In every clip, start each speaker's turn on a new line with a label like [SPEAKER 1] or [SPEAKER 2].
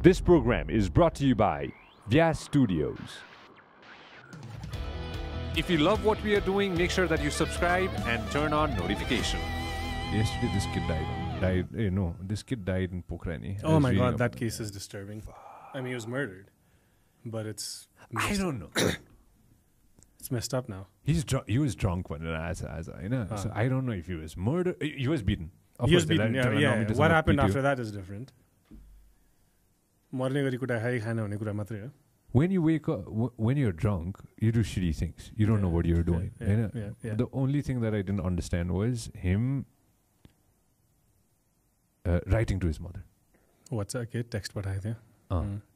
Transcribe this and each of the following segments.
[SPEAKER 1] This program is brought to you by Vyas Studios. If you love what we are doing, make sure that you subscribe and turn on notification.
[SPEAKER 2] Yesterday, this kid died. This kid died in Pokrani.
[SPEAKER 3] Oh my God, that case is disturbing. I mean, he was murdered, but it's.
[SPEAKER 2] I don't know.
[SPEAKER 3] It's messed up now.
[SPEAKER 2] He was drunk when so I don't know if he was murdered. He was beaten.
[SPEAKER 3] He was beaten. Yeah. What happened after that is different.
[SPEAKER 2] When you wake up, when you're drunk, you do shitty things. You don't know what you're doing.
[SPEAKER 3] Yeah.
[SPEAKER 2] The only thing that I didn't understand was him writing to his mother.
[SPEAKER 3] WhatsApp ke text padhaya thiya.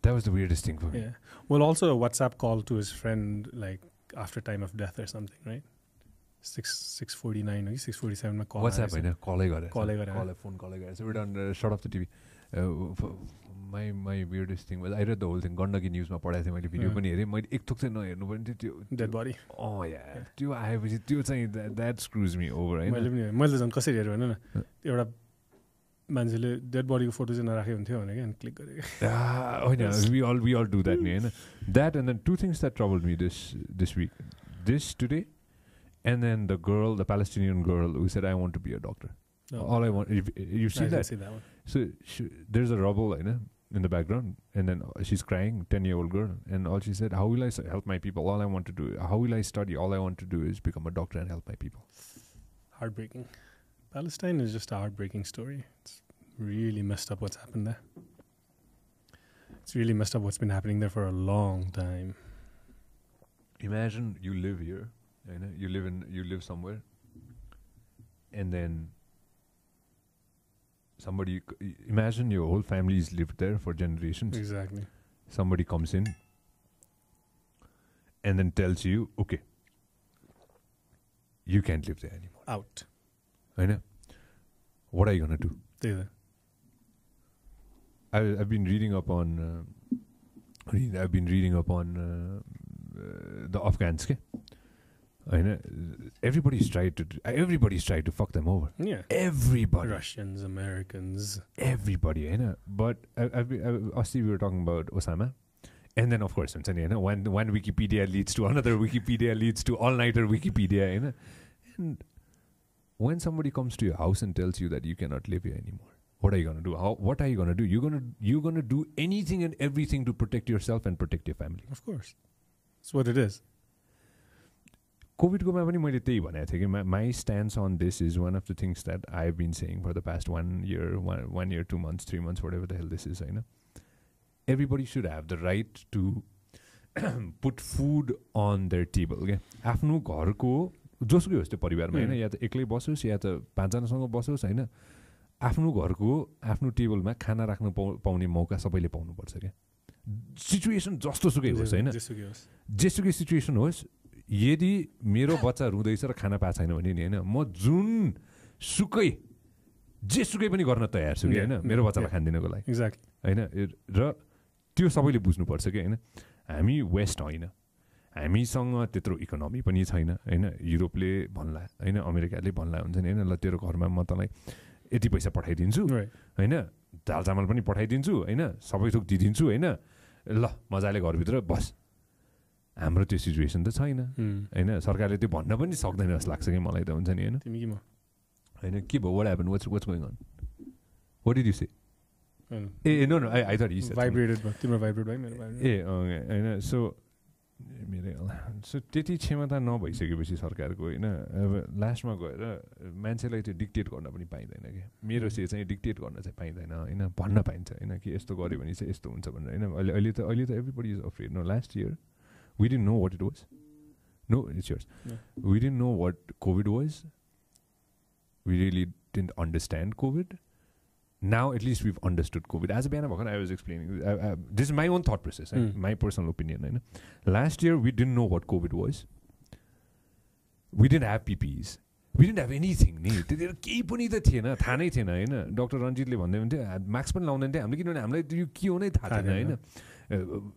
[SPEAKER 2] That was the weirdest thing for me.
[SPEAKER 3] Yeah. Well, also a WhatsApp call to his friend, like after time of death or something, right? 6:49 or 6:47 ma call.
[SPEAKER 2] WhatsApp होइन कलै
[SPEAKER 3] गरेर
[SPEAKER 2] phone कलै गरेर. So we're done. Shut off the TV. My weirdest thing was I read the whole thing. Gandaki न्युजमा पढाएको थिएँ मैले video पनि हेरेँ. मैले एक थोक चाहिँ नहेर्नु पनि त्यो
[SPEAKER 3] डेड बडी.
[SPEAKER 2] त्यो आएपछि त्यो चाहिँ that screws me over हैन.
[SPEAKER 3] मैले झन् कसरी हेरेँ भन न. एउटा मान्छेले डेड बडीको फोटो चाहिँ नराखे हुन्थ्यो भने क्या क्लिक गरेको.
[SPEAKER 2] होइन we all do that नि हैन. That and then two things that troubled me this week. This today and then the Palestinian girl who said I want to be a doctor. All I want, you see that?
[SPEAKER 3] I see that one.
[SPEAKER 2] So there's a rubble in the background, and then she's crying, 10-year-old girl, and all she said, how will I help my people? All I want to do, how will I study? All I want to do is become a doctor and help my people.
[SPEAKER 3] Heartbreaking. Palestine is just a heartbreaking story. It's really messed up what's happened there. It's really messed up what's been happening there for a long time.
[SPEAKER 2] Imagine you live here, you live somewhere, and then imagine your whole family's lived there for generations.
[SPEAKER 3] Exactly.
[SPEAKER 2] Somebody comes in and then tells you, okay, you can't live there anymore.
[SPEAKER 3] Out.
[SPEAKER 2] I know. What are you going to do? I've been reading up on the Afghans. Everybody's tried to fuck them over.
[SPEAKER 3] Yeah.
[SPEAKER 2] Everybody.
[SPEAKER 3] Russians, Americans.
[SPEAKER 2] Everybody, But we were talking about Osama. And then, of course, one Wikipedia leads to another Wikipedia leads to all-nighter Wikipedia, And when somebody comes to your house and tells you that you cannot live here anymore, what are you going to do? What are you going to do? You're going to do anything and everything to protect yourself and protect your family.
[SPEAKER 3] Of course. That's what it is.
[SPEAKER 2] COVID-ko ma pani मैले त्यही भनेको थिएँ कि my stance on this is one of the things that I've been saying for the past 1 year, 2 months, 3 months, whatever the hell this is, Everybody should have the right to put food on their table. आफ्नो घरको जोसुकै होस् त्यो परिवारमा हैन, या त एक्लै बसोस् या त 5 जनासँग बसोस् हैन, आफ्नो घरको आफ्नो टेबलमा खाना राख्न पाउने मौका सबैले पाउनुपर्छ के. सिचुएसन जस्तोसुकै होस् हैन, जेसुकै सिचुएसन होस्, यदि मेरो बच्चा रुँदैछ र खाना पाएको छैन भने नि हैन, म जुन सुकै जेसुकै पनि गर्न तयार छु कि हैन, मेरो बच्चालाई खान्दिनको लागि.
[SPEAKER 3] एक्ज्याक्टली.
[SPEAKER 2] हैन, र त्यो सबैले बुझ्नुपर्छ कि हैन, हामी वेस्ट होइन, हामीसँग त्यत्रो इकोनोमी पनि छैन हैन. युरोपले भन्ला हैन, अमेरिकाले भन्ला हुन्छ नि हैन, ल तेरो घरमा म तँलाई यति पैसा पठाइदिन्छु हैन, दाल चामल पनि पठाइदिन्छु हैन, सबै थोक दिइदिन्छु हैन, ल मजाले घरभित्र बस. हाम्रो त्यो सिचुएसन त छैन हैन. सरकारले त्यो भन्न पनि सक्दैन जस्तो लाग्छ कि मलाई त, हुन्छ नि हैन.
[SPEAKER 3] तिमी के म
[SPEAKER 2] हैन के भयो, what happened, what's going on, what did you say? No, I thought you said
[SPEAKER 3] vibrated, but तिम्रो vibrate भयो, मेरो vibrate.
[SPEAKER 2] हैन. So त्यति क्षमता नभइसकेपछि सरकारको हैन, अब लास्टमा गएर मान्छेलाई त्यो डिक्टेट गर्न पनि पाइँदैन क्या. मेरो से चाहिँ डिक्टेट गर्न चाहिँ पाइँदैन हैन, भन्न पाइन्छ हैन कि यस्तो गर्यो भने चाहिँ यस्तो हुन्छ भनेर हैन. अहिले त everybody is afraid. No, last year we didn't know what it was. No, it's yours. Yeah. We didn't know what COVID was. We really didn't understand COVID. Now at least we've understood COVID. As a biana bhakan, I was explaining. This is my own thought process, my personal opinion. Last year we didn't know what COVID was. We didn't have PPEs. We didn't have anything. त्यतिखेर केही पनि त थिएन, थाहा नै थिएन हैन. Doctor रञ्जितले भन्दै हुन्थ्यो मास्क पनि लाउँदैन थियो हामीले, किनभने हामीलाई यो के हो नै थाहा थिएन हैन.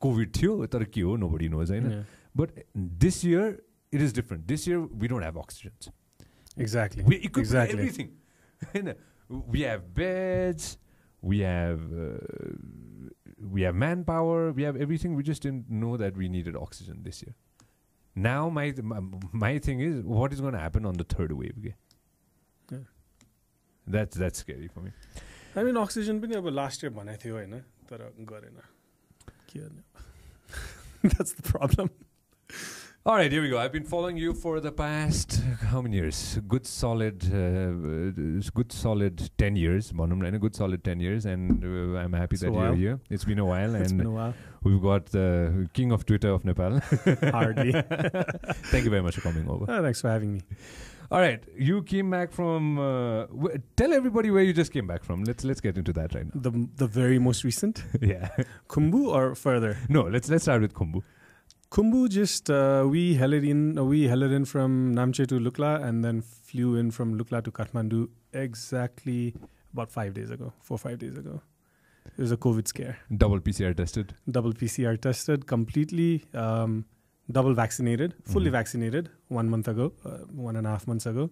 [SPEAKER 2] कोभिड थियो तर के हो nobody knows Hahn. But this year it is different. This year we don't have oxygens.
[SPEAKER 3] Exactly.
[SPEAKER 2] We equip everything. We have beds, we have manpower, we have everything. We just didn't know that we needed oxygen this year. Now my thing is, what is going to happen on the third wave? Okay?
[SPEAKER 3] Yeah.
[SPEAKER 2] That's scary for me.
[SPEAKER 3] I mean, oxygen पनि अब last year भनेको थियो हैन, तर गरेन. के गर्ने? That's the problem.
[SPEAKER 2] All right, here we go. I've been following you for the past how many years? Good solid 10 years. Good solid 10 years, and I'm happy that you're here. It's been a while,
[SPEAKER 3] It's
[SPEAKER 2] and
[SPEAKER 3] been a while.
[SPEAKER 2] we've got the king of Twitter of Nepal.
[SPEAKER 3] Hardly.
[SPEAKER 2] Thank you very much for coming over.
[SPEAKER 3] Oh, thanks for having me.
[SPEAKER 2] All right, you came back from. Tell everybody where you just came back from. Let's get into that right now.
[SPEAKER 3] The very most recent.
[SPEAKER 2] Yeah.
[SPEAKER 3] Khumbu or further?
[SPEAKER 2] No, let's start with Khumbu.
[SPEAKER 3] Khumbu just we held it in from Namche to Lukla and then flew in from Lukla to Kathmandu exactly about 4 or 5 days ago. It was a COVID scare.
[SPEAKER 2] Double PCR tested, completely
[SPEAKER 3] double vaccinated, fully vaccinated 1 month ago, 1.5 months ago.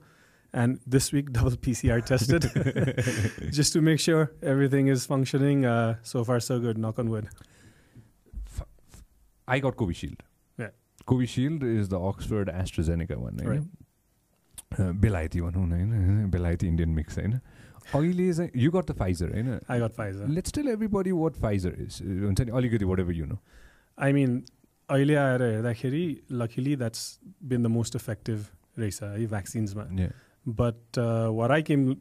[SPEAKER 3] And this week, double PCR tested just to make sure everything is functioning. So far, so good. Knock on wood.
[SPEAKER 2] I got Covishield.
[SPEAKER 3] Yeah.
[SPEAKER 2] Covishield is the Oxford AstraZeneca one.
[SPEAKER 3] Right.
[SPEAKER 2] Belaiti one, Belaiti Indian mix. You got the Pfizer.
[SPEAKER 3] I got Pfizer.
[SPEAKER 2] Let's tell everybody what Pfizer is. Whatever you know.
[SPEAKER 3] I mean, luckily that's been the most effective vaccines.
[SPEAKER 2] Yeah.
[SPEAKER 3] But what I came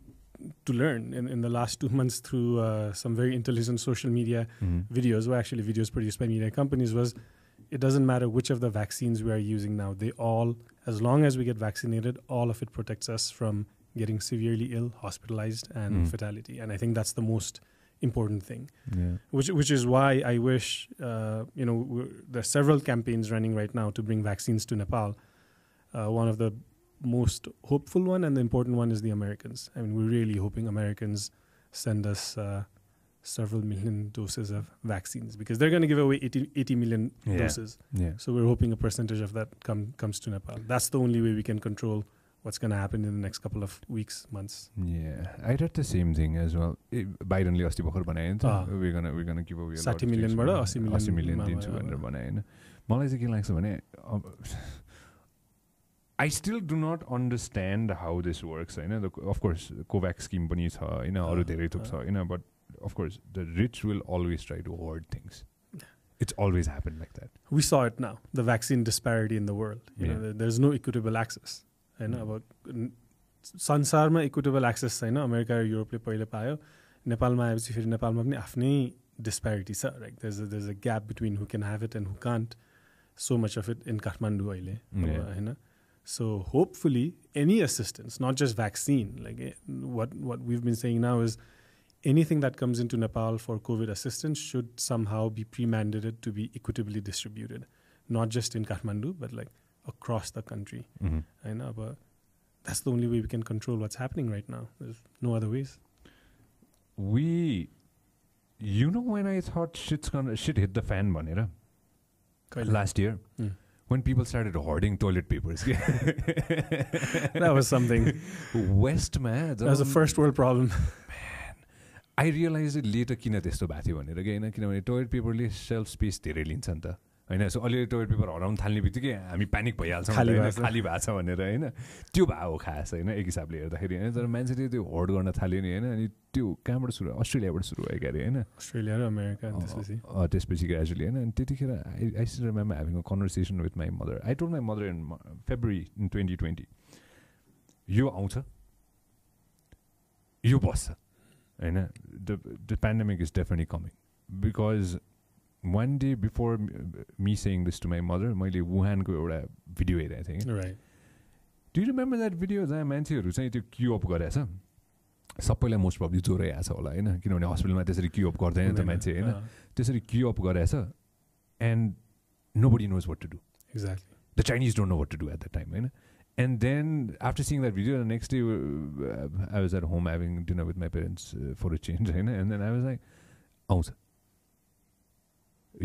[SPEAKER 3] to learn in the last 2 months through some very intelligent social media videos, or actually videos produced by media companies, was it doesn't matter which of the vaccines we are using now. They all, as long as we get vaccinated, all of it protects us from getting severely ill, hospitalized, and fatality. And I think that's the most important thing.
[SPEAKER 2] Yeah.
[SPEAKER 3] Which is why I wish, there are several campaigns running right now to bring vaccines to Nepal. One of the most hopeful one and the important one is the Americans. I mean, we're really hoping Americans send us several million doses of vaccines because they're going to give away 80 million doses.
[SPEAKER 2] Yeah.
[SPEAKER 3] So we're hoping a percentage of that comes to Nepal. That's the only way we can control what's going to happen in the next couple of weeks, months.
[SPEAKER 2] Yeah, I read the same thing as well. Bidenले अस्ति भर्खर बनाए नि त we're gonna give away
[SPEAKER 3] 60 million बाट 80
[SPEAKER 2] million दिन्छु भनेर बनाए हैन. मलाई चाहिँ के लाग्छ भने I still do not understand how this works. Of course, COVAX scheme पनि छ हैन, अरु धेरै थुक छ हैन, but of course the rich will always try to hoard things. It's always happened like that.
[SPEAKER 3] We saw it now, the vaccine disparity in the world. There's no equitable access. अब संसारमा equitable access छैन. America र युरोपले पहिले पायो. नेपालमा आएपछि फेरि नेपालमा पनि आफ्नै डिस्प्यारिटी छ. Like there's a gap between who can have it and who can't. So much of it in Kathmandu अहिले हैन. So hopefully any assistance, not just vaccine, like what we've been saying now is anything that comes into Nepal for COVID assistance should somehow be pre-mandated to be equitably distributed, not just in Kathmandu but like across the country. I know, but that's the only way we can control what's happening right now. There's no other ways.
[SPEAKER 2] When I thought shit hit the fan bhanera last year, when people started hoarding toilet papers.
[SPEAKER 3] That was something.
[SPEAKER 2] West man,
[SPEAKER 3] that was a first world problem.
[SPEAKER 2] Man, I realized it later किन त्यस्तो भएको थियो भनेर के हैन, किनभने toilet पेपरले self space धेरै लिन्छ नि त हैन. सो अलि टोयलेट पेपर हराउन थाल्ने बित्तिकै हामी प्यानिक भइहाल्छौँ खाली भएको छ भनेर हैन. त्यो भयो खास हैन एक हिसाबले हेर्दाखेरि हैन. तर मान्छेले त्यो होर्ड गर्न थाल्यो नि हैन. अनि त्यो कहाँबाट सुरु, अस्ट्रेलियाबाट सुरु भयो क्यारे हैन.
[SPEAKER 3] अस्ट्रेलिया र अमेरिका
[SPEAKER 2] त्यसपछि ग्रेजुअली हैन. अनि त्यतिखेर I still remember having a conversation with my mother. I told my mother in February in 2020 यो आउँछ, यो बस्छ हैन. The pandemic is definitely coming because one day before me saying this to my mother, मैले वुहानको एउटा video हेरेको थिएँ कि.
[SPEAKER 3] Right.
[SPEAKER 2] Do you remember that video जहाँ मान्छेहरू चाहिँ त्यो क्यू अप गरेछ? सबैलाई मोस्ट प्रब्ली ज्वरै आएको छ होला हैन, किनभने हस्पिटलमा त्यसरी क्यू अप गर्दैन त मान्छे हैन. त्यसरी क्यू अप गरेछ and nobody knows what to do.
[SPEAKER 3] Exactly.
[SPEAKER 2] The Chinese don't know what to do at that time हैन. And then after seeing that video, the next day I was at home having dinner with my parents for a change हैन. And then I was like, आउँछ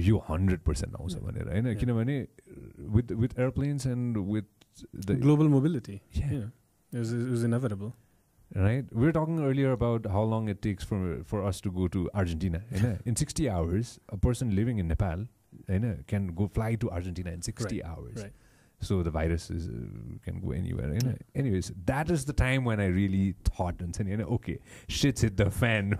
[SPEAKER 2] यो 100% आउँछ भनेर हैन. किनभने with airplanes and with the
[SPEAKER 3] global mobility, it was inevitable.
[SPEAKER 2] Right? We were talking earlier about how long it takes for us to go to Argentina. In 60 hours, a person living in Nepal can go fly to Argentina in 60 hours.
[SPEAKER 3] Right.
[SPEAKER 2] So the virus can go anywhere. Anyways, that is the time when I really thought, okay, shit's hit the fan.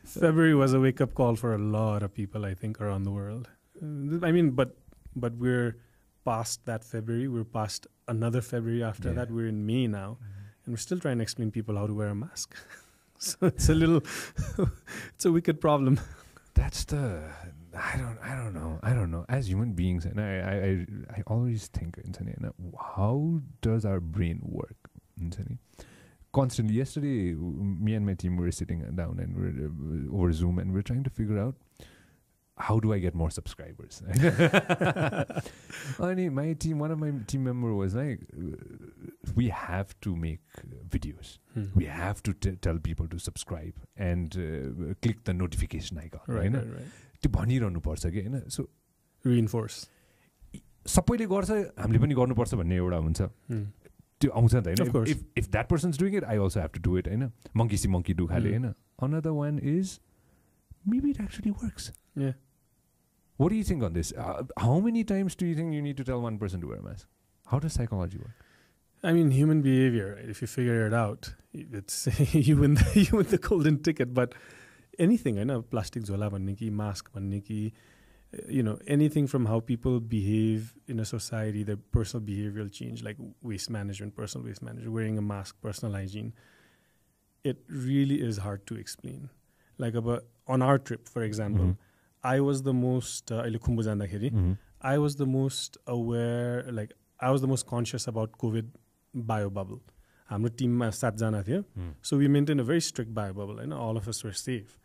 [SPEAKER 3] February was a wake-up call for a lot of people, I think, around the world. I mean, but we're past that February. We're past another February after that. We're in May now, and we're still trying to explain people how to wear a mask. So it's a little, it's a wicked problem.
[SPEAKER 2] That's the, I don't know. As human beings, and I always think, how does our brain work? Constantly. Yesterday, me and my team were sitting down and we're over Zoom, and we're trying to figure out, how do I get more subscribers? My team, one of my team member was like, we have to make videos. We have to tell people to subscribe and click the notification icon. Right. त्यो भनिरहनु पर्छ कि हैन. सो
[SPEAKER 3] reinforce.
[SPEAKER 2] सबैले गर्छ, हामीले पनि गर्नुपर्छ भन्ने एउटा हुन्छ. त्यो आउँछ नि त हैन. If that person's doing it, I also have to do it Hahn. Monkey see monkey do खाले हैन. Another one is, maybe it actually works.
[SPEAKER 3] Yeah.
[SPEAKER 2] What do you think on this? How many times do you think you need to tell one person to wear a mask? How does psychology work?
[SPEAKER 3] I mean, human behavior, right? If you figure it out, it's you win the golden ticket. But anything, I know, plastic zola banne ki, mask banne ki, anything from how people behave in a society, their personal behavioral change, like waste management, personal waste management, wearing a mask, personal hygiene, it really is hard to explain. Like on our trip, for example, I was the most, I was the most aware, like I was the most conscious about COVID bio bubble. Our team ma 7 jana थियो. So we maintained a very strict bio bubble, and all of us were safe.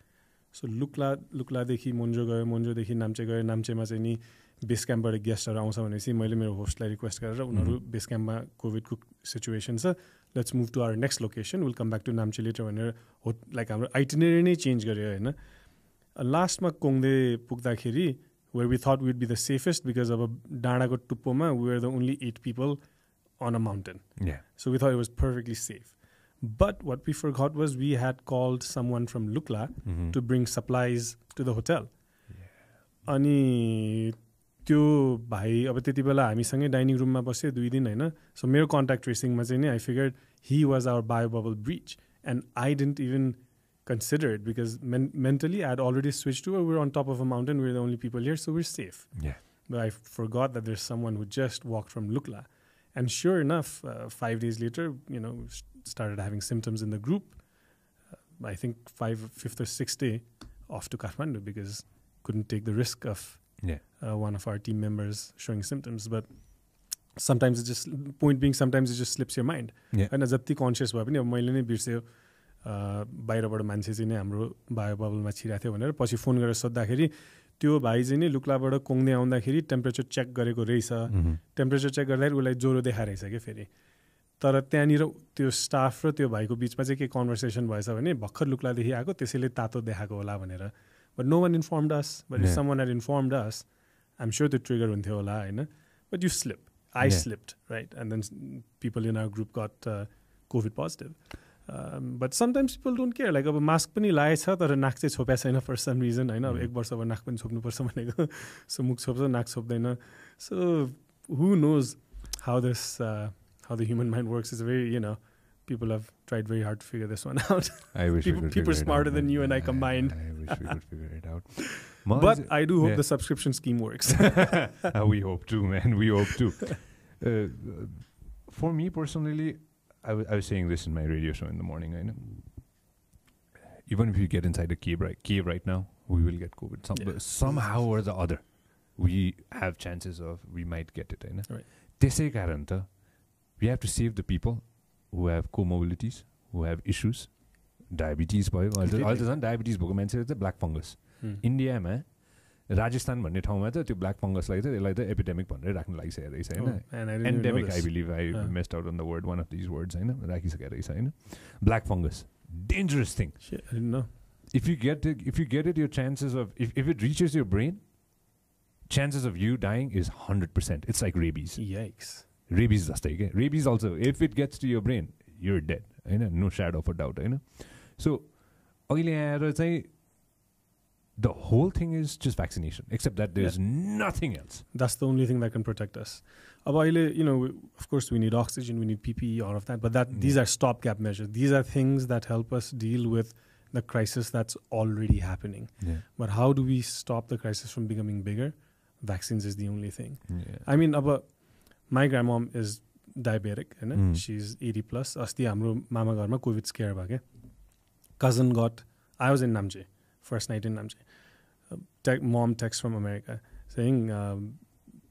[SPEAKER 3] So lukla देखि monjo गयो, monjo देखि नाम्चे गयो, नाम्चेमा चाहिँ नि base क्याम्पबाट गेस्टहरु आउँछ भनेपछि मैले मेरो होस्टलाई रिक्वेस्ट गरेर उनीहरु बेस क्याम्पमा कोभिडको सिचुएसन छ, let's move to our next location, will come back to Namche later भनेर लाइक हाम्रो आइटिनरी नै चेन्ज गर्यो हैन. लास्टमा कोङदे पुग्दाखेरि where we thought we'd be the safest because of a डाँडाको टुप्पोमा we were the only 8 people on a mountain.
[SPEAKER 2] Yeah.
[SPEAKER 3] So we thought it was perfectly safe. But what we forgot was we had called someone from Lukla to bring supplies to the hotel. अनि त्यो भाइ अब त्यति बेला हामीसँगै dining रुममा बस्यो 2 दिन हैन. So मेरो कन्ट्याक्ट ट्रेसिङमा चाहिँ नि I figured he was our bio bubble breach, and I didn't even consider it because mentally I had already switched to we're on top of a mountain, we're the only people here, so we're safe.
[SPEAKER 2] Yeah.
[SPEAKER 3] But I forgot that there's someone who just walked from Lukla. And sure enough, 5 days later, started having symptoms in the group. I think 5th or 6th day off to Kathmandu because couldn't take the risk of one of our team members showing symptoms. But sometimes it just, point being, sometimes it just slips your mind. And जति conscious भए पनि अब मैले नै बिर्स्यो बाहिरबाट मान्छे चाहिँ नै हाम्रो बायो बबलमा छिराथ्यो भनेर पछि फोन गरेर सोद्धाखेरि त्यो भाइ चाहिँ नि लुक्लाबाट कोङदे आउँदाखेरि टेम्परेचर चेक गरेको रहेछ. टेम्परेचर चेक गर्दाखेरि उसलाई ज्वरो देखाइरहेछ क्या फेरि. तर त्यहाँनिर त्यो स्टाफ र त्यो भाइको बिचमा चाहिँ के कन्भर्सेसन भएछ भने भर्खर लुक्लादेखि आएको त्यसैले तातो देखाएको होला भनेर. But no one informed us. But if someone had informed us, I'm sure त्यो ट्रिगर हुन्थ्यो होला होइन. But you slip. I slipped, right? And then people in our group got COVID positive. But sometimes people don't care. Like, अब mask पनि लगाएको छ तर नाक चाहिँ छोपेको छैन for some reason, हैन. अब 1 वर्ष अब नाक पनि छोप्नुपर्छ भनेको. So मुख छोप्छ, नाक छोप्दैन. So who knows how the human mind works? It's very, people have tried very hard to figure this one out.
[SPEAKER 2] I wish
[SPEAKER 3] people smarter than you and I combined.
[SPEAKER 2] I wish we could figure it out.
[SPEAKER 3] But I do hope the subscription scheme works.
[SPEAKER 2] We hope too, man. We hope too. For me personally, I was saying this in my radio show in the morning. I know. Even if you get inside a cave right now, we will get COVID. Somehow or the other, we have chances of we might get it. Right. त्यसै कारण त we have to save the people who have comorbidities, who have issues. Diabetes भयो. अहिले त झन् diabetes भएको मान्छेले चाहिँ black fungus. इन्डियामा राजस्थान भन्ने ठाउँमा त त्यो ब्ल्याक फङ्गसलाई चाहिँ यसलाई त एपिडेमिक भनेर राख्न लागिसकेको रहेछ होइन. Endemic I believe I messed out on the word, one of these words होइन, राखिसकेको रहेछ होइन. Black fungus, dangerous thing. If you get it, your chances of if it reaches your brain, chances of you dying is 100%. It's like rabies.
[SPEAKER 3] Yikes.
[SPEAKER 2] Rabies जस्तै क्या rabies also if it gets to your brain you're dead होइन no shadow of a doubt होइन so अहिले आएर चाहिँ the whole thing is just vaccination, except that there's nothing else.
[SPEAKER 3] That's the only thing that can protect us. You know, of course, we need oxygen, we need PPE, all of that, but these are stopgap measures. These are things that help us deal with the crisis that's already happening.
[SPEAKER 2] Yeah.
[SPEAKER 3] But how do we stop the crisis from becoming bigger? Vaccines is the only thing.
[SPEAKER 2] Yeah.
[SPEAKER 3] I mean, my grandmom is diabetic, she's 80 plus. Asti hamro mama gharma COVID scare bhyo ke. Cousin I was in Namche. First night in Namche. Mom text from America saying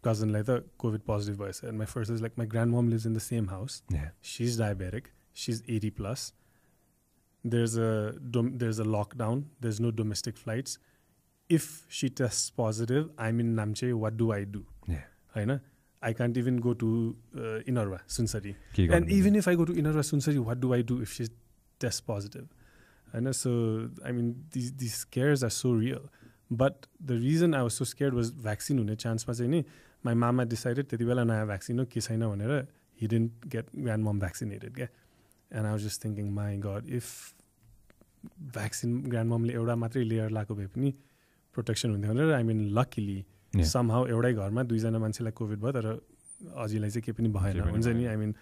[SPEAKER 3] cousin like the COVID positive boy said. And my first is like my grandmom lives in the same house.
[SPEAKER 2] Yeah.
[SPEAKER 3] She's diabetic. She's 80 plus. There's a lockdown. There's no domestic flights. If she tests positive, I'm in Namche. What do I do?
[SPEAKER 2] Yeah.
[SPEAKER 3] I can't even go to Inarwa, Sunsari. And even if I go to Inarwa, Sunsari, what do I do if she tests positive? And so, I mean, these scares are so real. But the reason I was so scared was vaccine hune chance ma chahi my mama decided त्यति बेला नयाँ vaccine हो के छैन भनेर he didn't get grandmom vaccinated के. And I was just thinking, my God, if vaccine grandmom ले एउटा मात्रै layer लाको भए पनि protection हुन्थ्यो भनेर I mean luckily somehow एउटै घरमा दुईजना मान्छेलाई COVID भयो तर अजिलाई चाहिँ के पनि भएन हुन्छ नि I mean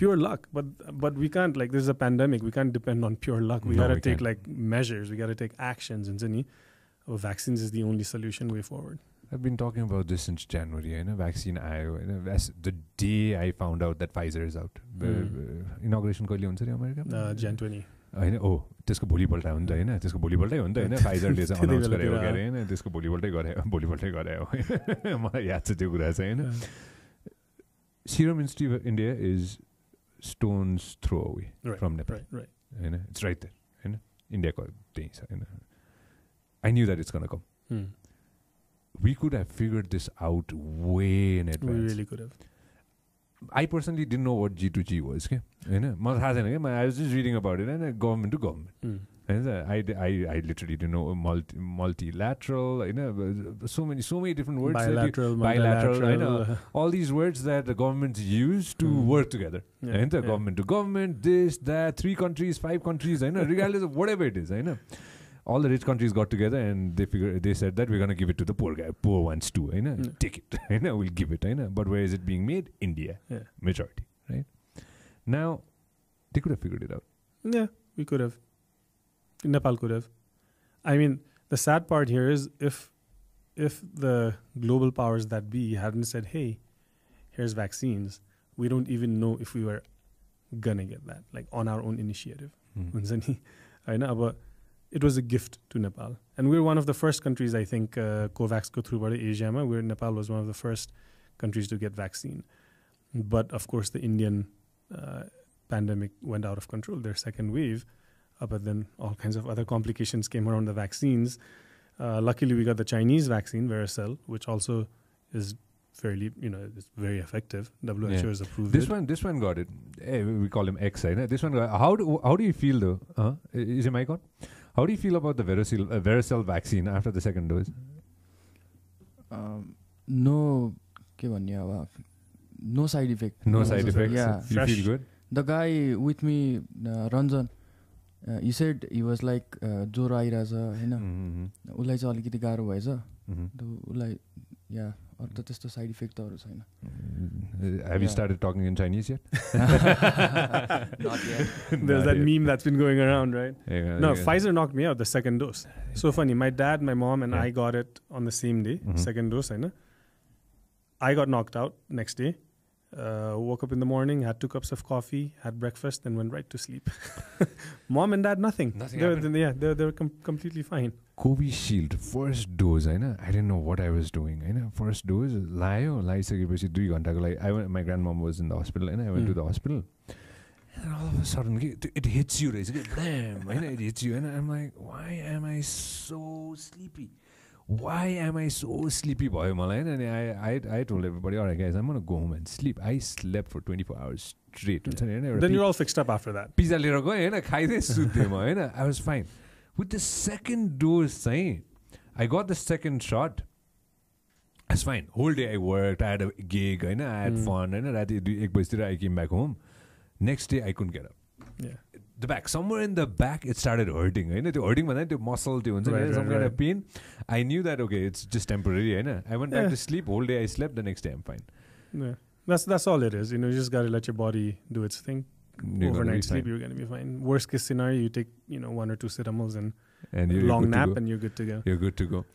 [SPEAKER 3] pure luck, but we can't, like, this is a pandemic, we can't depend on pure luck. We gotta take like measures, we gotta take actions, and vaccines is the only solution way forward.
[SPEAKER 2] I've been talking about this since January, vaccine the day I found out that Pfizer is out. Inauguration कहिले हुन्छ रे America?
[SPEAKER 3] Jan 20.
[SPEAKER 2] होइन त्यसको भोलिपल्ट हो नि त होइन त्यसको भोलिपल्टै हो नि त होइन फाइजरले चाहिँ अनाउन्स गरेको के अरे होइन त्यसको भोलिपल्टै गरे हो मलाई याद छ त्यो कुरा चाहिँ होइन Serum Institute of India is stone's throw away from Nepal.
[SPEAKER 3] Right.
[SPEAKER 2] It's right there. India ko त्यही छ. I knew that it's going to come. We could have figured this out way in advance.
[SPEAKER 3] We really could have.
[SPEAKER 2] I personally didn't know what G2G was. मलाई थाहा छैन I was just reading about it and government to government. I literally didn't know multilateral, so many different words.
[SPEAKER 3] Bilateral,
[SPEAKER 2] all these words that the governments use to work together. Government to government, this, that, 3 countries, 5 countries, regardless of whatever it is. All the rich countries got together and they said that we're going to give it to the poor ones too. Take it. We'll give it. But where is it being made? India. Majority. Right? Now, they could have figured it out.
[SPEAKER 3] Yeah, we could have. Nepal could have. I mean, the sad part here is if the global powers that be hadn't said, hey, here's vaccines, we don't even know if we were gonna get that, like on our own initiative. But it was a gift to Nepal. And we're one of the first countries, I think, COVAX go through Asia, where Nepal was one of the first countries to get vaccine. But of course, the Indian pandemic went out of control, their second wave. But then all kinds of other complications came around the vaccines. Luckily, we got the Chinese vaccine, Vericell, which also is fairly, it's very effective. WHO has approved it.
[SPEAKER 2] This one got it. Hey, we call him X, This one got. How do you feel though? Is it mic on? How do you feel about the Vericell vaccine after the second dose?
[SPEAKER 4] No side effect.
[SPEAKER 2] No side effects.
[SPEAKER 4] Yeah,
[SPEAKER 2] you feel good.
[SPEAKER 4] The guy with me, Ranjan. He said he was like ज्वरो आइरहेछ होइन उसलाई चाहिँ अलिकति गाह्रो भएछ उसलाई या अरू त त्यस्तो साइड इफेक्ट त अरू छैन.
[SPEAKER 2] Have you started talking in Chinese yet?
[SPEAKER 4] Not yet.
[SPEAKER 3] There's that meme that's been going around, right?
[SPEAKER 2] No,
[SPEAKER 3] Pfizer knocked me out the second dose. So funny. My dad, my mom, and I got it on the same day, second dose. I got knocked out next day. Woke up in the morning, had 2 cups of coffee, had breakfast, then went right to sleep. Mom and dad, nothing. They were completely fine.
[SPEAKER 2] Covishield, first dose, I didn't know what I was doing. First dose, लाइसकेपछि 2 घण्टाको लागि my grandmom was in the hospital and I went to the hospital. And all of a sudden, it hits you, bam, it hits you. And I'm like, why am I so sleepy? Why am I so sleepy, boy? And I told everybody, all right, guys, I'm going to go home and sleep. I slept for 24 hours straight.
[SPEAKER 3] Then you're all fixed up after that.
[SPEAKER 2] Pizza lera go, I was fine. With the second dose, I got the second shot. It's fine. Whole day I worked, I had a gig, I had fun, and I came back home. Next day I couldn't get up.
[SPEAKER 3] Yeah.
[SPEAKER 2] The back, somewhere in the back, it started hurting. Hurting the muscle, some kind of pain. I knew that, okay, it's just temporary. I went back to sleep. Whole day I slept. The next day I'm fine.
[SPEAKER 3] Yeah. That's all it is. You just got to let your body do its thing. Overnight sleep, you're going to be fine. Worst case scenario, you take 1 or 2 citamals and long nap, and you're good to go.
[SPEAKER 2] You're good to go.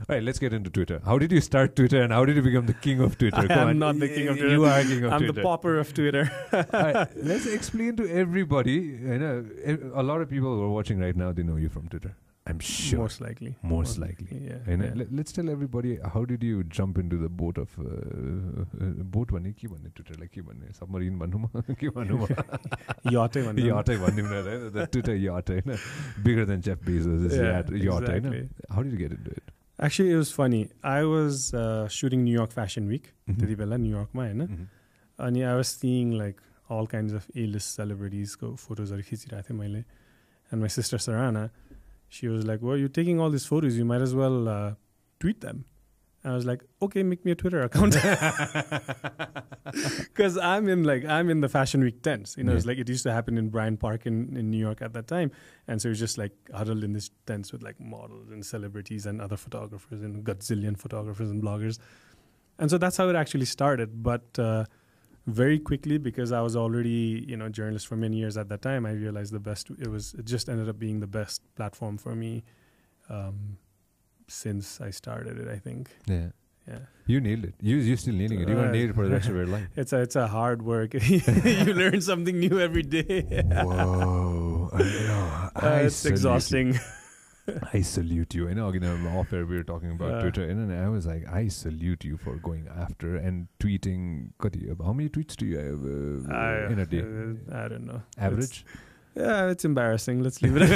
[SPEAKER 2] All right, let's get into Twitter. How did you start Twitter, and how did you become the king of Twitter?
[SPEAKER 3] I'm not the king of Twitter.
[SPEAKER 2] You are king of
[SPEAKER 3] I'm
[SPEAKER 2] Twitter.
[SPEAKER 3] the pauper of Twitter.
[SPEAKER 2] All right, let's explain to everybody. A lot of people who are watching right now, they know you from Twitter. I'm sure.
[SPEAKER 3] Most likely.
[SPEAKER 2] Yeah. Let's tell everybody, how did you jump into the boat of boat भन्ने के भन्ने ट्विटरलाई के भन्ने submarine भन्नु म के भन्नु म
[SPEAKER 3] yachtै
[SPEAKER 2] भन्दिउँ न the Twitter yacht Hahn bigger than Jeff Bezos yacht Hahn. How did you get into it?
[SPEAKER 3] Actually, it was funny. I was shooting New York Fashion Week त्यति बेला न्युयोर्कमा हैन. अनि I was seeing like all kinds of A-list celebrities को फोटोजहरु खिचिरहेको थिएँ मैले. And my sister Sarana, she was like, well, you're taking all these photos, you might as well tweet them. And I was like, okay, make me a Twitter account. Because I'm in the Fashion Week tents. It's like it used to happen in Bryant Park in New York at that time. And so it was just like huddled in these tents with like models and celebrities and other photographers and gazillion photographers and bloggers. And so that's how it actually started. But very quickly, because I was already, a journalist for many years at that time, I realized it just ended up being the best platform for me since I started it, I think.
[SPEAKER 2] Yeah. You nailed it. You're still nailing it. You're going to nail it for the rest of your life.
[SPEAKER 3] It's a hard work. You learn something new every day.
[SPEAKER 2] Whoa. I know.
[SPEAKER 3] It's exhausting.
[SPEAKER 2] I salute you. I know, off air we were talking about Twitter, and I was like, I salute you for going after and tweeting. How many tweets do you have in a day?
[SPEAKER 3] I don't know.
[SPEAKER 2] Average?
[SPEAKER 3] It's embarrassing. Let's leave it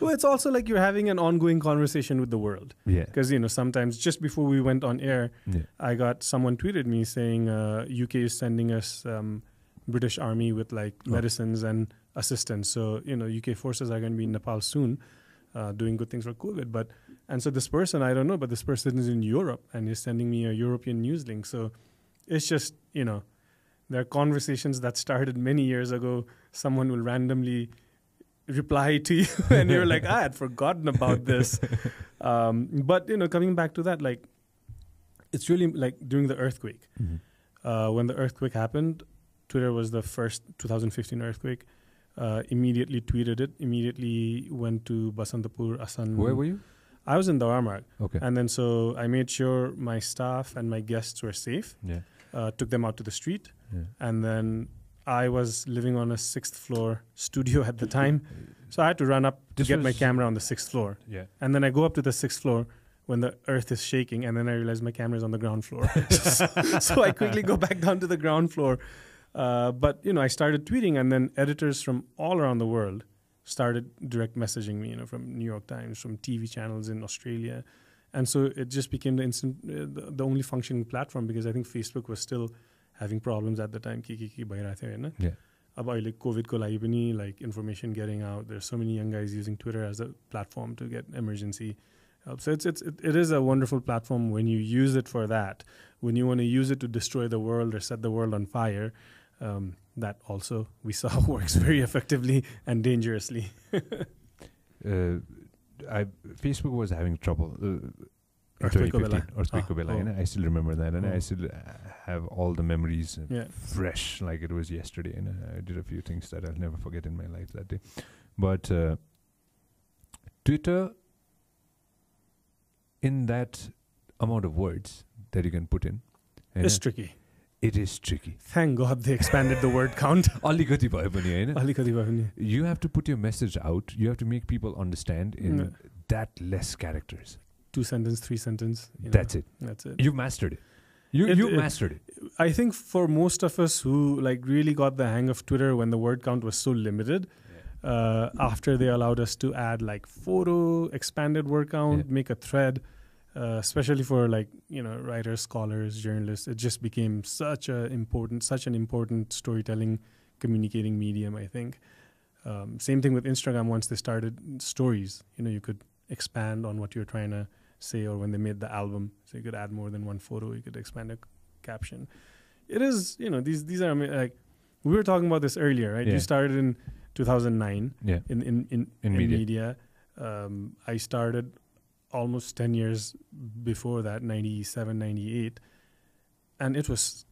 [SPEAKER 3] Well, it's also like you're having an ongoing conversation with the world.
[SPEAKER 2] Yeah.
[SPEAKER 3] Because, sometimes just before we went on air, I got someone tweeted me saying UK is sending us British Army with medicines and assistance. So, UK forces are going to be in Nepal soon doing good things for COVID. And so this person, I don't know, but this person is in Europe and is sending me a European news link. So it's just, there are conversations that started many years ago. Someone will randomly reply to you and you're like, I had forgotten about this. But, coming back to that, it's really like during the earthquake. When the earthquake happened, Twitter was the first 2015 earthquake. Immediately tweeted it, immediately went to Basantapur, Asan.
[SPEAKER 2] Where were you?
[SPEAKER 3] I was in Dawarmarg.
[SPEAKER 2] Okay.
[SPEAKER 3] And then so I made sure my staff and my guests were safe.
[SPEAKER 2] Yeah.
[SPEAKER 3] Took them out to the street. Yeah. And then I was living on a 6th floor studio at the time. So I had to run up to get my camera on the 6th floor.
[SPEAKER 2] Yeah.
[SPEAKER 3] And then I go up to the 6th floor when the earth is shaking, and then I realize my camera is on the ground floor. So I quickly go back down to the ground floor. But, I started tweeting, and then editors from all around the world started direct messaging me, from New York Times, from TV channels in Australia. And so it just became the only functioning platform, because I think Facebook was still having problems at the time.
[SPEAKER 2] Yeah.
[SPEAKER 3] About COVID ko लागि pani, information getting out. There's so many young guys using Twitter as a platform to get emergency help. So it is a wonderful platform when you use it for that. When you want to use it to destroy the world or set the world on fire, that also we saw works very effectively and dangerously.
[SPEAKER 2] Facebook was having trouble.
[SPEAKER 3] Earthquake
[SPEAKER 2] I still remember that, and I still have all the memories fresh, like it was yesterday. And I did a few things that I'll never forget in my life that day. But Twitter, in that amount of words that you can put in,
[SPEAKER 3] it's tricky.
[SPEAKER 2] It is tricky.
[SPEAKER 3] Thank God they expanded the word count.
[SPEAKER 2] Alikati bhayo pani Hahn.
[SPEAKER 3] Alikati bhayo pani.
[SPEAKER 2] You have to put your message out. You have to make people understand in that less characters.
[SPEAKER 3] 2 sentence, 3 sentence.
[SPEAKER 2] That's it. You've mastered it. You mastered it.
[SPEAKER 3] I think for most of us who really got the hang of Twitter when the word count was so limited, after they allowed us to add photo, expanded word count, make a thread, especially for writers, scholars, journalists, it just became such an important storytelling, communicating medium, I think. Same thing with Instagram. Once they started stories, you could expand on what you're trying to say, or when they made the album. So you could add more than one photo, you could expand a caption. It is, these are like, we were talking about this earlier, right?
[SPEAKER 2] Yeah.
[SPEAKER 3] You started in 2009 in media. I started almost 10 years before that, 97, 98. And it was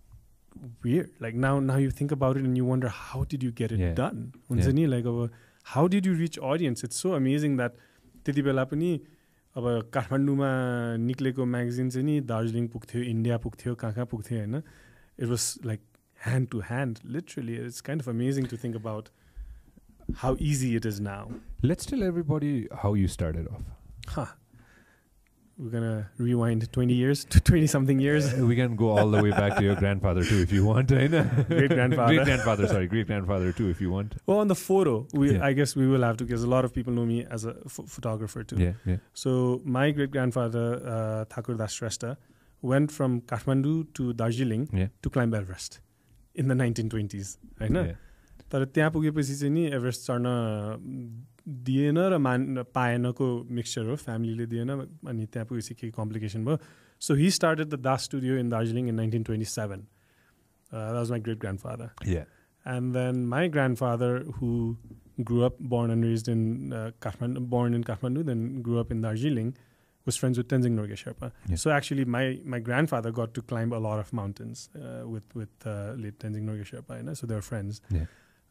[SPEAKER 3] weird. Like now you think about it and you wonder, how did you get it done? Like, how did you reach audience? It's so amazing that त्यति बेला पनि अब काठमाडौँमा निक्लेको magazine चाहिँ नि दार्जिलिङ पुग्थ्यो, India पुग्थ्यो, कहाँ पुग्थ्यो हैन. It was like hand to hand, literally. It's kind of amazing to think about how easy it is now.
[SPEAKER 2] Let's tell everybody how you started off.
[SPEAKER 3] We're going to rewind 20 years to 20-something years.
[SPEAKER 2] We can go all the way back to your grandfather too if you want.
[SPEAKER 3] Great-grandfather.
[SPEAKER 2] Great-grandfather too if you want.
[SPEAKER 3] Well, on the photo, I guess we will have to, because a lot of people know me as a photographer too.
[SPEAKER 2] Yeah.
[SPEAKER 3] So my great-grandfather, Kashish Das Shrestha, went from Kathmandu to Darjeeling to climb Everest in the 1920s. Right? तर त्यहाँ पुगेपछि चाहिँ नि Everest चढ्न दिएन र पाएनको mixture हो, फ्यामिलीले दिएन, अनि त्यहाँ पुगेपछि के कम्प्लिकेसन भयो. So he started the Das studio in Darjeeling in 1927. That was my great-grandfather.
[SPEAKER 2] Yeah.
[SPEAKER 3] And then my grandfather, who grew up, born and raised in Kathmandu, then grew up in Darjeeling, was friends with Tenzing Norgay Sherpa. Yeah. So actually my grandfather got to climb a lot of mountains with late Tenzing Norgay Sherpa, so they were friends.
[SPEAKER 2] Yeah.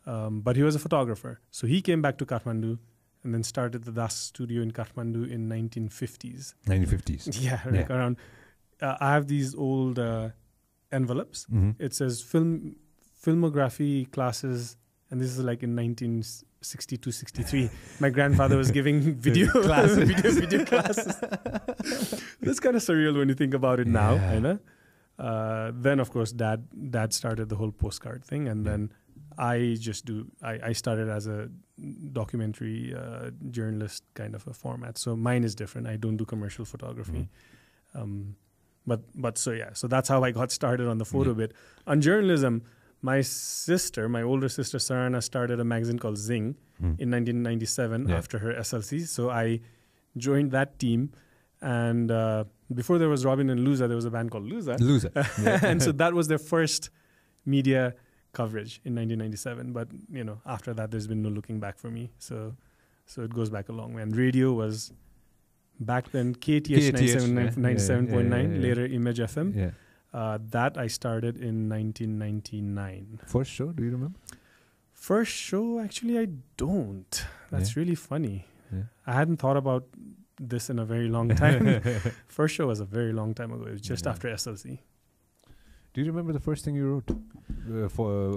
[SPEAKER 3] But he was a photographer. So he came back to Kathmandu and then started the Das studio in Kathmandu in 1950s.
[SPEAKER 2] 1950s.
[SPEAKER 3] Yeah, like around... I have these old envelopes. Mm-hmm. It says filmography classes, and this is like in 1962, 63. My grandfather was giving video classes. video classes. That's kind of surreal when you think about it now. Then, of course, dad started the whole postcard thing, and then I started as a documentary journalist kind of a format. So mine is different. I don't do commercial photography. So that's how I got started on the photo bit. On journalism, my older sister Sarana, started a magazine called Zing in 1997 after her SLC. So I joined that team. And before there was Robin and Luza, there was a band called Luza. And so that was their first media coverage in 1997, but after that there's been no looking back for me, so it goes back a long way. And radio was back then KTH 97.9, later Image FM. That I started in 1999.
[SPEAKER 2] First show, do you remember?
[SPEAKER 3] First show, actually I don't. That's really funny. I hadn't thought about this in a very long time. First show was a very long time ago. It was just after SLC.
[SPEAKER 2] Do you remember the first thing you wrote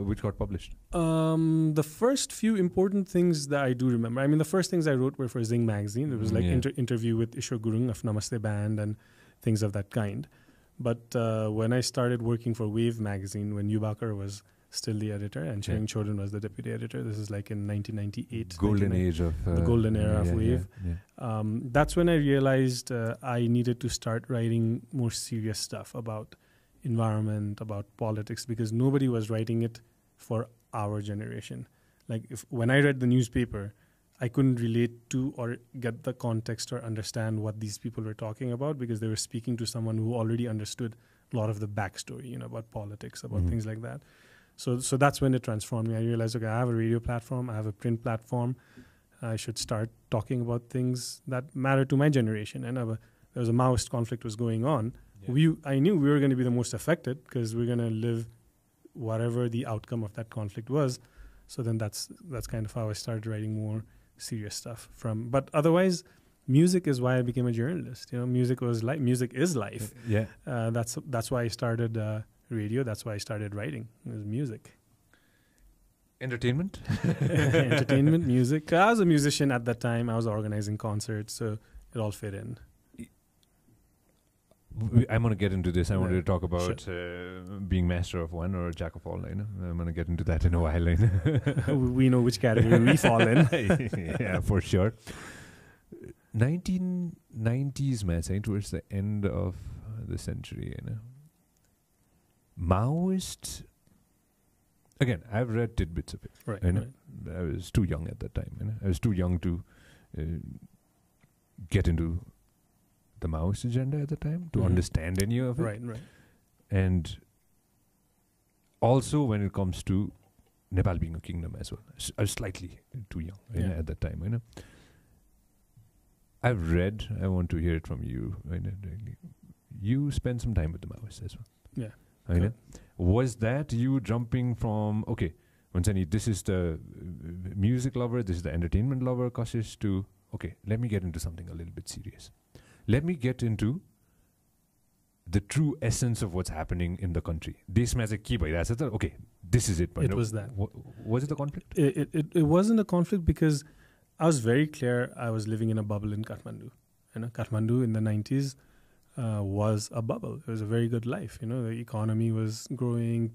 [SPEAKER 2] which got published?
[SPEAKER 3] The first few important things that I do remember. I mean, the first things I wrote were for Zing magazine. It was like interview with Ishwar Gurung of Namaste Band and things of that kind. But when I started working for Wave magazine, when Yubakar was still the editor and Chering Chodron was the deputy editor, this is like in 1998.
[SPEAKER 2] Golden age of...
[SPEAKER 3] the golden era of Wave. That's when I realized I needed to start writing more serious stuff about environment, about politics, because nobody was writing it for our generation. Like when I read the newspaper, I couldn't relate to or get the context or understand what these people were talking about, because they were speaking to someone who already understood a lot of the backstory, about politics, about things like that. So that's when it transformed me. I realized, okay, I have a radio platform, I have a print platform. I should start talking about things that matter to my generation. And there was a Maoist conflict was going on. I knew we were going to be the most affected because we're going to live whatever the outcome of that conflict was. So then that's kind of how I started writing more serious stuff. But otherwise, music is why I became a journalist. Music was life. Music is life. That's why I started radio. That's why I started writing. It was music.
[SPEAKER 2] Entertainment?
[SPEAKER 3] Entertainment, music. I was a musician at that time. I was organizing concerts, so it all fit in.
[SPEAKER 2] I'm going to get into this. I wanted to talk about being master of one or jack of all. I'm going to get into that in a while.
[SPEAKER 3] We know which category we fall in.
[SPEAKER 2] Yeah, for sure. 1990s, man, towards the end of the century. Maoist. Again, I've read tidbits of it.
[SPEAKER 3] Right.
[SPEAKER 2] I was too young at that time. I was too young to get into the Maoist agenda at the time, to understand any of it.
[SPEAKER 3] Right.
[SPEAKER 2] And also when it comes to Nepal being a kingdom as well. I was slightly too young at that time. I've read, I want to hear it from you. You spent some time with the Maoists as well.
[SPEAKER 3] Yeah.
[SPEAKER 2] Was that you jumping from, okay, this is the music lover, this is the entertainment lover, Kashish, to, okay, let me get into something a little bit serious. Let me get into the true essence of what's happening in the country. Okay, this is it.
[SPEAKER 3] It was that.
[SPEAKER 2] Was it a conflict?
[SPEAKER 3] It wasn't a conflict because I was very clear I was living in a bubble in Kathmandu. Kathmandu in the 90s was a bubble. It was a very good life. The economy was growing.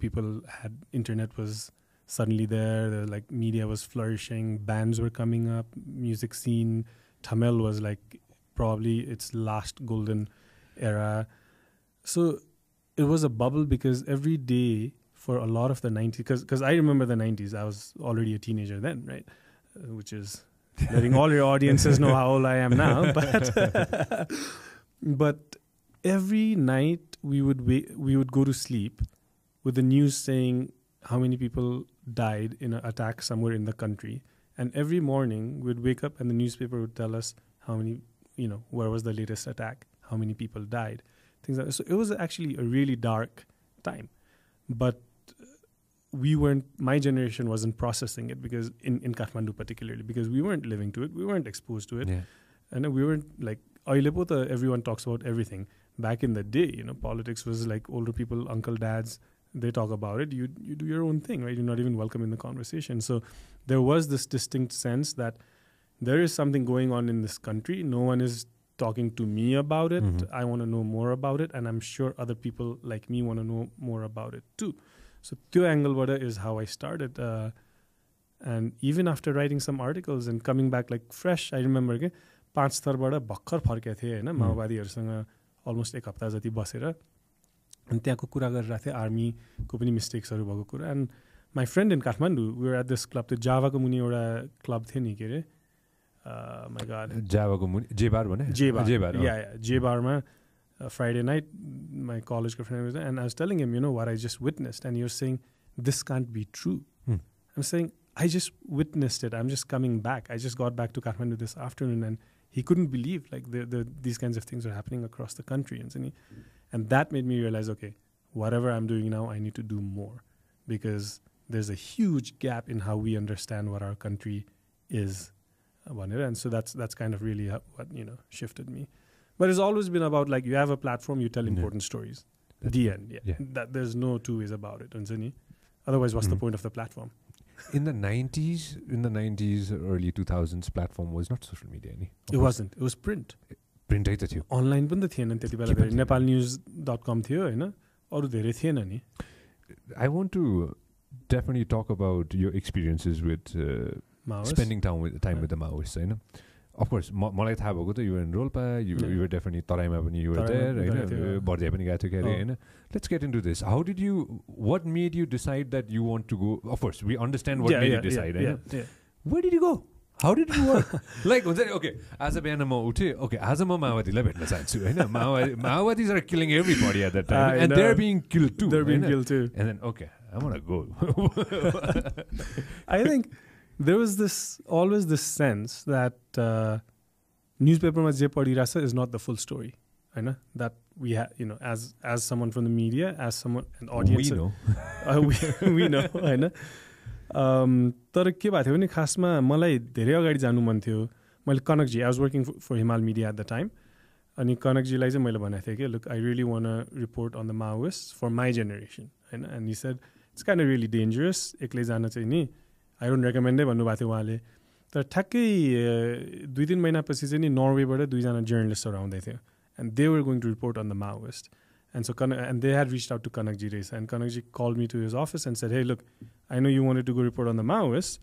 [SPEAKER 3] Internet was suddenly there. The media was flourishing. Bands were coming up. Music scene. Tamil was probably its last golden era. So it was a bubble because every day for a lot of the 90s, because I remember the 90s, I was already a teenager then, right? Which is letting all your audiences know how old I am now. But every night we would go to sleep with the news saying how many people died in an attack somewhere in the country. And every morning we'd wake up and the newspaper would tell us how many, where was the latest attack, how many people died. Things like that. So it was actually a really dark time. But my generation wasn't processing it because in Kathmandu particularly, because we weren't living to it, we weren't exposed to it. Yeah. And we weren't everyone talks about everything. Back in the day, politics was older people, uncle, dads, they talk about it. You do your own thing, right? You're not even welcome in the conversation. So there was this distinct sense that there is something going on in this country. No one is talking to me about it. I want to know more about it, and I'm sure other people like me want to know more about it too. So त्यो angle is how I started. And even after writing some articles and coming back fresh, I remember 5 स्तरबाट भर्खर फर्केको थिएँ हैन माओवादीहरुसँग almost 1 हप्ता जति बसेर अनि त्यहाँको कुरा गरिरहेको थिएँ आर्मीको पनि मिस्टेक्सहरु भएको कुरा. And my friend in Kathmandu we were at this club, त्यो जावाको मुनि एउटा क्लब थियो नि, के अरे माई गॉड,
[SPEAKER 2] जावाको मुनि जेबार भने
[SPEAKER 3] जेबारमा Friday night, my college friend was there, and I was telling him, what I just witnessed, and he was saying, this can't be true. I'm saying, I just witnessed it. I'm just coming back. I just got back to Kathmandu this afternoon, and he couldn't believe these kinds of things are happening across the country. And that made me realize, okay, whatever I'm doing now, I need to do more, because there's a huge gap in how we understand what our country is. And so that's kind of really what shifted me. But it's always been about you have a platform, you tell important stories. The end. Yeah. That there's no two ways about it. Otherwise, what's the point of the platform?
[SPEAKER 2] In the 90s, early 2000s, platform was not social media.
[SPEAKER 3] It wasn't. It was print.
[SPEAKER 2] Print ai ta thiyo.
[SPEAKER 3] Online पनि त थिएन त्यति बेला. nepalnews.com थियो हैन, अरु धेरै थिएन नि.
[SPEAKER 2] I want to definitely talk about your experiences with spending time with the Maoists, Hahn. Of course, मलाई थाहा भएको त you were in Rolpa, you were definitely तराईमा पनि you were there, हैन, बर्दिया पनि गएको थियो के अरे, हैन. Let's get into this. What made you decide that you want to go? Of course, we understand what made you decide, Hahn. Where did you go? How did you work? Okay, आज बिहान म उठेँ, okay, आज म माओवादीलाई भेट्न चाहन्छु, हैन. Maowadis are killing everybody at that time, and they're being killed too.
[SPEAKER 3] They're being killed too.
[SPEAKER 2] And then, okay, I want to go.
[SPEAKER 3] I think there was always this sense that newspaper ma je padhirasa is not the full story, Hahn. That we have, as someone from the media, as someone, an audience,
[SPEAKER 2] we know,
[SPEAKER 3] we know, हैन. तर के भएको थियो भने खासमा मलाई धेरै अगाडि जानु मन थियो. मैले कनकजी, I was working for Himal Media at the time, अनि कनकजीलाई चाहिँ मैले भनेको थिएँ कि look, I really want to report on the Maoists for my generation, Hahn. And he said it's kind of really dangerous, एक्लै जान चाहिँ नि, I don't recommend it भन्नुभएको थियो उहाँले. तर ठ्याक्कै 2-3 महिनापछि चाहिँ नि नर्वेबाट 2 जना जर्नलिस्टहरू आउँदै थियो, and they were going to report on the Maoist. And so and they had reached out to Kanakji Reza, and Kanakji called me to his office and said, hey, look, I know you wanted to go report on the Maoists.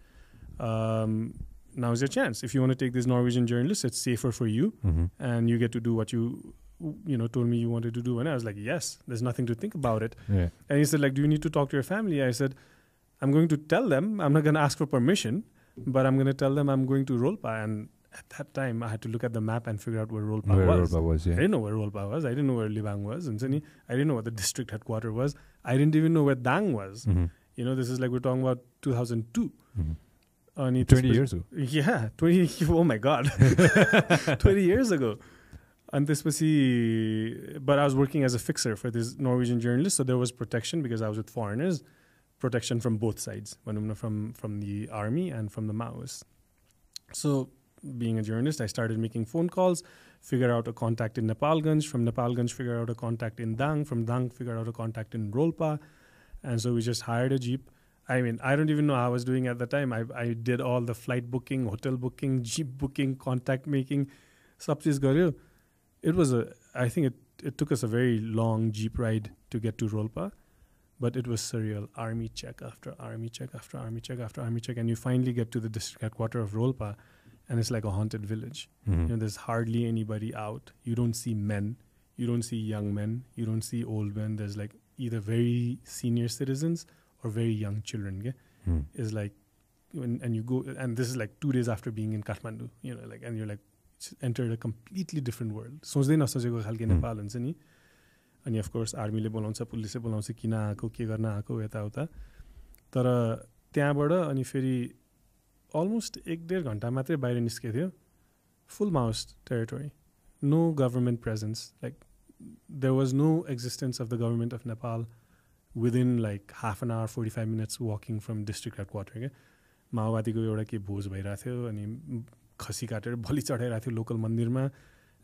[SPEAKER 3] Now's your chance. If you want to take this Norwegian journalist, it's safer for you, and you get to do what you told me you wanted to do. And I was like, yes, there's nothing to think about it.
[SPEAKER 2] Yeah.
[SPEAKER 3] And he said, do you need to talk to your family? I said, I'm going to tell them. I'm not going to ask for permission, but I'm going to tell them I'm going to Rolpa. And at that time, I had to look at the map and figure out where Rolpa
[SPEAKER 2] Where
[SPEAKER 3] was.
[SPEAKER 2] Rolpa was, yeah.
[SPEAKER 3] I didn't know where Rolpa was. I didn't know where Libang was. And I didn't know what the district headquarters was. I didn't even know where Dang was. You know, this is like we're talking about 2002.
[SPEAKER 2] 20 years ago.
[SPEAKER 3] Yeah, 20. Oh my God. 20 years ago. And this was but I was working as a fixer for this Norwegian journalist, so there was protection because I was with foreigners, protection from both sides, from the army and from the Maoists. So being a journalist, I started making phone calls, figure out a contact in Nepalganj, from Nepalganj figure out a contact in Dang, from Dang figure out a contact in Rolpa, and so we just hired a jeep. I mean, I don't even know how I was doing at the time. I did all the flight booking, hotel booking, jeep booking, contact making, sab cheez garyo. I think it took us a very long jeep ride to get to Rolpa, but it was surreal. Army check after army check after army check after army check, and you finally get to the district headquarters of Rolpa, and it's like a haunted village. You know, there's hardly anybody out. You don't see men. You don't see young men. You don't see old men. There's like either very senior citizens or very young children. It's like, and you go, and this is like 2 days after being in Kathmandu, you know, like, and you're like, entered a completely different world. सोच्दै नसोचेको खालको नेपाल हुन्छ नि. अनि of course आर्मीले बोलाउँछ, पुलिसले बोलाउँछ, किन आएको, के गर्न आएको, यताउता. तर त्यहाँबाट अनि फेरि अलमोस्ट 1-1.5 घन्टा मात्रै बाहिर निस्केको थियो. Full Maoist territory. No government presence. Like, there was no existence of the government of Nepal within like half an hour, 45 minutes walking from district headquarters. माओवादीको एउटा के भोज भइरहेको थियो अनि खसी काटेर बलि चढाइरहेको थियो लोकल मन्दिरमा.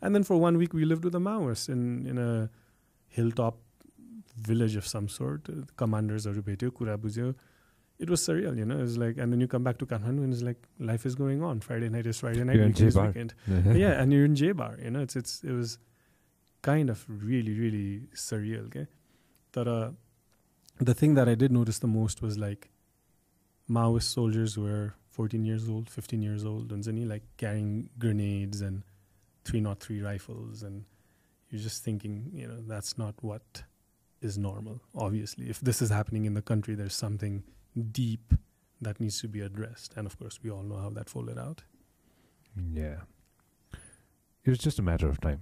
[SPEAKER 3] And then for 1 week we lived with the Maoists in a hilltop village of some sort. Commandersहरू भेट्यो, कुरा बुझ्यो. It was surreal, you know. It was like, and then you come back to Kathmandu and it's like life is going on. Friday night is Friday night, weekend is weekend. Yeah, and you're in J-Bar, you know. It was kind of really, really surreal. Okay, but the thing that I did notice the most was like Maoist soldiers were 14 years old, 15 years old, and like carrying grenades and 303 rifles, and you're just thinking, you know, that's not what is normal. Obviously, if this is happening in the country, there's something deep that needs to be addressed, and of course, we all know how that folded out.
[SPEAKER 2] Yeah, it was just a matter of time.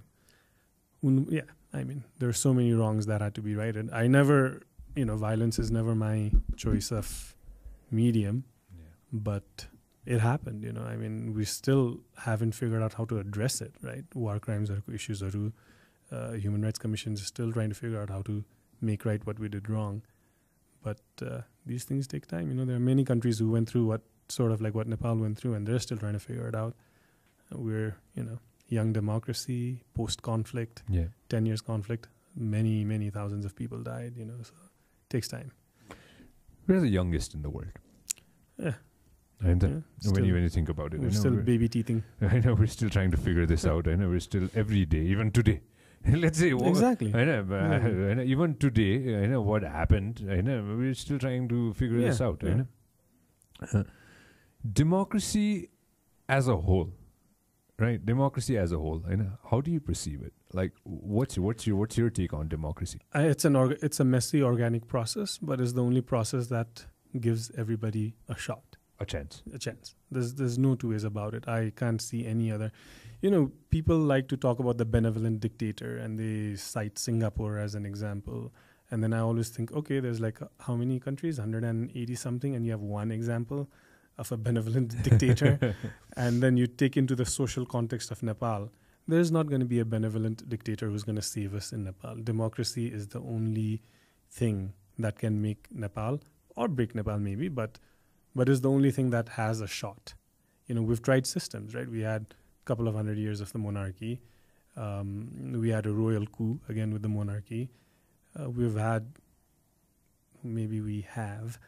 [SPEAKER 3] Yeah, I mean, there are so many wrongs that had to be righted. I never, you know, violence is never my choice of medium. But it happened, you know. I mean, we still haven't figured out how to address it, right? War crimes are issues. Human Rights Commission is still trying to figure out how to make right what we did wrong. But these things take time. You know, there are many countries who went through what Nepal went through, and they're still trying to figure it out. We're, you know, young democracy, post-conflict, 10 years conflict, many, many thousands of people died, you know, so it takes time.
[SPEAKER 2] We're the youngest in the world.
[SPEAKER 3] Yeah.
[SPEAKER 2] When you think about it,
[SPEAKER 3] we're still baby teething.
[SPEAKER 2] I know we're still trying to figure this out. I know we're still every day, even today. Let's say
[SPEAKER 3] exactly.
[SPEAKER 2] I know, even today, I know what happened. I know we're still trying to figure this out. I know. Democracy as a whole, right? Democracy as a whole. I know. How do you perceive it? Like, what's your take on democracy?
[SPEAKER 3] It's a messy organic process, but it's the only process that gives everybody a shot.
[SPEAKER 2] A chance.
[SPEAKER 3] There's no two ways about it. I can't see any other. You know, people like to talk about the benevolent dictator, and they cite Singapore as an example. And then I always think, okay, there's like how many countries? 180 something, and you have one example of a benevolent dictator. And then you take into the social context of Nepal. There's not going to be a benevolent dictator who's going to save us in Nepal. Democracy is the only thing that can make Nepal, or break Nepal maybe, but it's the only thing that has a shot. You know, we've tried systems, right? We had a couple of 100 years of the monarchy. We had a royal coup, again, with the monarchy. We have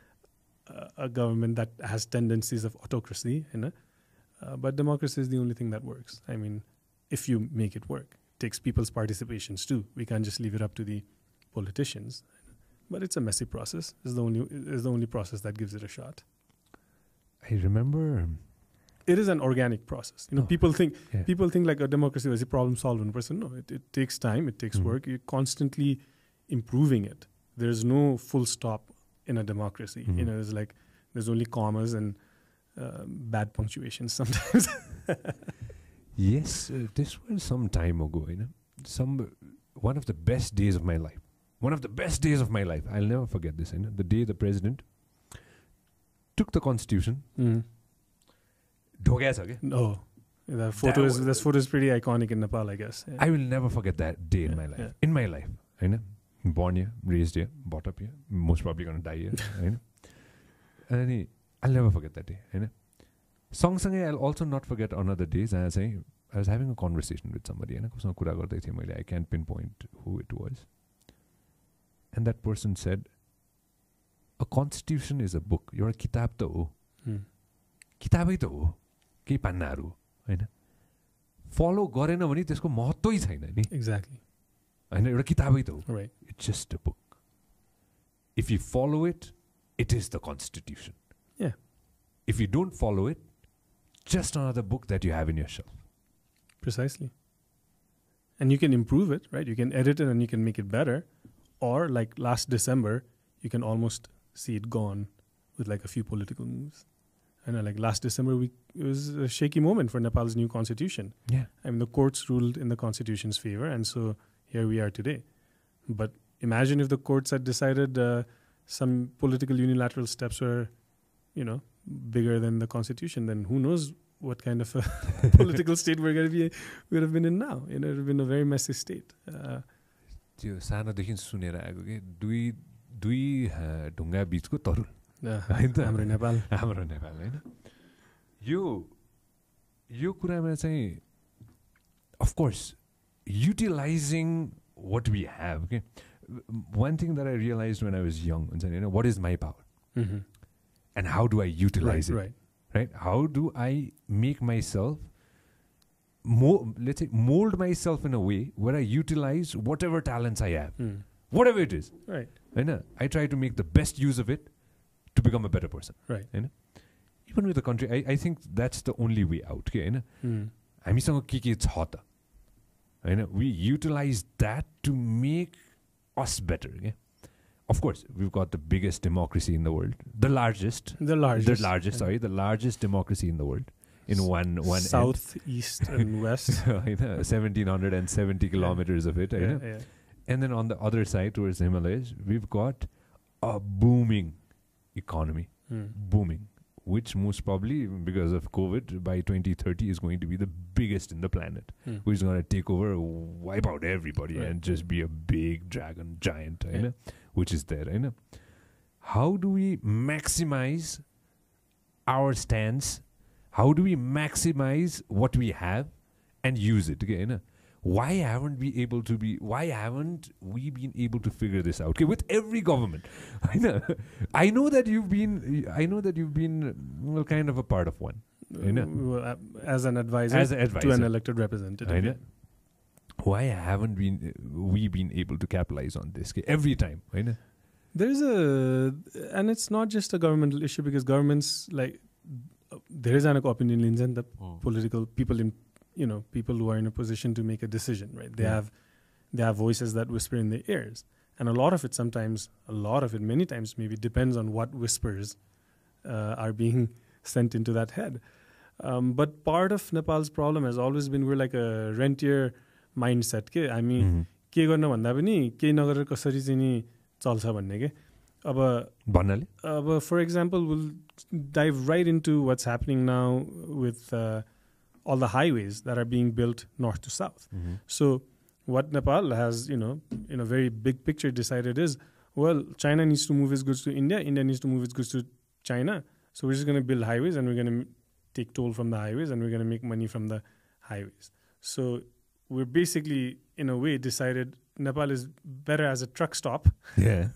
[SPEAKER 3] a government that has tendencies of autocracy, you know? But democracy is the only thing that works. I mean, if you make it work. It takes people's participations too. We can't just leave it up to the politicians. But it's a messy process. It's the only process that gives it a shot.
[SPEAKER 2] I remember
[SPEAKER 3] it is an organic process. You know, people think like a democracy was a problem solving person. No, it takes time, it takes work. You're constantly improving it. There's no full stop in a democracy. You know, there's only commas and bad punctuation sometimes.
[SPEAKER 2] Yes, this was some time ago, one of the best days of my life. One of the best days of my life. I'll never forget this. The day the president took the constitution.
[SPEAKER 3] No. This photo is pretty iconic in Nepal, I guess. Yeah.
[SPEAKER 2] I will never forget that day in my life.
[SPEAKER 3] Yeah.
[SPEAKER 2] In my life. Born here, raised here, brought up here, most probably going to die here. And I'll never forget that day. सँगसँगै I'll also not forget on other days. I was having a conversation with somebody. I can't pinpoint who it was. And that person said, a constitution is a book. You're a kitab ta ho. किताबै त हो केही पान्नाहरू हैन फलो गरेन भने त्यसको महत्त्वै छैन नि
[SPEAKER 3] exactly
[SPEAKER 2] हैन एउटा किताबै त हो
[SPEAKER 3] right
[SPEAKER 2] it's just a book if you follow it it is the constitution
[SPEAKER 3] या
[SPEAKER 2] if you don't follow it just another book that you have in your shelf.
[SPEAKER 3] Precisely. And you can improve it, right? You can edit it and you can make it better. Or like last December, you can almost see it gone with like a few political moves. And like last December, it was a shaky moment for Nepal's new constitution.
[SPEAKER 2] Yeah.
[SPEAKER 3] I mean, the courts ruled in the constitution's favor. And so here we are today. But imagine if the courts had decided some political unilateral steps were, bigger than the constitution, then who knows what kind of a political state would have been in now. It would have been a very messy state.
[SPEAKER 2] त्यो सानोदेखि सुनेर आएको कि दुई ढुङ्गा बीचको तरुल
[SPEAKER 3] हाम्रो नेपाल
[SPEAKER 2] हैन यो कुरामा चाहिँ of course utilizing what we have. Okay, one thing that I realized when I was young, what is my power?
[SPEAKER 3] Mm-hmm.
[SPEAKER 2] And how do I utilize it?
[SPEAKER 3] Right.
[SPEAKER 2] How do I make myself, mold myself in a way where I utilize whatever talents I have, whatever it is.
[SPEAKER 3] Right.
[SPEAKER 2] I try to make the best use of it to become a better person.
[SPEAKER 3] Right.
[SPEAKER 2] Even with the country, I think that's the only way out. हामीसँग के छ त? We utilize that to make us better. Okay? Of course, we've got the biggest democracy in the world, the largest democracy in the world, in one
[SPEAKER 3] south, east, and west,
[SPEAKER 2] 1,770 kilometers of it,
[SPEAKER 3] yeah.
[SPEAKER 2] And then on the other side, towards the Himalayas, we've got a booming economy, booming, which most probably because of COVID by 2030 is going to be the biggest in the planet, which is going to take over, wipe out everybody, and just be a big dragon giant, which is there. How do we maximize our stance? How do we maximize what we have and use it? Okay, why haven't we been able to figure this out? Okay, with every government. I know that you've been kind of a part of one.
[SPEAKER 3] As an advisor to an elected representative.
[SPEAKER 2] Why haven't we been able to capitalize on this every time?
[SPEAKER 3] And it's not just a governmental issue, because governments, like, there is an opinion in the political people people who are in a position to make a decision, right? They have voices that whisper in their ears, and a lot of it many times maybe depends on what whispers are being sent into that head. But part of Nepal's problem has always been we're like a rentier mindset. हामी के गर्न भन्दा पनि केही नगरेर कसरी चाहिँ नि चल्छ भन्ने के अब for example, we'll dive right into what's happening now with all the highways that are being built north to south. So what Nepal has, in a very big picture decided is, well, China needs to move its goods to India, India needs to move its goods to China. So we're just going to build highways and we're going to take toll from the highways and we're going to make money from the highways. So we're basically, in a way, decided Nepal is better as a truck stop.
[SPEAKER 2] Yeah.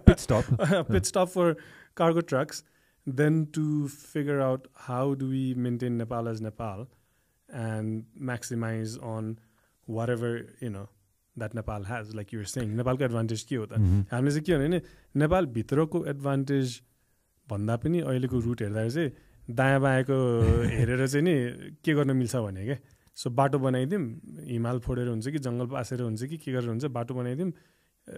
[SPEAKER 2] Pit stop.
[SPEAKER 3] Pit stop for cargo trucks than to figure out how do we maintain Nepal as Nepal and maximize on whatever, that Nepal has. Like you were saying, Nepalको advantage के हो त? हामीले चाहिँ के हो भने नेपाल भित्रको advantage भन्दा पनि अहिलेको रुट हेर्दा चाहिँ दायाँ बायाँको हेरेर चाहिँ नि के गर्न मिल्छ भने के सो बाटो बनाइदिउँ हिमाल फोडेर हुन्छ कि जङ्गल पासेर हुन्छ कि के गरेर हुन्छ बाटो बनाइदिउँ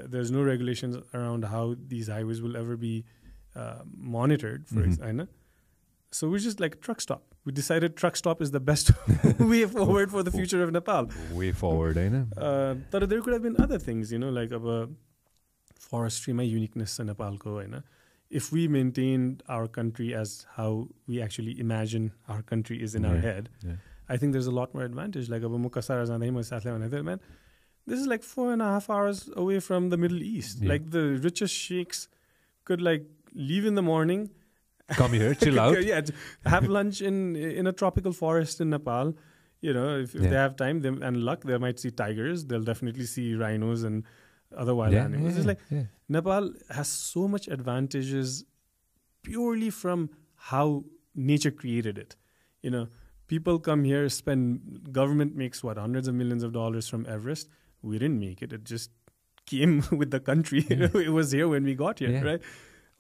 [SPEAKER 3] there is no regulations around how these highways will ever be monitored for हैन so we're just like a truck stop. we decided truck stop is the best way forward for the future of Nepal.
[SPEAKER 2] Way forward,
[SPEAKER 3] But there could have been other things, like forestry, my uniqueness in Nepal. If we maintained our country as how we actually imagine our country is in our head, I think there's a lot more advantage. Like, man, this is like 4.5 hours away from the Middle East.
[SPEAKER 2] Yeah.
[SPEAKER 3] Like, the richest sheikhs could like leave in the morning,
[SPEAKER 2] come here, chill out.
[SPEAKER 3] Have lunch in a tropical forest in Nepal. If they have time and luck, they might see tigers. They'll definitely see rhinos and other wild animals. It's like Nepal has so much advantages purely from how nature created it. People come here, government makes hundreds of millions of dollars from Everest. We didn't make it. It just came with the country. It was here when we got here, right?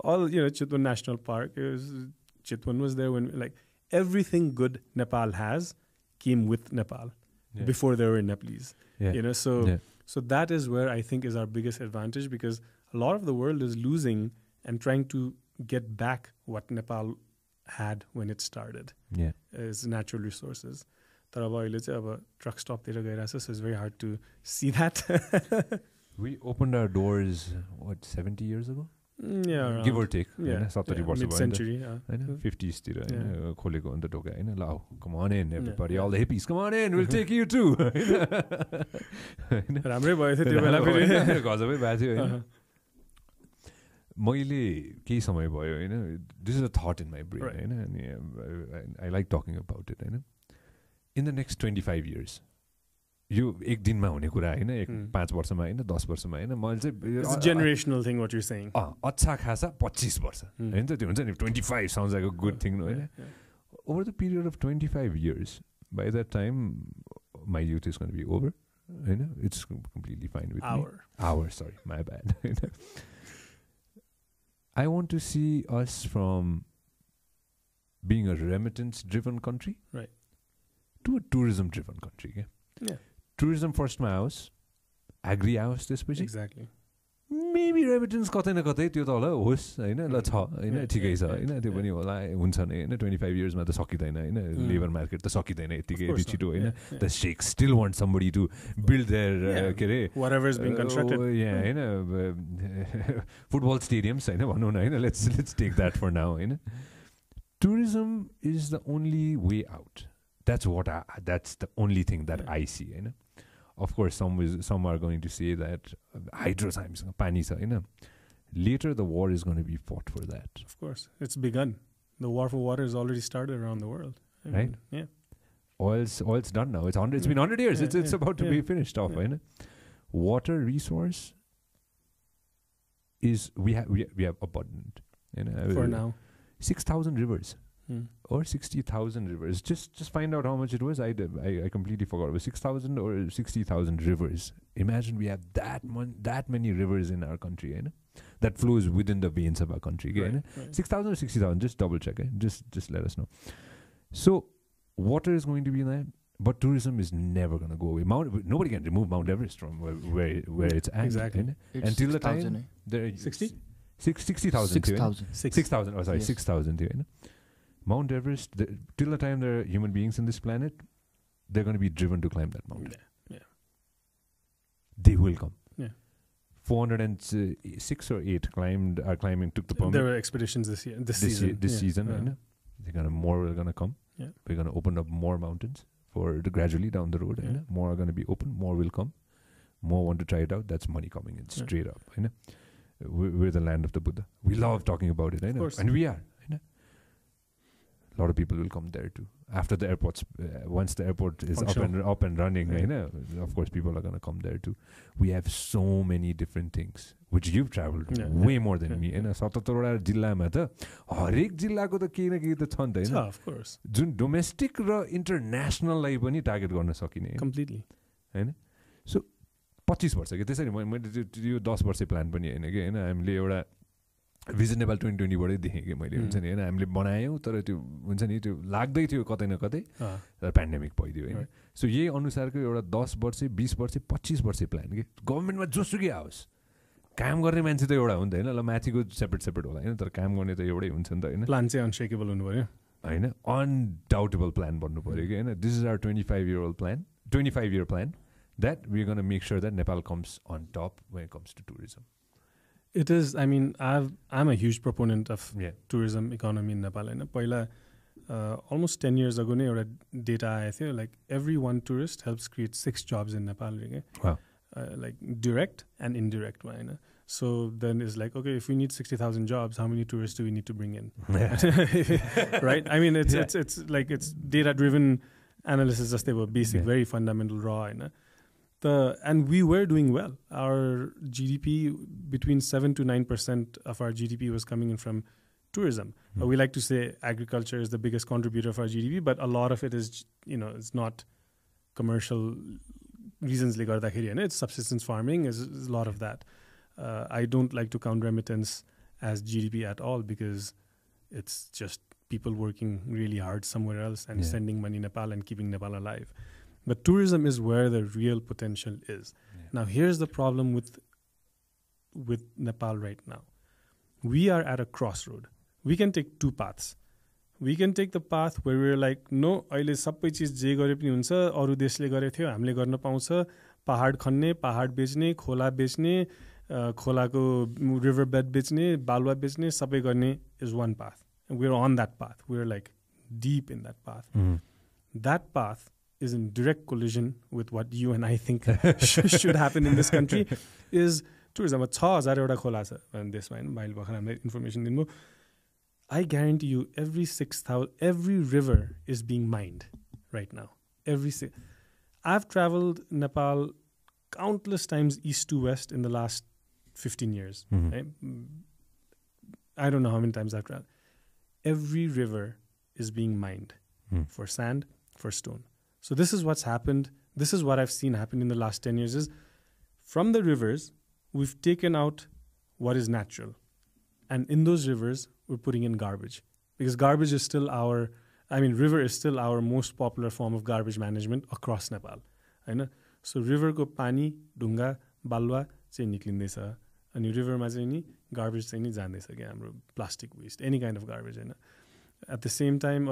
[SPEAKER 3] All, Chitwan National Park, Chitwan was there when, like, everything good Nepal has came with Nepal before they were Nepalese. So that is where I think is our biggest advantage, because a lot of the world is losing and trying to get back what Nepal had when it started. Is natural resources. Truck stop there, so it's very hard to see that.
[SPEAKER 2] We opened our doors 70 years ago?
[SPEAKER 3] Yeah,
[SPEAKER 2] give or take. 70 वर्ष
[SPEAKER 3] mid-century.
[SPEAKER 2] 50s तिर खोलेको अन्त ढोका हैन ल come on in everybody, all the hippies, come on in, we'll take you too.
[SPEAKER 3] राम्रै भयो थियो त्यो बेला फेरि
[SPEAKER 2] गजबै भएको थियो हैन. मैले केही समय भयो हैन, this is a thought in my brain हैन, अनि I like talking about it Hahn. In the next 25 years, यो एक दिनमा हुने कुरा हैन, 5 वर्षमा हैन, 10 वर्षमा हैन, मैले चाहिँ
[SPEAKER 3] it's a generational thing what you're saying.
[SPEAKER 2] अच्छा खासा 25 वर्ष हैन त, त्यो हुन्छ नि 25 sounds like a good thing Hahn. Over the period of 25 years, by that time my youth is going to be over Hahn. It's completely fine with me. Sorry, my bad. I want to see us from being a remittance driven country to a tourism driven country. Tourism first ma आओस्, agri आओस् त्यसपछि.
[SPEAKER 3] Exactly.
[SPEAKER 2] Maybe remittance कतै न कतै त्यो त होला होस् हैन, ल छ हैन, ठिकै छ हैन, त्यो पनि होला, हुन्छ नै हैन. 25 years मा त सकिदैन हैन, लेबर मार्केट त सकिदैन यतिकै यति छिटो हैन. The sheikhs still want somebody to build their के रे
[SPEAKER 3] whatever is being constructed.
[SPEAKER 2] Hahn, football stadiums हैन भनौँ न हैन, let's take that for now Hahn. Tourism is the only way out. That's the only thing that I see, Hahn. Of course, some are going to say that hydro times pani cha Hahn. Later, the war is going to be fought for that.
[SPEAKER 3] Of course, it's begun. The war for water has already started around the world,
[SPEAKER 2] right? Oil's done now. It's been 100 years. It's about to be finished off, Hahn. Water resource is we have abundant,
[SPEAKER 3] for now.
[SPEAKER 2] 6,000 rivers. Or 60,000 rivers. Just find out how much it was. I completely forgot. It was 6,000 or 60,000 rivers. Imagine we have that many rivers in our country, that flows within the veins of our country. 6,000 or 60,000. Just double check. Just let us know. So water is going to be that, but tourism is never going to go away. Nobody can remove Mount Everest from where it's at.
[SPEAKER 3] Exactly.
[SPEAKER 2] Until the time there 60,000. 6,000. Oh, sorry, 6,000. Mount Everest, till the time there are human beings on this planet, they're going to be driven to climb that mountain. They will come. 406 or 8 are climbing, took the permit.
[SPEAKER 3] There were expeditions this season.
[SPEAKER 2] More are going to come. We're going to open up more mountains gradually down the road. More are going to be open. More will come. More want to try it out. That's money coming in straight up. We're the land of the Buddha. We love talking about it. And we are. A lot of people will come there too. After the airports, once the airport is up and running, of course people are going to come there too. We have so many different things, which you've traveled way more than me. 77 जिल्लामा त हरेक जिल्लाको त केही न केही त छ नि त हैन.
[SPEAKER 3] Of course.
[SPEAKER 2] जुन डोमेस्टिक र इन्टरनेशनल लाई पनि टार्गेट गर्न सकिने
[SPEAKER 3] completely
[SPEAKER 2] हैन. सो 25 वर्ष के त्यसरी मैले यो 10 वर्ष प्लान पनि हैन के हैन. हामीले एउटा भिजन नेपाल 2020 बाटै देखेँ कि मैले, हुन्छ नि हैन. हामीले बनायौँ तर त्यो हुन्छ नि त्यो लाग्दै थियो कतै न कतै, तर पेन्डेमिक भइदियो हैन. सो यही अनुसारको एउटा 10 वर्ष 20 वर्ष 25 वर्ष प्लान के गभर्नमेन्टमा जोसुकै आओस्, काम गर्ने मान्छे त एउटा हो नि त हैन. ल माथिको सेपरेट होला हैन, तर काम गर्ने त एउटै हुन्छ नि त हैन.
[SPEAKER 3] प्लान चाहिँ अनशेकेबल हुनु पर्यो.
[SPEAKER 2] होइन अनडाउटेबल प्लान भन्नु पऱ्यो कि होइन this is our 25-year plan that we're going to make sure that Nepal comes on top when it comes to tourism.
[SPEAKER 3] It is, I mean, I'm a huge proponent of tourism economy in Nepal. होइन पहिला almost 10 years ago नै एउटा data आएको थियो like every one tourist helps create 6 jobs in Nepal.
[SPEAKER 2] Wow.
[SPEAKER 3] Like direct and indirect होइन. So then it's like, okay, if we need 60,000 jobs, how many tourists do we need to bring in? Right? I mean, it's like it's data-driven analysis जस्तै भयो basic, very fundamental raw होइन. And we were doing well. Our GDP, between 7 to 9% of our GDP was coming in from tourism. We like to say agriculture is the biggest contributor of our GDP, but a lot of it is, it's not commercial reasons. It's subsistence farming, is a lot of that. I don't like to count remittance as GDP at all because it's just people working really hard somewhere else and sending money to Nepal and keeping Nepal alive. But tourism is where the real potential is. Now, here's the problem with Nepal right now. We are at a crossroad. We can take 2 paths. We can take the path where we're like, no, अहिले सबै चिज जे गरे पनि हुन्छ, अरू देशले गरे थियो, हामीले गर्न पाउँछ, पहाड खन्ने, पहाड बेच्ने, खोला बेच्ने, खोलाको river bed बेच्ने, बालुवा बेच्ने, सबै गर्ने is one path. And we're on that path. We're like deep in that path. That path is in direct collision with what you and I think should happen in this country is tourism. 6,000 एउटा खोला छ देशमा हैन bile भर्खर हामीले information दिनुभयो. I guarantee you every river is being mined right now. I've traveled Nepal countless times east to west in the last 15 years. Right? I don't know how many times I've traveled. Every river is being mined for sand, for stone. So this is what's happened. This is what I've seen happen in the last 10 years is from the rivers, we've taken out what is natural. And in those rivers, we're putting in garbage. Because garbage is still river is still our most popular form of garbage management across Nepal. So river ko pani, dunga, balwa चाहिँ निक्लिँदैछ. अनि riverमा चाहिँ नि garbage चाहिँ नि जाँदैछ के हाम्रो plastic waste, any kind of garbage. At the same time,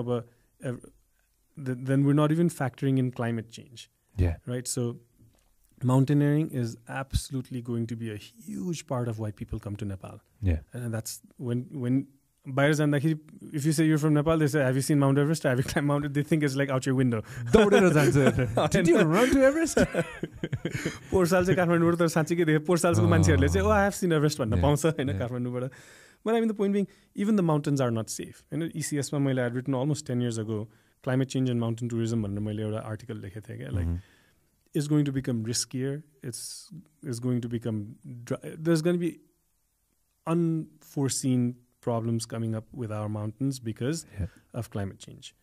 [SPEAKER 3] then we're not even factoring in climate change.
[SPEAKER 2] Yeah.
[SPEAKER 3] Right? So mountaineering is absolutely going to be a huge part of why people come to Nepal.
[SPEAKER 2] Yeah.
[SPEAKER 3] And that's when if you say you're from Nepal, they say, have you seen Mount Everest? Have you climbed Mount Everest? They think it's like out your window.
[SPEAKER 2] Did you run to Everest?
[SPEAKER 3] पोहोर साल चाहिँ काठमाडौँबाट त साँच्चै देखेँ पोहोर सालको मान्छेहरूले चाहिँ I have seen Everest भन्न पाउँछ हैन काठमाडौँबाट. But I mean the point being, even the mountains are not safe. ECS मा मैले had written almost 10 years ago climate change and mountain tourism भनेर मैले एउटा आर्टिकल लेखेको थिएँ like is going to become riskier. It's going to become there's going to be unforeseen problems coming up with our mountains because of climate change.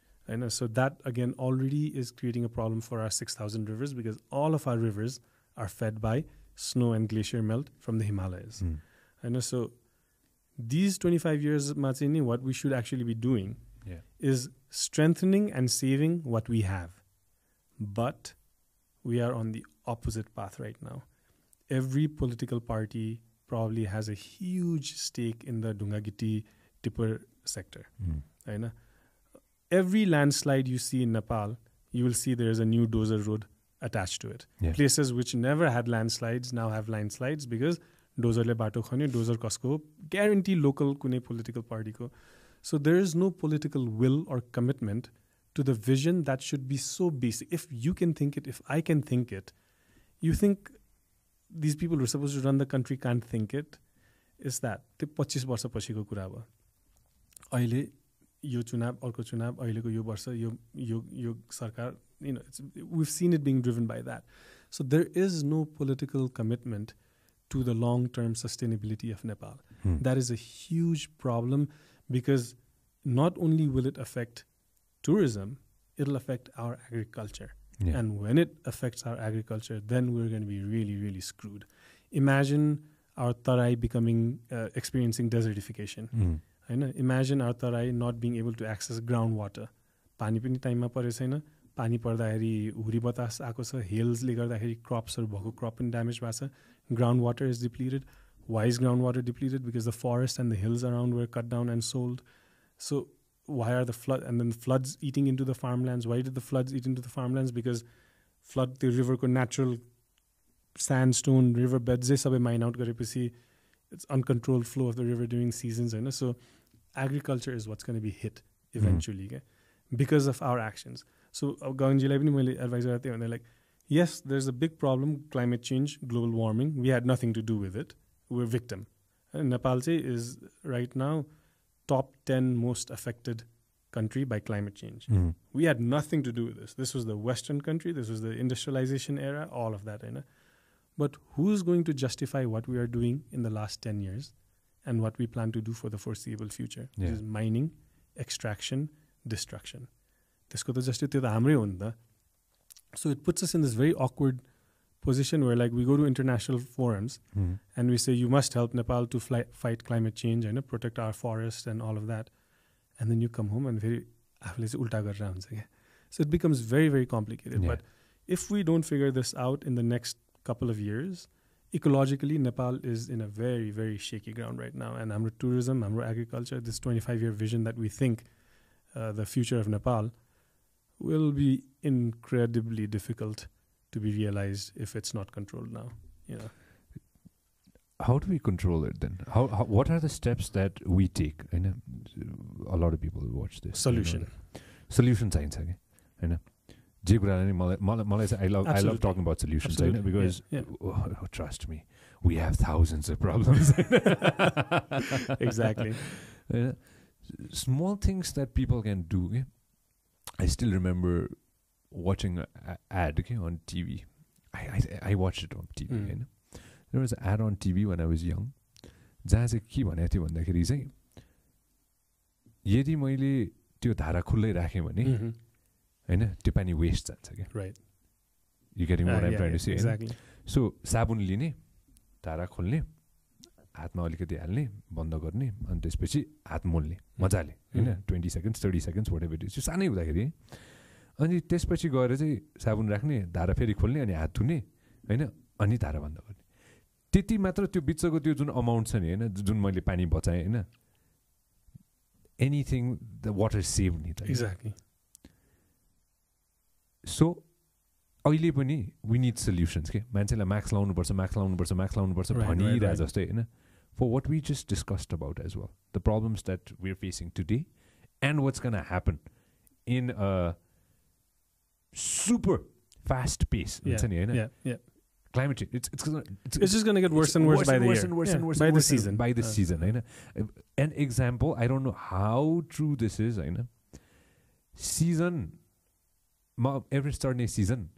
[SPEAKER 3] So that again already is creating a problem for our 6,000 rivers because all of our rivers are fed by snow and glacier melt from the Himalayas. So these 25 years, what we should actually be doing is strengthening and saving what we have. But we are on the opposite path right now. Every political party probably has a huge stake in the Dungagiti tipper sector. Every landslide you see in Nepal, you will see there is a new dozer road attached to it. Places which never had landslides now have landslides because dozer le bato khane, dozer kasko, guarantee local kune political party ko. So there is no political will or commitment to the vision that should be so basic. If you can think it, if I can think it, you think these people who are supposed to run the country can't think it, is that the 25 वर्ष पछिको कुरा हो. अहिले यो चुनाव अर्को चुनाव अहिलेको यो वर्ष यो सरकार, we've seen it being driven by that. So there is no political commitment to the long-term sustainability of Nepal. That is a huge problem because not only will it affect tourism, it'll affect our agriculture. And when it affects our agriculture, then we're going to be really, really screwed. Imagine our Tarai experiencing desertification. Imagine our Tarai not being able to access groundwater. Pani pani time ma pare chaina. Pani parदाखेरि हुरी बतास आएको छ, हेल्सले गर्दाखेरि क्रप्सहरु भएको crop पनि damage भएको छ. Groundwater is depleted. Why is groundwater depleted? Because the forest and the hills around were cut down and sold. So why are the flood and then the floods eating into the farmlands? Why did the floods eat into the farmlands? Because flood the river ko natural sandstone river beds sabai mine out gareपछि it's uncontrolled flow of the river during seasons, right? So agriculture is what's going to be hit eventually, because of our actions. So Gawanjiलाई पनि मैले advise गरेको थिएँ भने like, yes, there's a big problem, climate change, global warming. We had nothing to do with it. We're victim. And Nepal is right now top 10 most affected country by climate change. We had nothing to do with this. This was the Western country. This was the industrialization era, all of that. Right? But who's going to justify what we are doing in the last 10 years and what we plan to do for the foreseeable future? Which is mining, extraction, destruction. त्यसको त जस्तै त्यो त हाम्रै हो नि त. So it puts us in this very awkward position where like we go to international forums and we say you must help Nepal to fight climate change and protect our forests and all of that. And then you come home and very ulta garera huncha ke. So it becomes very, very complicated. But if we don't figure this out in the next couple of years, ecologically Nepal is in a very, very shaky ground right now. And hamro tourism, hamro agriculture, this 25-year vision that we think the future of Nepal will be incredibly difficult to be realized if it's not controlled now.
[SPEAKER 2] How do we control it then? How what are the steps that we take? I know a lot of people will watch this.
[SPEAKER 3] Solution
[SPEAKER 2] चाहिन्छ के हैन जे कुरा नि मलाई चाहिँ I love talking about solutions Hahn because trust me, we have thousands of problems.
[SPEAKER 3] Exactly.
[SPEAKER 2] Small things that people can do. Okay? I still remember watching an ad on TV. I watched it on TV. You know? There was an ad on TV when I was young. जहाँ चाहिँ के भनेको थियो भन्दाखेरि चाहिँ यदि मैले त्यो धारा खुल्लै राखेँ भने हैन त्यो पानी वेस्ट जान्छ क्या.
[SPEAKER 3] Right.
[SPEAKER 2] You getting what I'm trying to say?
[SPEAKER 3] Exactly.
[SPEAKER 2] So साबुन लिने, धारा खोल्ने, हातमा अलिकति हाल्ने, बन्द गर्ने, अनि त्यसपछि हात मोल्ने मजाले हैन 20 seconds 30 seconds whatever it is. त्यो सानै हुँदाखेरि अनि त्यसपछि गएर चाहिँ साबुन राख्ने, धारा फेरि खोल्ने अनि हात धुने हैन अनि धारा बन्द गर्ने. त्यति मात्र त्यो बिचको त्यो जुन अमाउन्ट छ नि हैन जुन मैले पानी बचाएँ हैन anything the water saved नि त.
[SPEAKER 3] Exactly.
[SPEAKER 2] So अहिले पनि we need solutions के मान्छेलाई मास्क लाउनुपर्छ भनिरहेको जस्तै हैन for what we just discussed about as well, the problems that we're facing today and what's going to happen in a super fast pace. Climate change, it's
[SPEAKER 3] just going to get worse and worse by the year. By the season.
[SPEAKER 2] By the season, Hahn. An example, I don't know how true this is, Hahn. Season, every starting season,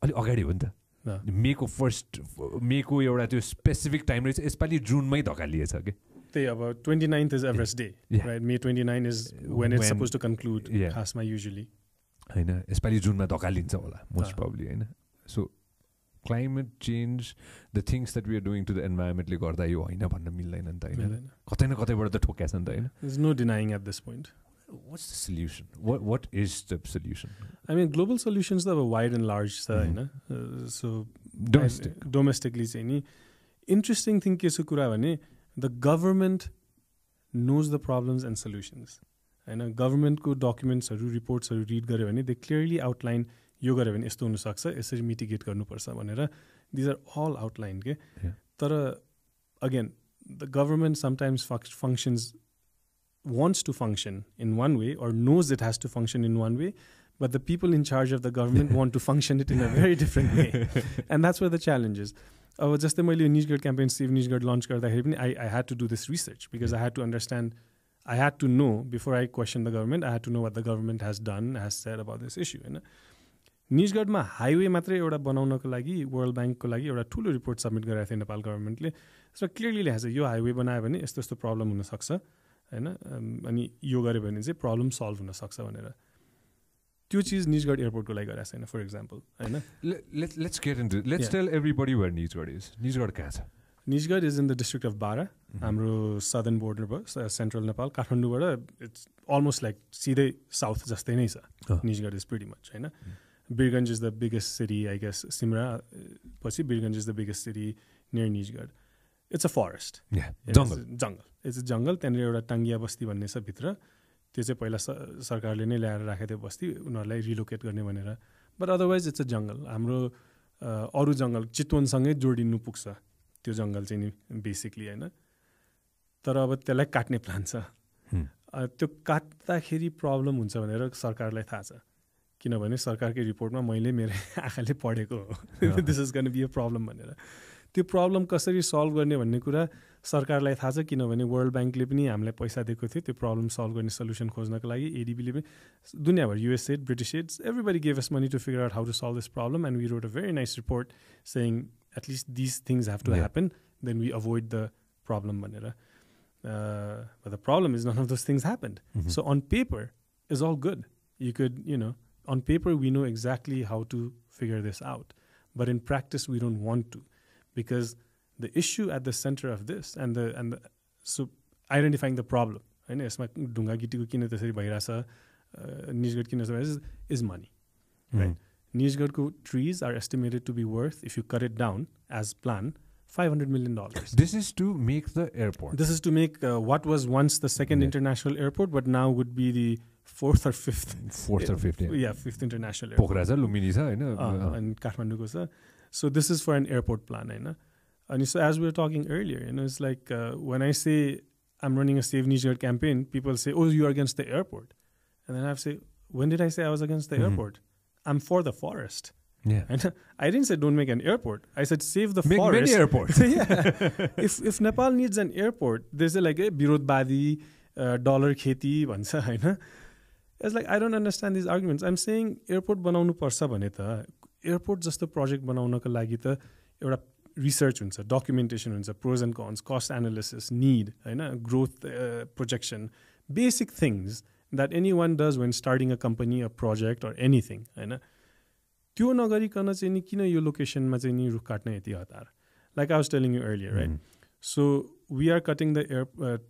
[SPEAKER 2] अलि अगाडि हो नि त. मेको first मेको एउटा त्यो specific time रहेछ यसपालि जुनमै धकालिएछ के.
[SPEAKER 3] त्यही अब 29th is Everest Day, right? May 29 is when it's supposed to conclude. खासमा usually.
[SPEAKER 2] हैन यसपालि जुनमा धकालिन्छ होला most probably Hahn. So climate change, the things that we are doing to the environment ले गर्दा यो हैन भन्न मिल्दैन नि त हैन. कतै न कतैबाट त ठोक्याछ नि त हैन.
[SPEAKER 3] There's no denying at this point.
[SPEAKER 2] What's the solution? What is the solution?
[SPEAKER 3] I mean, global solutions are wide and large, so domestically चाहिँ नि interesting thing के छ कुरा भने the government knows the problems and solutions. Hahn government को documents हरु reports हरु read गर्यो भने they clearly outline यो गर्यो भने यस्तो हुन सक्छ यसरी mitigate गर्नुपर्छ भनेर these are all outlined के. तर again the government sometimes wants to function in one way or knows it has to function in one way, but the people in charge of the government want to function it in a very different way. And that's where the challenge is. Just the Nijgard campaign, Steve Nijgard launch I had to do this research because I had to understand, I had to know before I questioned the government, I had to know what the government has done, has said about this issue. निजगढमा highway मात्रै एउटा बनाउनको लागि world ब्याङ्कको लागि एउटा ठुलो report submit गरेको थियो नेपाल गभर्मेन्टले. सो क्लियरली लेखेको छ यो हाइवे बनायो भने यस्तो यस्तो प्रब्लम हुनसक्छ हैन अनि यो गर्यो भने चाहिँ प्रब्लम सल्भ हुनसक्छ भनेर. त्यो चिज निजगढ एयरपोर्टको लागि गरेको छैन फर इक्जाम्पल हैन.
[SPEAKER 2] Let's get into it. Let's tell everybody where Nijgad is. Nijgad कहाँ छ?
[SPEAKER 3] Nijgad is in the district of Bara. हाम्रो southern border भयो central Nepal. काठमाडौँबाट it's almost like सिधै south जस्तै नै छ. Nijgad is pretty much Hahn. Birganj is the biggest city, I guess. Simra, Birganj is the biggest city near Nijgad. It's a forest.
[SPEAKER 2] Jungle.
[SPEAKER 3] It's a jungle. Tenre एउटा टाङ्गिया बस्ती भन्ने छ भित्र. त्यो चाहिँ पहिला सरकारले नै ल्याएर राखेको थियो बस्ती उनीहरूलाई रिलोकेट गर्ने भनेर बट अदरवाइज इट्स अ जङ्गल हाम्रो अरू जङ्गल चितवनसँगै जोडिनु पुग्छ त्यो जङ्गल चाहिँ नि बेसिकली होइन तर अब त्यसलाई काट्ने प्लान छ त्यो काट्दाखेरि प्रब्लम हुन्छ भनेर सरकारलाई थाहा छ किनभने सरकारकै रिपोर्टमा मैले मेरो आँखाले पढेको हो this is gonna be a problem भनेर त्यो प्रब्लम कसरी सल्भ गर्ने भन्ने कुरा सरकारलाई थाहा छ किनभने वर्ल्ड ब्याङ्कले पनि हामीलाई पैसा दिएको थियो त्यो प्रब्लम सल्भ गर्ने सल्युसन खोज्नको लागि एडिबीले पनि दुनियाँभर US aid British aid everybody gave us money to figure out how to solve this problem and we wrote a very nice report saying at least this things have to happen then we avoid the problem भनेर but the problem is none of those things happened. So on paper is all good. You could, on paper we know exactly how to figure this out. But in practice we don't want to because the issue at the center of this and the so identifying the problem, right? यसमा ढुङ्गा गिटीको किन त्यसरी भइरहेछ निजगढ किन is money. Right? Nijgadko trees are estimated to be worth, if you cut it down as planned, $500 million.
[SPEAKER 2] This is to make the airport.
[SPEAKER 3] This is to make what was once the second international airport, but now would be the fourth or fifth. Yeah, fifth international airport.
[SPEAKER 2] Pokhara cha Lumini cha haina
[SPEAKER 3] and Kathmandu ko cha. So this is for an airport plan, haina. And so as we were talking earlier, it's like when I say I'm running a Save Nijgarh campaign, people say, "Oh, you are against the airport," and then I have to say, "When did I say I was against the airport? I'm for the forest."
[SPEAKER 2] Yeah,
[SPEAKER 3] and I didn't say don't make an airport. I said save the
[SPEAKER 2] make
[SPEAKER 3] forest.
[SPEAKER 2] Make many airports.
[SPEAKER 3] Yeah, if Nepal needs an airport, there's like a birodbadi dollar kheti bhancha haina. It's like I don't understand these arguments. I'm saying airport बनाउनु पर्छ भने त airport जस्तो project बनाउनको लागि त एउटा research हुन्छ, documentation हुन्छ, pros and cons, cost analysis, need, Hahn, growth projection, basic things that anyone does when starting a company, a project or anything, हैन. त्यो नगरिकन चाहिँ नि किन यो लोकेसनमा चाहिँ नि रुख काट्न यति हतार like I was telling you earlier right so we are cutting the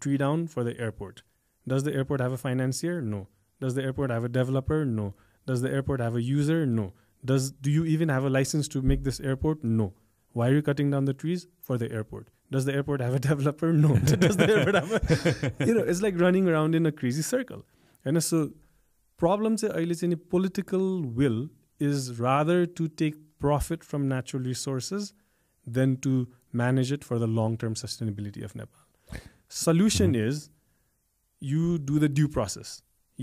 [SPEAKER 3] tree down for the airport does the airport have a financier no does the airport have a developer no does the airport have a user no do you even have a licence to make this airport no why are you cutting down the trees for the airport does the airport have a developer no does the airport have it's like running around in a crazy circle होइन सो problem चाहिँ अहिले चाहिँ नि political will is rather to take profit from natural resources than to manage it for the long-term sustainability of Nepal. Solution is you do the due process.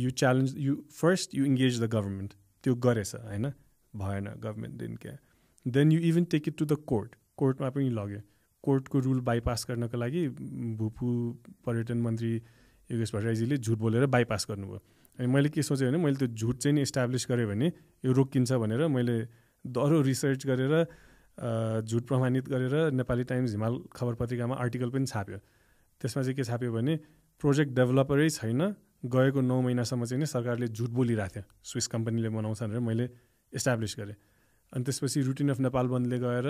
[SPEAKER 3] You challenge, first you engage the government. Tyo garesa, haina? Bhayena, government didn't care. Then you even take it to the court. Court ma pani lagyo. Court ko rule bypass garnako लागि भूपू पर्यटन मन्त्री योगेश भट्टराईजीले झुट बोलेर bypass गर्नुभयो. अनि मैले के सोचेँ भने मैले त्यो झुट चाहिँ नि इस्टाब्लिस गरेँ भने यो रोकिन्छ भनेर मैले दह्रो रिसर्च गरेर झुट प्रमाणित गरेर नेपाली टाइम्स हिमाल खबर पत्रिकामा आर्टिकल पनि छाप्यो त्यसमा चाहिँ के छाप्यो भने प्रोजेक्ट डेभलपरै छैन गएको 9 महिनासम्म चाहिँ नि सरकारले झुट बोलिरहेको थियो स्विस कम्पनीले बनाउँछ भनेर मैले इस्टाब्लिस गरेँ अनि त्यसपछि रुटिन अफ नेपाल बन्दले गएर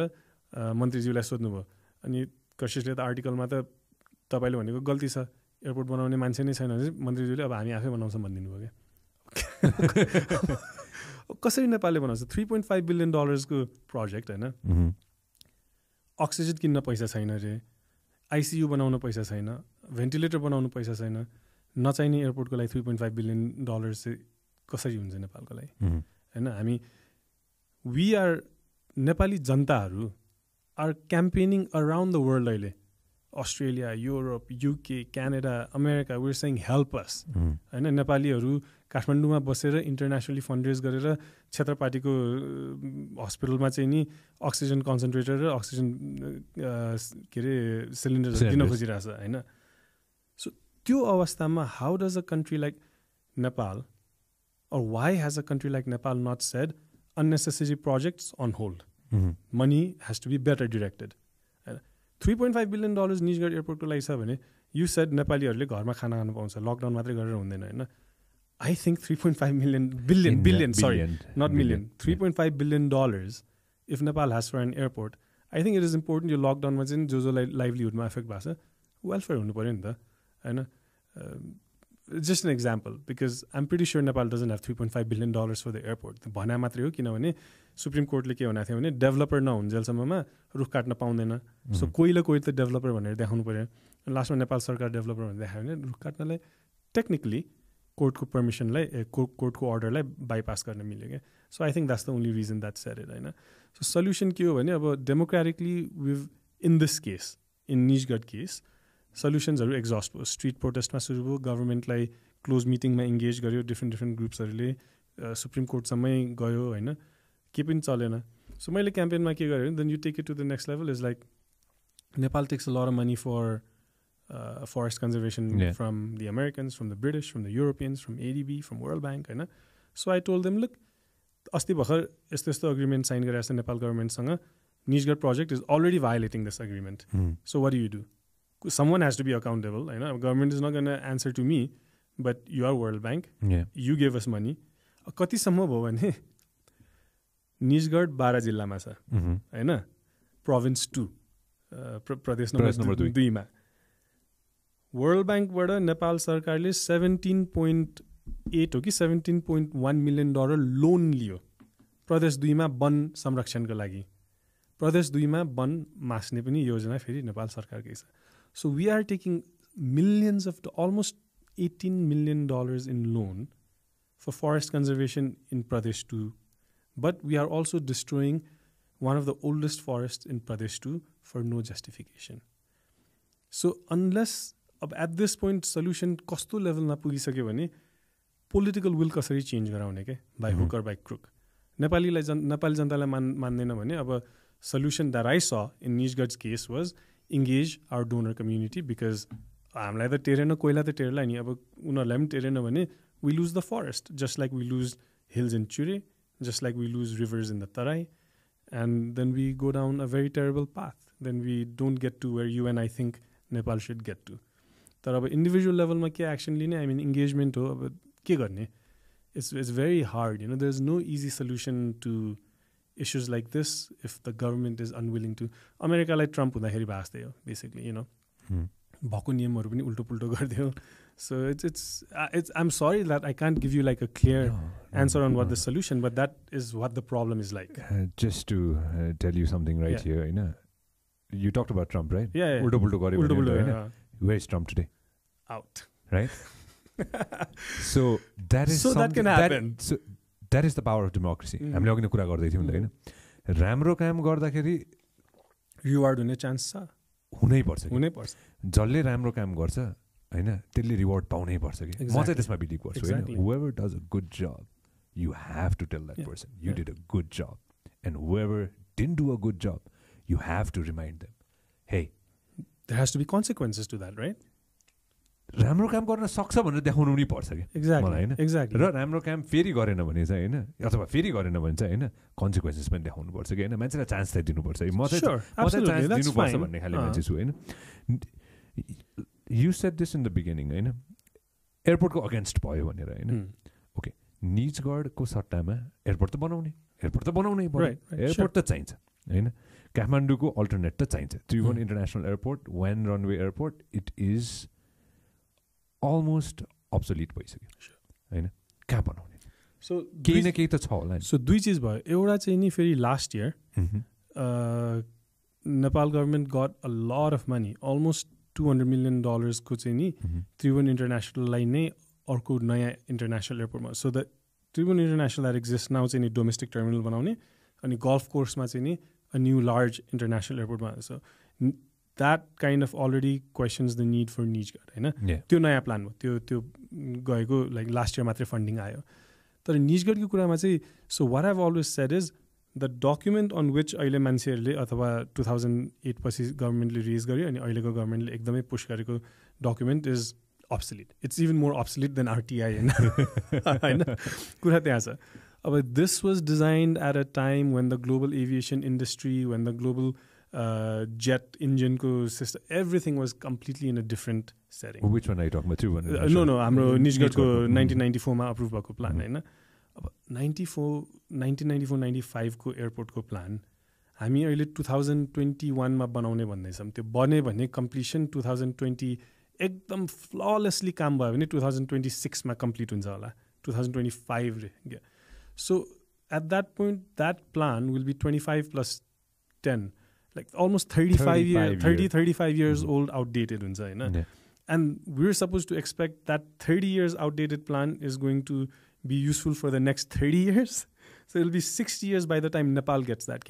[SPEAKER 3] मन्त्रीज्यूलाई सोध्नुभयो अनि कशिशले त आर्टिकलमा त तपाईँले भनेको गल्ती छ एयरपोर्ट बनाउने मान्छे नै छैन भने मन्त्रीज्यूले अब हामी आफै बनाउँछौँ भनिदिनु भयो क्या कसरी नेपालले बनाउँछ $3.5 billion को प्रोजेक्ट होइन अक्सिजन किन्न पैसा छैन रे आइसियु बनाउन पैसा छैन भेन्टिलेटर बनाउनु पैसा छैन नचाहिने एयरपोर्टको लागि $3.5 billion चाहिँ कसरी हुन्छ नेपालको लागि होइन हामी वी आर नेपाली जनताहरू are campaigning around the world अहिले Australia Europe UK Canada America we are saying help us होइन नेपालीहरू काठमाडौँमा बसेर इन्टरनेसनली फन्डरेज गरेर क्षेत्रपाटीको हस्पिटलमा चाहिँ नि अक्सिजन कन्सन्ट्रेटर र अक्सिजन के अरे सिलिन्डर दिन खोजिरहेछ होइन सो त्यो अवस्थामा how does a country like Nepal or why has a country like Nepal not said unnecessary projects on hold? Money has to be better directed. $3.5 billion Nijgarh airport को लागि छ भने you said नेपालीहरूले घरमा खाना खानु पाउँछ लकडाउन मात्रै गरेर हुँदैन होइन I think $3.5 billion sorry not million $3.5 billion if Nepal has for an airport I think it is important यो लकडाउनमा चाहिँ जो लाइभलीहुडमा एफेक्ट भएको छ वेलफेयर हुनु पऱ्यो नि त होइन just an example because I'm pretty sure Nepal doesn't have $3.5 billion for the airport भना मात्रै हो किनभने सुप्रिम कोर्टले के भनेको थियो भने डेभलपर नहुन्जेलसम्ममा रुख काट्न पाउँदैन सो कोही त डेभलपर भनेर देखाउनु पर्यो लास्टमा नेपाल सरकार डेभलपर भनेर देखायो भने रुख काट्नलाई टेक्निकली कोर्टको पर्मिसनलाई कोर्टको अर्डरलाई बाइपास गर्न मिल्यो क्या. So I think that's the only reason that said it होइन. सो सल्युसन के हो भने अब democratically we've in this case in Nijgadh case सल्युसन्सहरू एक्जस्ट भयो. स्ट्रिट प्रोटेस्टमा सुरु भयो, गभर्मेन्टलाई क्लोज मिटिङमा इङ्गेज गर्यो डिफ्रेन्ट ग्रुप्सहरूले, सुप्रिम कोर्टसम्मै गयो होइन, के पनि चलेन. सो मैले क्याम्पेनमा के गरेँ भने then you take it to the next level is like Nepal takes a lot of money for forest conservation from the Americans, from the British, from the Europeans, from ADB, from World Bank होइन. So I told them, look, अस्ति भर्खर यस्तो agreement sign गरेर Nepal गभर्मेन्टसँग Nijgadh project is already violating this agreement. So what do? Someone has to be accountable. होइन. Government is not going to answer to me, but you are World Bank. You gave us money. कतिसम्म भयो भने निजगढ 12 जिल्लामा छ होइन, province 2 प्रदेश number 2 मा. World ब्याङ्कबाट नेपाल सरकारले 17.8 हो कि 17.1 मिलियन डलर लोन लियो प्रदेश 2 मा वन संरक्षणको लागि. प्रदेश 2 मा वन मास्ने पनि योजना फेरि नेपाल सरकारकै छ. So we are taking millions of almost 18 million dollars in loan for forest conservation in Pradesh 2, but we are also destroying one of the oldest forest in Pradesh 2 for no justification. So unless अब at this point solution कस्तो लेभलमा पुगिसक्यो भने political will कसरी change गराउने क्या, by hook or by crook. Nepali जनतालाई मान्दैन भने अब solution that I saw in Nijgadh case was engage our donor community, because हामीलाई त टेरेन, कोइला त टेर्ला नि, अब उनीहरूलाई पनि टेरेन भने we lose the forest just like we lose hills in Chure, just like we lose rivers in the Terai, and then we go down a very terrible path. Then we don't get to where you and I think Nepal should get to. तर अब individual लेभलमा के action लिने, आई मिन engagement हो, अब के गर्ने, it's very hard. You know, there is no easy solution to issues like this if the government is unwilling to. अमेरिकालाई ट्रम्प हुँदाखेरि भाँच्दै हो बेसिकली, यु नो, भएको नियमहरू पनि उल्टो पुल्टो गरिदियो. So it's I am sorry that I can't give you like a clear answer on what the solution, but that is what the problem is like.
[SPEAKER 2] Just to tell you something right here होइन, you talked about Trump right, उल्टो पुल्टो गर्यो होइन. Where is Trump today?
[SPEAKER 3] Out.
[SPEAKER 2] Right? So that is
[SPEAKER 3] that can happen.
[SPEAKER 2] That is the power of democracy. हामीले अघि नै कुरा गर्दै थियौँ होइन, राम्रो काम गर्दाखेरि
[SPEAKER 3] रिवार्ड हुने चान्स छ,
[SPEAKER 2] हुनैपर्छ. जसले राम्रो काम गर्छ होइन त्यसले रिवार्ड पाउनै पर्छ कि. म चाहिँ त्यसमा बिलिभ गर्छु होइन. whoever does a good job, you have to tell that person you did a good job, and whoever didn't do a good job, you have to remind them, hey,
[SPEAKER 3] there has to be consequences to that, right?
[SPEAKER 2] राम्रो काम गर्न सक्छ भनेर देखाउनु पनि पर्छ कि.
[SPEAKER 3] Exactly.
[SPEAKER 2] र राम्रो काम फेरि गरेन भने चाहिँ होइन, अथवा फेरि गरेन भने चाहिँ होइन, कन्सिक्वेन्सेस पनि देखाउनु पर्छ कि होइन. मान्छेलाई चान्स चाहिँ दिनुपर्छ. म चाहिँ चान्स दिनुपर्छ भन्ने खाले मान्छे छु होइन. You said this in the beginning होइन, एयरपोर्टको अगेन्स्ट भयो भनेर होइन. ओके, निजगढको सट्टामा एयरपोर्ट त बनाउनै पर्यो. एयरपोर्ट त चाहिन्छ होइन. काठमाडौँको अल्टरनेट त चाहिन्छ. Tribhuvan international airport, one runway airport, it is almost obsolete भइसक्यो होइन. कहाँ बनाउने?
[SPEAKER 3] सो
[SPEAKER 2] केही न केही त छ होला.
[SPEAKER 3] सो दुई चिज भयो. एउटा चाहिँ नि फेरि last year Nepal government got a lot of money, almost $200 million को चाहिँ नि त्रिभुवन इन्टरनेसनललाई नै अर्को नयाँ इन्टरनेसनल एयरपोर्टमा. So the Tribhuvan international that exist now चाहिँ नि डोमेस्टिक टर्मिनल बनाउने, अनि गल्फ कोर्समा चाहिँ नि a new large international airport. So that kind of already questions the need for Nijgad होइन. त्यो नयाँ प्लान भयो, त्यो गएको लाइक लास्ट इयर मात्रै फन्डिङ आयो. तर निजगढको कुरामा चाहिँ so what I've always said is the document on which अहिले मान्छेहरूले अथवा 2008 पछि गभर्मेन्टले रिलिज गर्यो अनि अहिलेको गभर्मेन्टले एकदमै पुस गरेको document is obsolete. It's even more obsolete than RTI होइन. कुरा त्यहाँ छ. This was designed at a time when the global aviation industry, when the global jet engine system, everything was completely in a different setting.
[SPEAKER 2] Which one are you talking about?
[SPEAKER 3] No, हाम्रो निजगढको 1994 मा approve भएको plan होइन. अब 1994-95 को एयरपोर्टको plan हामी अहिले 2021 मा बनाउने भन्दैछौँ. त्यो बन्यो भने कम्प्लिसन 2020 एकदम फ्ललेसली काम भयो भने 2026 मा कम्प्लिट हुन्छ होला, 2025 रे. So at that point, that plan will be 25 plus 10, like almost 35 years old, outdated. And we're supposed to expect that 30 years outdated plan is going to be useful for the next 30 years. So it'll be 60 years by the time Nepal gets that.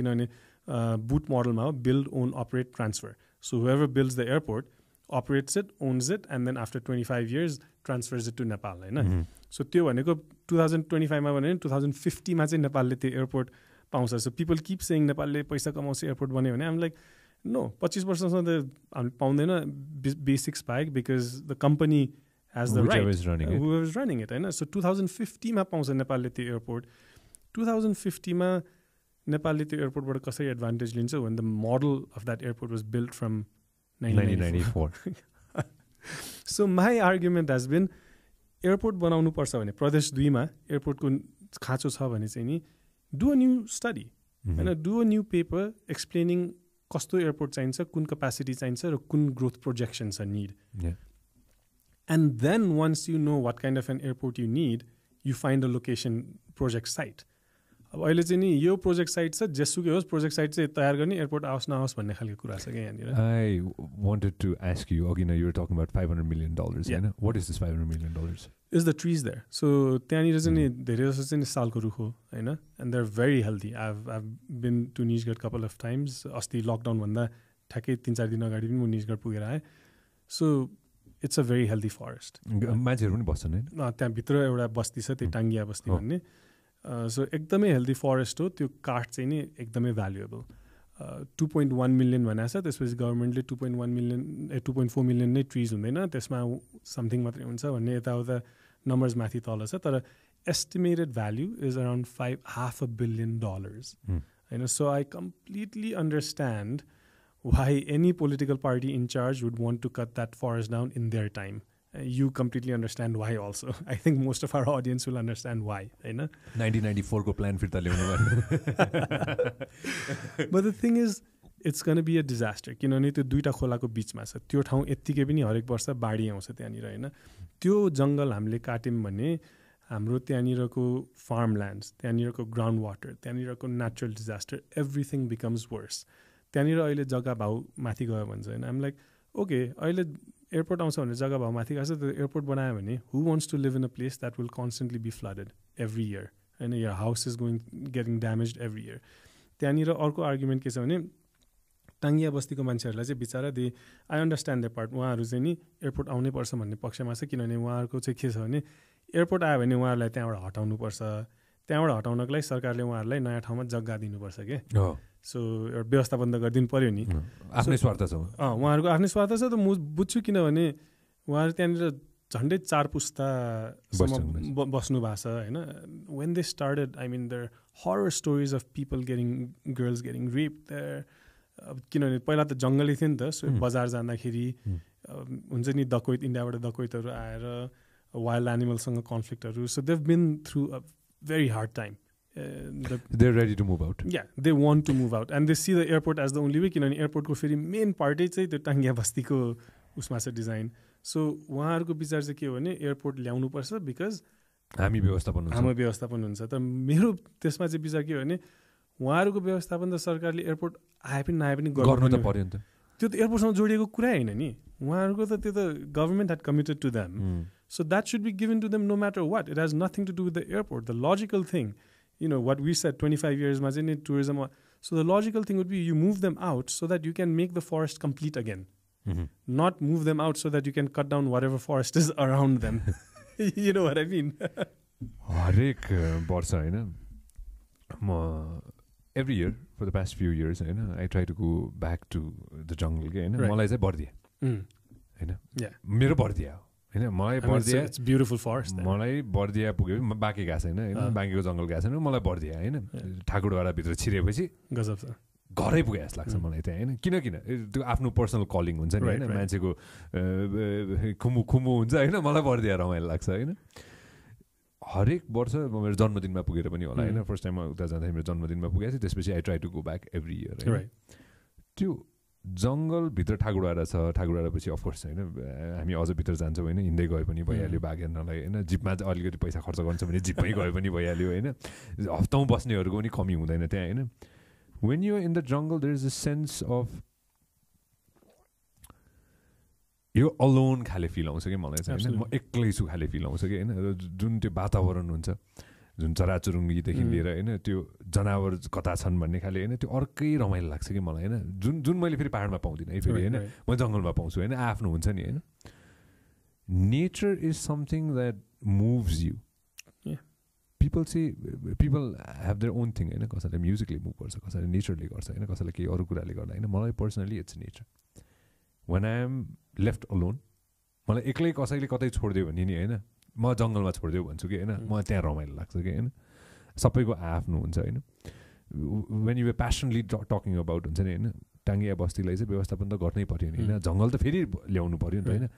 [SPEAKER 3] Boot model now, build, own, operate, transfer. So whoever builds the airport operates it, owns it, and then after 25 years transfers it to Nepal. So त्यो भनेको 2025 मा भने 2050 मा चाहिँ नेपालले त्यो airport पाउँछ. So people keep saying नेपालले पैसा कमाउँछ एयरपोर्ट बन्यो भने I'm like no, 25 वर्षसम्म त हामी पाउँदैन basic spike because the company has the right, whoever is running it. So 2050 मा पाउँछ नेपालले त्यो एयरपोर्ट. 2050 मा नेपालले त्यो एयरपोर्टबाट कसरी एडभान्टेज लिन्छ when the model of that airport was built from 1994. So my argument has been airport बनाउनु पर्छ भने प्रदेश 2 मा एयरपोर्टको खाँचो छ भने चाहिँ नि डु अ न्यू स्टडी हैन, do a new paper explaining कस्तो एयरपोर्ट चाहिन्छ, कुन क्यापासिटी चाहिन्छ र कुन ग्रोथ प्रोजेक्सन छ need. And then once you know what kind of an airport you need, you find a location project site. अब अहिले चाहिँ नि यो प्रोजेक्ट साइट छ, जेसुकै होस् प्रोजेक्ट साइट चाहिँ तयार गर्ने, एयरपोर्ट आओस् नआओस् भन्ने खालको कुरा छ क्या यहाँनिर.
[SPEAKER 2] I wanted to ask you, again, you were talking about $500 million.
[SPEAKER 3] Yeah.
[SPEAKER 2] What is this $500 million?
[SPEAKER 3] Is the trees there. So त्यहाँनिर चाहिँ नि धेरै जस्तो चाहिँ सालको रुख हो हैन, and they're very healthy. I've been to Nijgarh couple of times. अस्ति लकडाउन भन्दा ठ्याक्कै 3-4 दिन अगाडि पनि म निजगढ पुगेर आएँ. So it's a very healthy forest.
[SPEAKER 2] मान्छेहरू पनि बस्छन् हैन,
[SPEAKER 3] त्यहाँभित्र एउटा बस्ती छ, त्यो टाङ्गिया बस्ती भन्ने. सो एकदमै हेल्दी फरेस्ट हो. त्यो काठ चाहिँ नि एकदमै भ्यालुएबल. 2.1 मिलियन भनेको छ, त्यसपछि गभर्मेन्टले 2.4 मिलियन नै ट्रिज हुँदैन, त्यसमा समथिङ मात्रै हुन्छ भन्ने यताउता नम्बर्स माथि तल छ. तर एस्टिमेटेड भ्याल्यु इज अराउन्ड $500 million होइन. So I completely understand why any political party in charge would want to cut that forest down in their time. You completely understand why also. I think most of our audience will understand why.
[SPEAKER 2] 1994 को plan फिर्ता ल्याउनु पर्यो.
[SPEAKER 3] But the thing is, it's going to be a disaster. किनभने त्यो दुईटा खोलाको बिचमा छ. त्यो ठाउँ यत्तिकै पनि हरेक वर्ष बाढी आउँछ त्यहाँनिर हैन. त्यो जङ्गल हामीले काट्यौँ भने हाम्रो त्यहाँनिरको फार्मल्यान्ड्स, त्यहाँनिरको ग्राउन्ड वाटर, त्यहाँनिरको natural disaster, everything becomes worse. त्यहाँनिर अहिले जग्गा भाउ माथि गयो भन्छ होइन. आइम लाइक ओके, अहिले एयरपोर्ट आउँछ भने जग्गा भाउ माथि गएको छ, त्यो एयरपोर्ट बनायो भने who wants to live in a place that will constantly be flooded every year होइन. Your house is getting damage every year. त्यहाँनिर अर्को आर्गुमेन्ट के छ भने टाङ्गिया बस्तीको मान्छेहरूलाई चाहिँ बिचारा आई अन्डरस्ट्यान्ड द पार्ट. उहाँहरू चाहिँ नि एयरपोर्ट आउनै पर्छ भन्ने पक्षमा छ, किनभने उहाँहरूको चाहिँ के छ भने एयरपोर्ट आयो भने उहाँहरूलाई त्यहाँबाट हटाउनुपर्छ. त्यहाँबाट हटाउनको लागि सरकारले उहाँहरूलाई नयाँ ठाउँमा जग्गा दिनुपर्छ क्या. सो एउटा व्यवस्थापन त गरिदिनु पऱ्यो नि.
[SPEAKER 2] आफ्नै स्वार्थ छ,
[SPEAKER 3] उहाँहरूको आफ्नै स्वार्थ छ त म बुझ्छु. किनभने उहाँहरू त्यहाँनिर झन्डै 4 पुस्तासम्म बस्नु भएको छ होइन. When they started, I mean their horror stories of people girls getting rape there. किनभने पहिला त जङ्गलै थियो नि त. सो बजार जाँदाखेरि हुन्छ नि डकैत, इन्डियाबाट डकैतहरू आएर वाइल्ड एनिमलसँग कन्फ्लिक्टहरू. So they've been through a very hard time.
[SPEAKER 2] They're ready to move out.
[SPEAKER 3] Yeah, they want to move out and they see the airport as the only way. किनभने एयरपोर्टको फेरि मेन पार्टै चाहिँ त्यो टाङ्गिया बस्तीको उसमा छ डिजाइन. सो उहाँहरूको विचार चाहिँ के हो भने एयरपोर्ट ल्याउनुपर्छ बिकज
[SPEAKER 2] हाम्रो
[SPEAKER 3] व्यवस्थापन हुन्छ. तर मेरो त्यसमा चाहिँ विचार के हो भने उहाँहरूको व्यवस्थापन त सरकारले एयरपोर्ट आए पनि नआए पनि
[SPEAKER 2] गर्नु त पर्यो नि त.
[SPEAKER 3] त्यो त एयरपोर्टसँग जोडिएको कुरा होइन नि. उहाँहरूको त त्यो त government had committed to them. So that should be given to them no matter what. It has nothing to do with the airport. The logical thing, what we said 25 years in tourism. So the logical thing would be you move them out so that you can make the forest complete again. Not move them out so that you can cut down whatever forest is around them. You know what I mean?
[SPEAKER 2] हरेक वर्ष हैन, every year for the past few years Hahn, I try to go back to the jungle के हैन. मलाई चाहिँ बर्दिया हैन, मेरो बर्दिया हो हैन. मलाई Bardiya,
[SPEAKER 3] it's beautiful forest.
[SPEAKER 2] मलाई बर्दिया पुग्यो भने बाँकी गएको छैन हैन, बाँकीको जङ्गल गएको छैन, मलाई बर्दिया हैन. ठाकुरवाडा भित्र छिरेपछि
[SPEAKER 3] गजब छ,
[SPEAKER 2] घरै पुगे जस्तो लाग्छ मलाई त्यहाँ हैन. किन त्यो आफ्नो पर्सनल कलिङ हुन्छ नि हैन, मान्छेको खुमु हुन्छ हैन. मलाई बर्दिया रमाइलो लाग्छ हैन. हरेक वर्ष म मेरो जन्मदिनमा पुगेर पनि होला हैन. फर्स्ट टाइम म उता जाँदाखेरि मेरो जन्मदिनमा पुगेको थिएँ. त्यसपछि I try to go back every year. त्यो जङ्गलभित्र ठाकुरवाडा छ, ठाकुरवाडापछि अफकोर्स होइन हामी अझ भित्र जान्छौँ होइन, हिँड्दै गए पनि भइहाल्यो बाघ हेर्नलाई होइन. जिपमा चाहिँ अलिकति पैसा खर्च गर्छ भने जिपमै गए पनि भइहाल्यो होइन. हप्ताउँ बस्नेहरूको पनि कमी हुँदैन त्यहाँ होइन. When you're in the jungle, there is a sense of yo alone खाले फिल आउँछ कि मलाई चाहिँ होइन, म एक्लै छु खाले फिल आउँछ कि होइन। जुन त्यो वातावरण हुन्छ, जुन चराचुरुङ्गीदेखि लिएर होइन त्यो जनावर कता छन् भन्ने खाले होइन, त्यो अर्कै रमाइलो लाग्छ कि मलाई होइन। जुन मैले फेरि पाहाडमा पाउँदिनँ है फेरि होइन, म जङ्गलमा पाउँछु होइन, आफ्नो हुन्छ नि होइन। Nature is something that moves you. People have their own thing होइन, कसैले म्युजिकले मुभ गर्छ, कसैले नेचरले गर्छ होइन, कसैले केही अरू कुराले गर्दा होइन। मलाई personally it's nature. One I am left alone, मलाई एक्लै कसैले कतै छोडिदियो भने नि होइन, म जङ्गलमा छोडिदियो भन्छु कि होइन, म त्यहाँ रमाइलो लाग्छ कि होइन। सबैको आफ्नो हुन्छ होइन। वेन यु प्यासनली टकिङ अबाउट हुन्छ नि होइन, टाङ्गिया बस्तीलाई चाहिँ व्यवस्थापन त गर्नै पऱ्यो नि होइन, जङ्गल त फेरि ल्याउनु पऱ्यो नि त होइन।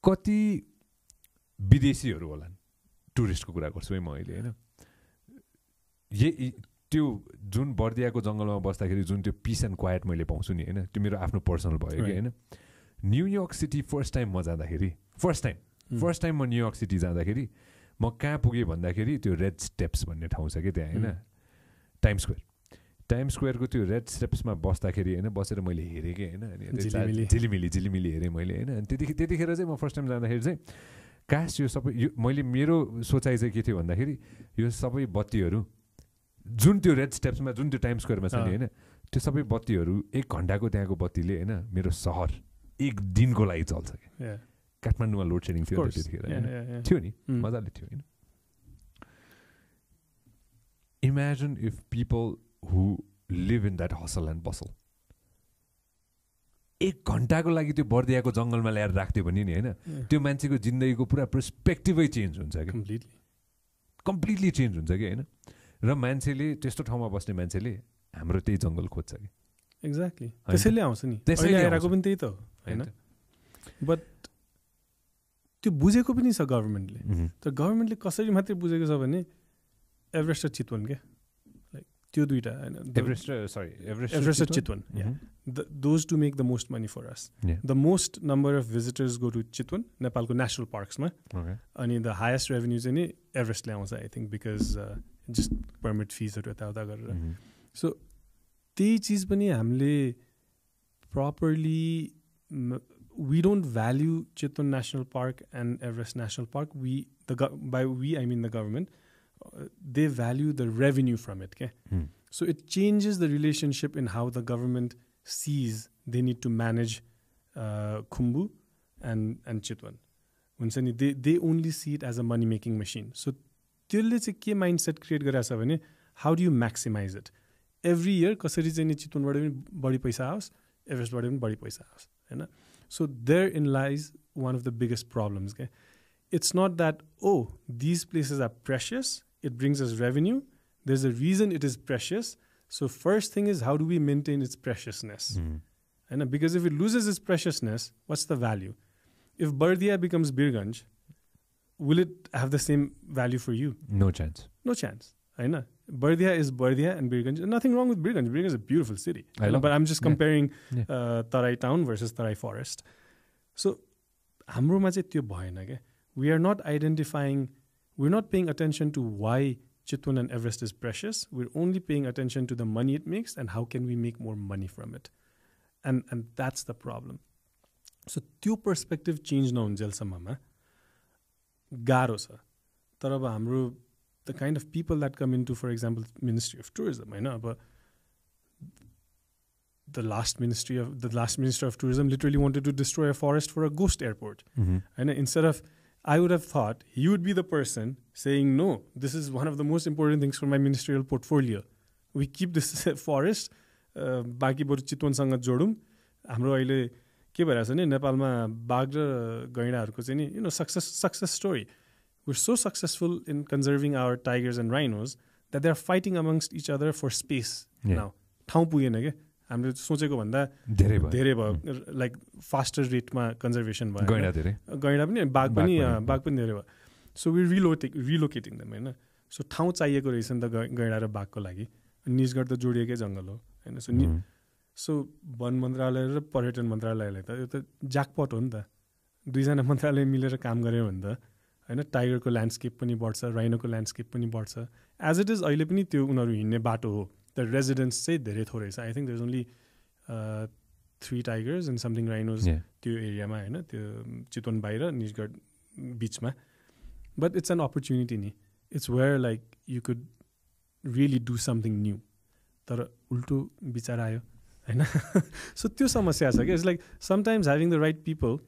[SPEAKER 2] कति विदेशीहरू होलान्, टुरिस्टको कुरा गर्छु है म अहिले होइन। त्यो जुन बर्दियाको जङ्गलमा बस्दाखेरि जुन त्यो पिस एन्ड क्वाइट मैले पाउँछु नि होइन, त्यो मेरो आफ्नो पर्सनल भयो कि होइन। न्युयोर्क सिटी फर्स्ट टाइम म जाँदाखेरि, फर्स्ट टाइम म न्युयोर्क सिटी जाँदाखेरि म कहाँ पुगेँ भन्दाखेरि त्यो रेड स्टेप्स भन्ने ठाउँ छ कि त्यहाँ होइन, टाइम स्क्वेयरको त्यो रेड स्टेप्समा बस्दाखेरि होइन, बसेर मैले हेरेँ कि होइन, अनि झिलिमिली हेरेँ मैले होइन। अनि त्यतिखेर चाहिँ म फर्स्ट टाइम जाँदाखेरि चाहिँ काश यो सबै यो मैले मेरो सोचाइ चाहिँ के थियो भन्दाखेरि, यो सबै बत्तीहरू जुन त्यो रेड स्टेप्समा जुन त्यो टाइम स्क्वेयरमा छ नि होइन, त्यो सबै बत्तीहरू 1 घन्टाको त्यहाँको बत्तीले होइन मेरो सहर 1 दिनको लागि चल्छ कि। काठमाडौँमा लोड सेडिङ थियो त्यतिखेर थियो नि, मजाले थियो होइन। Imagine if people who live in that hustle and bustle 1 घन्टाको लागि त्यो बर्दियाको जङ्गलमा ल्याएर राख्थ्यो भने नि होइन, त्यो मान्छेको जिन्दगीको पुरा पर्सपेक्टिभै चेन्ज हुन्छ कि, कम्प्लिटली चेन्ज हुन्छ कि होइन। र मान्छेले त्यस्तो ठाउँमा बस्ने मान्छेले हाम्रो त्यही जङ्गल खोज्छ कि।
[SPEAKER 3] एक्ज्याक्टली, त्यसैले आउँछ नि, त्यसैले आइरहेको पनि त्यही त हो होइन। बट त्यो बुझेको पनि छ गभर्मेन्टले, तर गभर्मेन्टले कसरी मात्रै बुझेको छ भने एभरेस्ट र चितवन क्या, लाइक त्यो दुइटा होइन, एभरेस्ट र Chitwan, those two make the most money for us. The most number of visitors go to Chitwan, नेपालको नेसनल पार्क्समा, अनि द हाइएस्ट रेभेन्यू चाहिँ नि एभरेस्टले आउँछ I think, because just permit फिजहरू यताउता गरेर। सो त्यही चिज पनि हामीले properly, we don't value Chitwan National Park and Everest National Park. By we I mean the government. They value the revenue from it. Okay? So it changes the relationship in how the government sees they need to manage Khumbu and Chitwan. They only see it as a money making machine. So त्यसले चाहिँ के mindset create गरिरहेछ भने, how do you maximize it? Every year कसरी चाहिँ चितवनबाट पनि बढी पैसा आओस्, एभरेस्टबाट पनि बढी पैसा आओस् हैन. So therein lies one of the biggest problems. Okay? It's not that, oh, these places are precious, it brings us revenue. There's a reason it is precious. So first thing is, how do we maintain its preciousness? And because if it loses its preciousness, what's the value? If Bardia becomes Birganj, will it have the same value for you?
[SPEAKER 2] No chance.
[SPEAKER 3] No chance. Bardia is Bardia and Birganj. Nothing wrong with Birganj. Birganj is a beautiful city. But I'm just comparing Tarai town versus Tarai forest. So, hamroma चाहिँ त्यो भएन के. We are not identifying, we're not paying attention to why Chitwan and Everest is precious. We're only paying attention to the money it makes and how can we make more money from it. And that's the problem. So, त्यो perspective change नहुन्जेलसम्ममा गाह्रो छ. तर अब हाम्रो the kind of people that come into, for example, Ministry of Tourism, the last Minister of Tourism literally wanted to destroy a forest for a ghost airport. And instead of, I would have thought he would be the person saying, no, this is one of the most important things for my ministerial portfolio. We keep this forest, बाँकी बरु चितवनसँग जोडौँ. हाम्रो अहिले के भइरहेछ नि नेपालमा बाघ र गैंडाहरूको चाहिँ नि success story. We're so successful in conserving our tigers and rhinos that they're fighting amongst each other for space now. ठाउँ पुगेन के हामीले सोचेको भन्दा धेरै भयो, लाइक फास्टर रेटमा कन्जर्भेसन भयो. गैंडा पनि बाघ पनि धेरै भयो. सो वी रिलोकेटिङ देम हैन. सो ठाउँ चाहिएको रहेछ नि त गैंडा र बाघको लागि. निजगढ त जोडिएकै जङ्गल हो हैन. सो वन मन्त्रालय र पर्यटन मन्त्रालयलाई त यो त ज्याकपट हो नि त. दुईजना मन्त्रालय मिलेर काम गर्यो भने त हैन, टाइगरको ल्यान्डस्केप पनि बढ्छ, राइनोको ल्यान्डस्केप पनि बढ्छ. एज इट इज अहिले पनि त्यो उनीहरू हिँड्ने बाटो हो, द रेजिडेन्स चाहिँ धेरै थोरै छ. I think there is only 3 tigers and something rhinos
[SPEAKER 2] Yeah.
[SPEAKER 3] त्यो एरियामा हैन त्यो चितवन बाहिर निजगढ बिचमा but it's an opportunity ni. It's where like you could really do something new तर उल्टो विचार आयो हैन so त्यो समस्या छ के it's like sometimes having the right people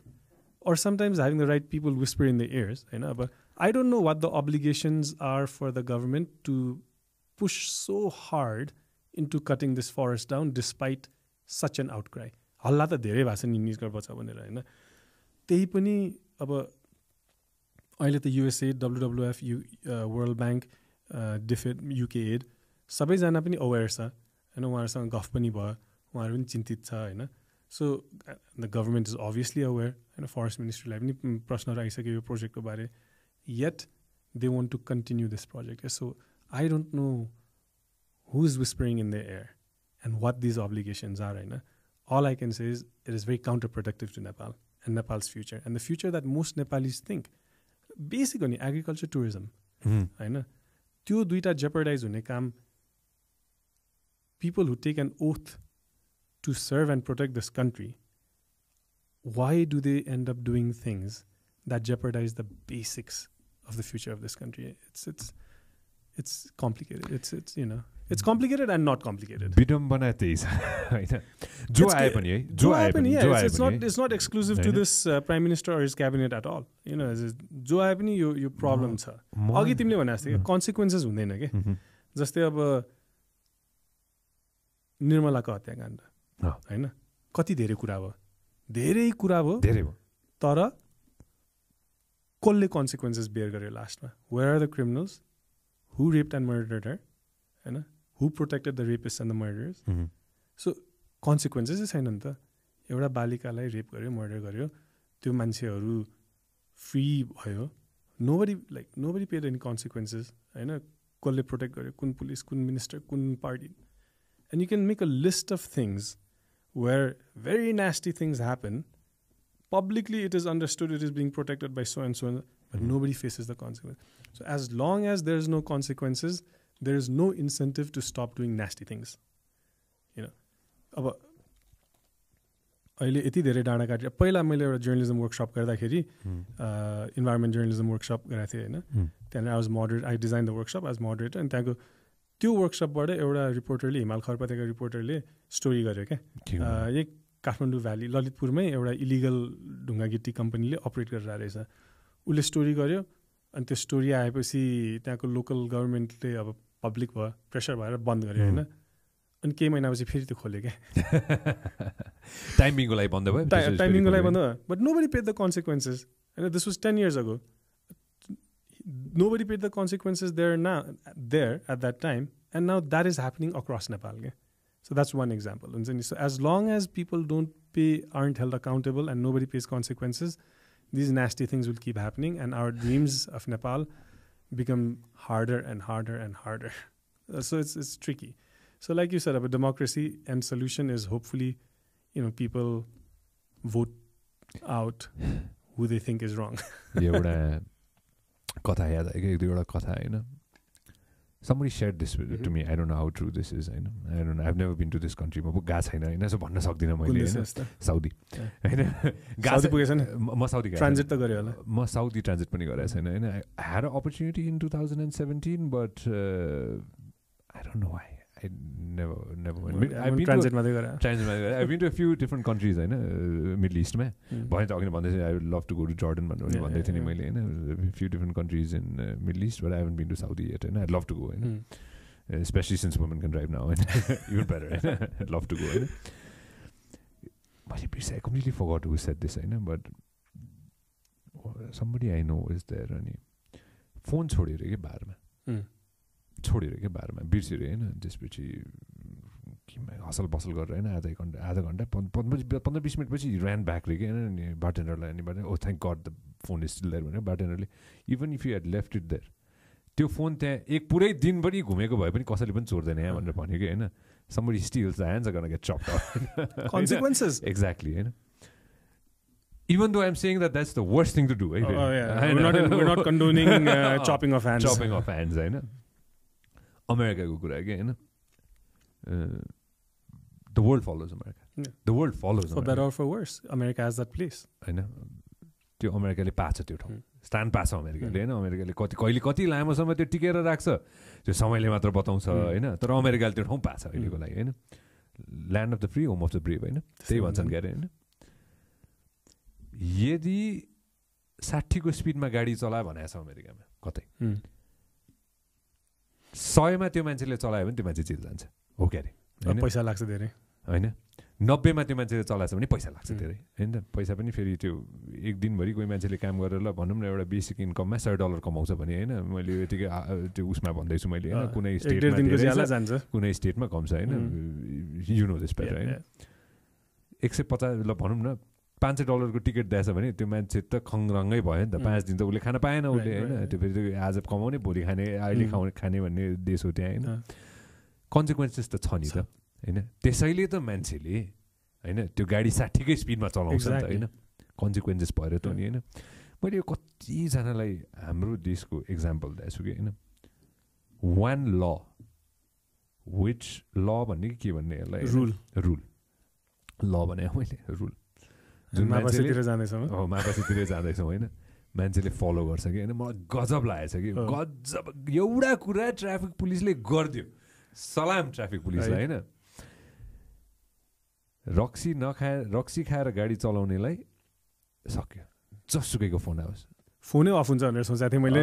[SPEAKER 3] or sometimes having the right people whisper in the ears Hahn but I don't know what the obligations are for the government to push so hard into cutting this forest down despite such an outcry. हल्ला त धेरै भएको छ नि निजगढ बचाऊ भनेर हैन त्यही पनि अब अहिले त USA WWF world bank DFID UK aid सबैजना पनि अवेर छ हैन उहाँहरूसँग गफ पनि भयो उहाँहरू पनि चिन्तित छ हैन so the government is obviously aware हैन फरेस्ट मिनिस्ट्रीलाई पनि प्रश्नहरू आइसक्यो यो प्रोजेक्टको बारे yet they want to continue this project. So I don't know who's whispering in the air and what these obligations are right now. All I can say is it is very counterproductive to Nepal and Nepal's future and the future that most Nepalis think. Basically agriculture, tourism. Right now, त्यो दुईटा jeopardize हुने काम people who take an oath to serve and protect this country, why do they end up doing things that jeopardize the basics of the future of this country? It's complicated. It's you know it's complicated and not complicated.
[SPEAKER 2] विडम्बना त्यही छ हैन जो आए पनि है जो आए पनि
[SPEAKER 3] it's not exclusive to this prime minister or his cabinet at all. You know जो आए पनि यो problem छ. अघि तिमीले भने जस्तै consequences हुँदैन के जस्तै अब निर्मलाको हत्याकाण्ड हैन कति धेरै कुरा भयो तर कसले consequences bear गर्यो लास्टमा where are the criminals who raped and murdered her Hahn who protected the rapists and the murderers so consequences छैन नि त एउटा बालिकालाई रेप गर्यो मर्डर गर्यो त्यो मान्छेहरू फ्री भयो nobody paid any consequences हैन कसले प्रोटेक्ट गर्यो कुन पुलिस कुन मिनिस्टर कुन party and you can make a list of things where very nasty things happen. Publicly, it is understood it is being protected by so and so, but nobody faces the consequence. So as long as there is no consequences, there is no incentive to stop doing nasty things. You know, अब अहिले यति धेरै डाँडा काटेर पहिला मैले एउटा journalism workshop गर्दाखेरि environment journalism workshop गरेको थिएँ होइन त्यहाँनिर I design the workshop as moderator अनि त्यहाँको त्यो वर्कसपबाट एउटा रिपोर्टरले हिमाल खरपतेका रिपोर्टरले स्टोरी गर्यो क्या यही काठमाडौँ भ्याली ललितपुरमै एउटा इलिगल ढुङ्गा गिट्टी कम्पनीले अपरेट गरेर रहेछ उसले स्टोरी गर्यो अनि त्यो स्टोरी आएपछि त्यहाँको लोकल गभर्मेन्टले अब पब्लिक भयो प्रेसर भएर बन्द गर्यो होइन अनि केही महिनापछि फेरि त्यो खोल्यो क्या
[SPEAKER 2] टाइमिङको लागि बन्द
[SPEAKER 3] भयो but nobody paid the consequences होइन this was 10 years ago. Nobody paid the consequences there at that time, and now that is happening across Nepal. Okay? So that's one example. So as long as people aren't held accountable and nobody pays consequences, these nasty things will keep happening, and our dreams of Nepal become harder and harder and harder. So it's tricky. So like you said, about democracy and solution is hopefully, people vote out who they think is wrong.
[SPEAKER 2] कथा याद आयो क्या एक दुईवटा कथा होइन somebody shared this to me. I don't know how true this is. I don't know. I've never been to this country. म गएको छैन होइन सो भन्न सक्दिनँ मैले साउदी होइन म साउदी
[SPEAKER 3] ट्रान्जिट त गरेँ होला
[SPEAKER 2] म साउदी ट्रान्जिट पनि गरेको छैन होइन I had an opportunity in 2017 but I don't know why I never went. I've been to a few different countries होइन मिडल इस्टमा भने त अघि भन्दै I would love to go to Jordan भन्दै थिएँ नि मैले होइन a few different countries in Middle East but I haven't been to Saudi yet and I'd love to go होइन especially since women can drive now even better होइन I'd love to go होइन I completely forgot who said this होइन but somebody I know is there अनि phone छोडेर के बारमा छोडेर क्या बारमा बिर्सेर होइन त्यसपछि हसल बसल गरेर होइन आधा घन्टा 15-20 मिनटपछि ऱ्यान ब्याक रे क्या होइन बारटेन्डरलाई अनि oh thank god the phone is still there भनेर बारटेन्डरले even if you had left it there त्यो फोन त्यहाँ एक पुरै दिनभरि घुमेको भए पनि कसैले पनि चोर्दैन यहाँ भनेर भन्यो कि होइन somebody steals the hands are gonna get chopped off
[SPEAKER 3] consequences
[SPEAKER 2] exactly होइन even though I'm saying that's the worst thing to do right?
[SPEAKER 3] We're not condoning chopping off hands
[SPEAKER 2] होइन अमेरिकाको कुरा के होइन the The world follows America.
[SPEAKER 3] Yeah.
[SPEAKER 2] The world follows
[SPEAKER 3] For better or for worse, America has that place.
[SPEAKER 2] हैन त्यो अमेरिकाले पाछ त्यो ठाउँ स्थान पाछ अमेरिकाले हैन अमेरिकाले कति लामोसम्म त्यो टिकेर राख्छ त्यो समयले मात्र बताउँछ हैन तर अमेरिकाले त्यो ठाउँ पाछ अहिलेको लागि हैन land of the free home of the brave हैन त्यही भन्छन् क्यारे हैन यदि 60 को स्पिडमा गाडी चलायो भनेको छ अमेरिकामा कतै 100 मा त्यो मान्छेले चलायो भने त्यो मान्छे जेल जान्छ हो क्यारे
[SPEAKER 3] पैसा लाग्छ धेरै
[SPEAKER 2] हैन 90 मा त्यो मान्छेले चलाएछ भने पैसा लाग्छ धेरै हैन पैसा पनि फेरि त्यो एक दिनभरि कोही मान्छेले काम गरेर ल भनौँ न एउटा बेसिक इन्कममा $100 कमाउँछ भने हैन मैले यतिकै त्यो उसमा भन्दैछु मैले हैन कुनै स्टेटमा कुनै स्टेटमा कम छ हैन यु नो दिस बेटर हैन 150 ल भनौँ न $500 को टिकट दिएछ भने त्यो मान्छे त खङरङ्गै भयो नि त 5 दिन त उसले खान पाएन उसले हैन त्यो फेरि आज कमाउने भोलि खाने अहिले खाने भन्ने देश हो त्यहाँ हैन कन्सिक्वेन्सेस त छ नि त हैन त्यसैले त मान्छेले हैन त्यो गाडी 60 कै स्पिडमा चलाउँछ नि त हैन कन्सिक्वेन्सेस भएर त नि हैन मैले यो कतिजनालाई हाम्रो देशको एक्जाम्पल दिएछु कि हैन वान ल विच ल भन्ने के भन्ने यसलाई रुल ल भने मैले रुल जुन मान्छेतिर जाँदैछौँ हो मापासीतिर जाँदैछौँ हैन मान्छेले फलो गर्छ कि हैन मलाई गजब लागेछ कि गजब एउटा कुरा ट्राफिक पुलिसले गरिदियो सलाम ट्राफिक पुलिसलाई हैन रक्सी खाएर गाडी चलाउनेलाई सक्यो जसुकैको फोन आओस्
[SPEAKER 3] फोनै अफ हुन्छ भनेर सोचेको थिएँ मैले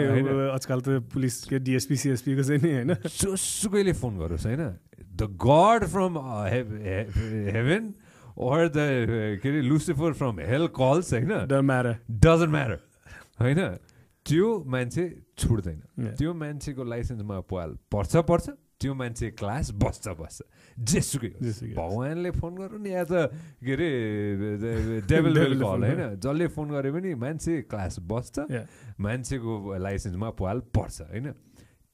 [SPEAKER 3] आजकल त पुलिसको डिएसपी सिएसपीको चाहिँ नि हैन
[SPEAKER 2] जसुकैले फोन गरोस् हैन the God from heaven or the Lucifer from hell calls हैन doesn't matter हैन त्यो मान्छे छुट्दैन त्यो मान्छेको लाइसेन्समा पर्छ त्यो मान्छे क्लास बस्छ जेसुकै भगवानले फोन गर्नु नि या त के अरे डेभिल विल कल हैन जसले फोन गरे पनि मान्छे क्लास बस्छ मान्छेको लाइसेन्समा पर्छ हैन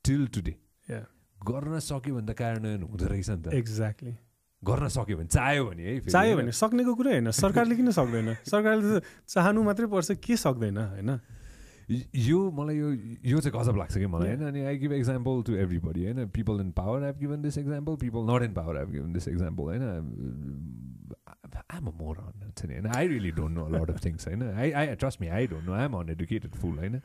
[SPEAKER 2] टिल टुडे गर्न सक्यो भने त कार्यान्वयन हुँदो रहेछ नि त
[SPEAKER 3] एक्ज्याक्टली
[SPEAKER 2] गर्न सक्यो भने चाह्यो
[SPEAKER 3] भने सक्नेको कुरा होइन सरकारले किन सक्दैन सरकारले त चाहनु मात्रै पर्छ के सक्दैन हैन
[SPEAKER 2] यो मलाई यो चाहिँ गजब लाग्छ कि मलाई हैन अनि I give example to everybody हैन people in power have given this example people not in power have given this example हैन आई एम अ मोरन हुन्छ नि हैन I really don't know a lot of things हैन I trust me I don't know I am uneducated fool हैन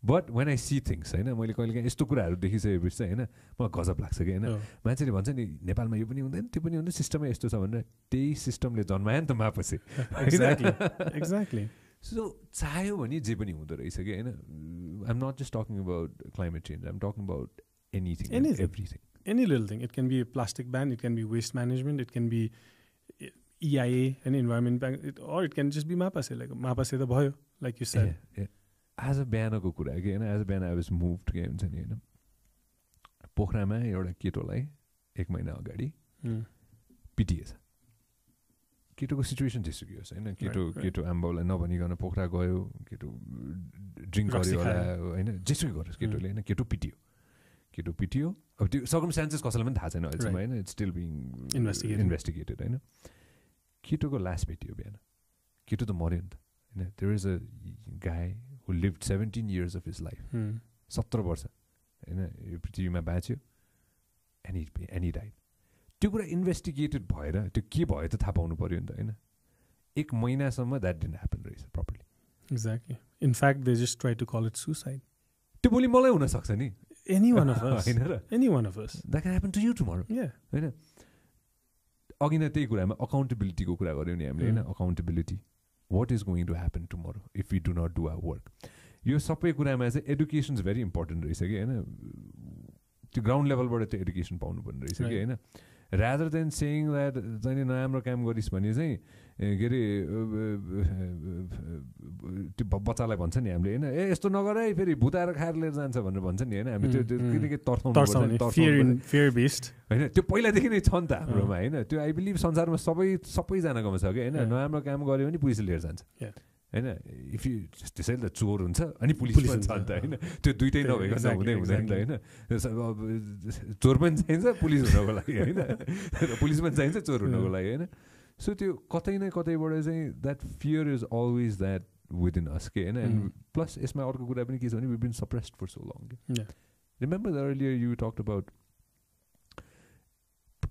[SPEAKER 2] but when I see things होइन मैले कहिलेकाहीँ यस्तो कुराहरू देखिसकेपछि चाहिँ होइन मलाई गजब लाग्छ कि होइन मान्छेले भन्छ नि नेपालमा यो पनि हुँदैन त्यो पनि हुँदैन सिस्टमै यस्तो छ भनेर त्यही सिस्टमले जन्मायो नि त मापछि
[SPEAKER 3] एक्ज्याक्टली
[SPEAKER 2] सो चाह्यो भने जे पनि हुँदो रहेछ कि होइन I am not just talking about climate change I am talking about anything everything
[SPEAKER 3] any little thing it can be plastic ban it can be waste management it can be EIA होइन environment bank or it can just be मापासे त भयो like you said
[SPEAKER 2] आज बिहानको कुरा कि होइन आज बिहान आई वाज मुभड के हुन्छ नि होइन पोखरामा एउटा केटोलाई 1 महिना अगाडि पिटिएछ केटोको सिचुएसन त्यसुकै होस् होइन केटो आम्बाउलाई नभनिकन पोखरा गयो केटो ड्रिङ्क गर्यो होला होइन जेसुकै गरोस् केटोले होइन केटो पिटियो अब त्यो सर्कमस्टान्सेस कसैलाई पनि थाहा छैन अहिलेसम्म होइन इट्स स्टिल बिङ इन्भेस्टिगेटेड होइन केटोको लास भेटियो बिहान केटो त मऱ्यो नि त होइन देयर इज अ गाई who lived 17 years of his life 17 वर्ष होइन यो पृथ्वीमा बाँच्यो and he died त्यो कुरा इन्भेस्टिगेटेड भएर त्यो के भयो त थाहा पाउनु पऱ्यो नि त होइन 1 महिनासम्म द्याट डिडन्ट ह्यापन रहेछ properly
[SPEAKER 3] exactly in fact they just try to call it suicide
[SPEAKER 2] त्यो भोलि मलाई हुनसक्छ नि
[SPEAKER 3] एनी वान अफ अस
[SPEAKER 2] होइन र
[SPEAKER 3] any one of us
[SPEAKER 2] that can happen to you tomorrow होइन अघि नै त्यही कुरामा अकाउन्टेबिलिटीको कुरा गऱ्यौँ नि हामीले होइन accountability what is going to happen tomorrow if we do not do our work यो सबै कुरामा चाहिँ एडुकेसन इज भेरी इम्पोर्टेन्ट रहेछ कि होइन त्यो ग्राउन्ड लेभलबाट त्यो एडुकेसन पाउनुपर्ने रहेछ कि होइन रादर देन सेयिङ द्याट चाहिँ नराम्रो काम गरिस् भने चाहिँ के अरे त्यो बच्चालाई भन्छ नि हामीले होइन यस्तो नगर है फेरि भुताएर खाएर लिएर जान्छ भनेर भन्छ नि होइन हामीले त्यो किनकि तर्साउनु होइन त्यो पहिलादेखि नै छ नि त हाम्रोमा होइन त्यो आई बिलिभ संसारमा सबैजनाकोमा छ कि होइन नराम्रो काम गऱ्यो भने पुलिसले लिएर जान्छ होइन इफ यु त्यसैले त चोर हुन्छ अनि पुलिस पनि छ नि त होइन त्यो दुइटै नभएको हुँदैन नि त होइन चोर पनि चाहिन्छ पुलिस हुनको लागि होइन पुलिस पनि चाहिन्छ चोर हुनको लागि होइन सो त्यो कतै न कतैबाट चाहिँ that fear is always that within us के होइन एन्ड प्लस यसमा अर्को कुरा पनि के छ भने we been suppressed for so long remember the earlier you talked about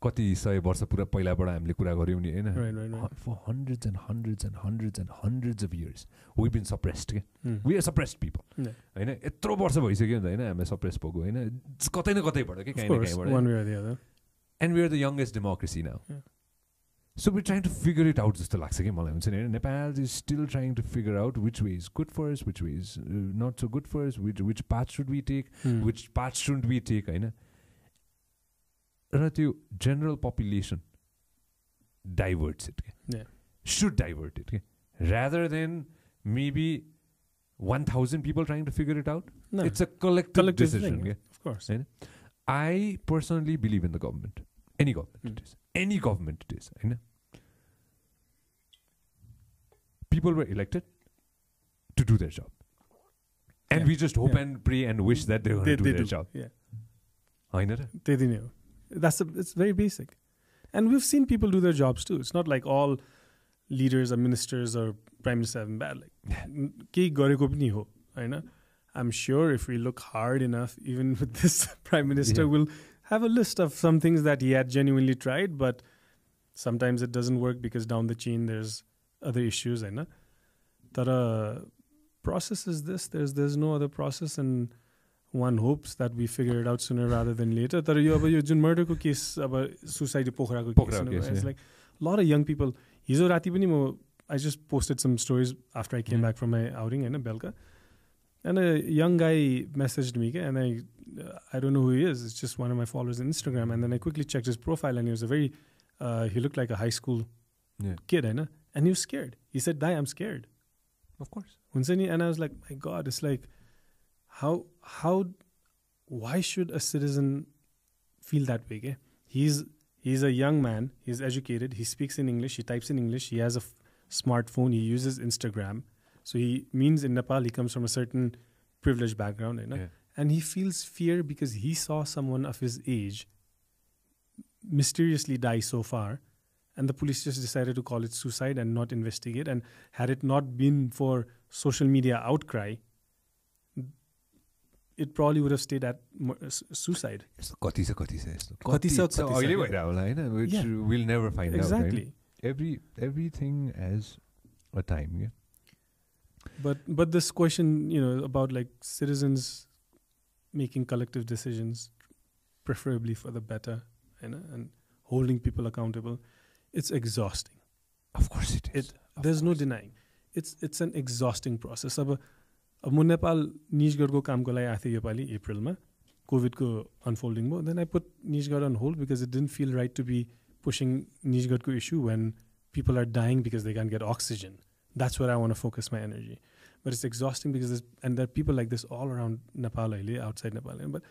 [SPEAKER 2] कति 100 वर्ष पुरा पहिलाबाट हामीले कुरा गऱ्यौँ नि होइन
[SPEAKER 3] Right.
[SPEAKER 2] for hundreds and hundreds and hundreds and hundreds of years we've been suppressed के we are suppressed people होइन यत्रो वर्ष भइसक्यो नि त होइन हामी सप्रेस भएको होइन कतै न कतैबाट के काहीँ न काहीँबाट
[SPEAKER 3] one way or the other.
[SPEAKER 2] and we are the youngest democracy now so we're trying to figure it out जस्तो लाग्छ कि मलाई हुन्छ नि होइन Nepal is still trying to figure out which way is good for us which way is not so good for us which path should we take which path shouldn't we take होइन र त्यो general population diverts it should divert it rather than maybe 1,000 people trying to figure it out.
[SPEAKER 3] No.
[SPEAKER 2] It's a collective decision
[SPEAKER 3] thing, of course.
[SPEAKER 2] I personally believe in the government, any government it is people were elected to do their job and we just hope and pray and wish that they're going to do their job.
[SPEAKER 3] It's very basic. And we've seen people do their jobs too. It's not like all leaders or ministers or prime minister have been bad. Like, I'm sure if we look hard enough, even with this prime minister, we'll have a list of some things that he had genuinely tried, but sometimes it doesn't work because down the chain there's other issues. The process is this. There's no other process, and one hopes that we figure it out sooner rather than later. But you jun murder ko case, suicide pokra ko case, it's like a lot of young people. I just posted some stories after I came back from my outing in Belka, and a young guy messaged me, and I don't know who he is. It's just one of my followers on Instagram, and then I quickly checked his profile, and he was he looked like a high school kid, and he was scared. He said, "Dai, I'm scared."
[SPEAKER 2] Of course.
[SPEAKER 3] And I was like, my God, it's like, why should a citizen feel that way? He's a young man, he's educated, he speaks in English, he types in English, he has a smartphone, he uses Instagram. So he means in Nepal, he comes from a certain privileged background. And he feels fear because he saw someone of his age mysteriously die so far. And the police just decided to call it suicide and not investigate. And had it not been for social media outcry, it probably would have stayed at suicide.
[SPEAKER 2] Which we'll never find out.
[SPEAKER 3] Exactly.
[SPEAKER 2] Right? Everything has a time. Yeah.
[SPEAKER 3] But this question, about like citizens making collective decisions, preferably for the better, and holding people accountable, it's exhausting.
[SPEAKER 2] Of course it is.
[SPEAKER 3] There's no denying. It's an exhausting process. अब म नेपाल निजगढको कामको लागि आएको थिएँ योपालि अप्रिलमा कोभिडको unfolding भयो then I put Nijgadh on hold because it didn't feel right to be pushing निजगढको issue when people are dying because they can get oxygen that's where I want to focus my energy but it's exhausting because and there people like this all around Nepal अहिले outside Nepal but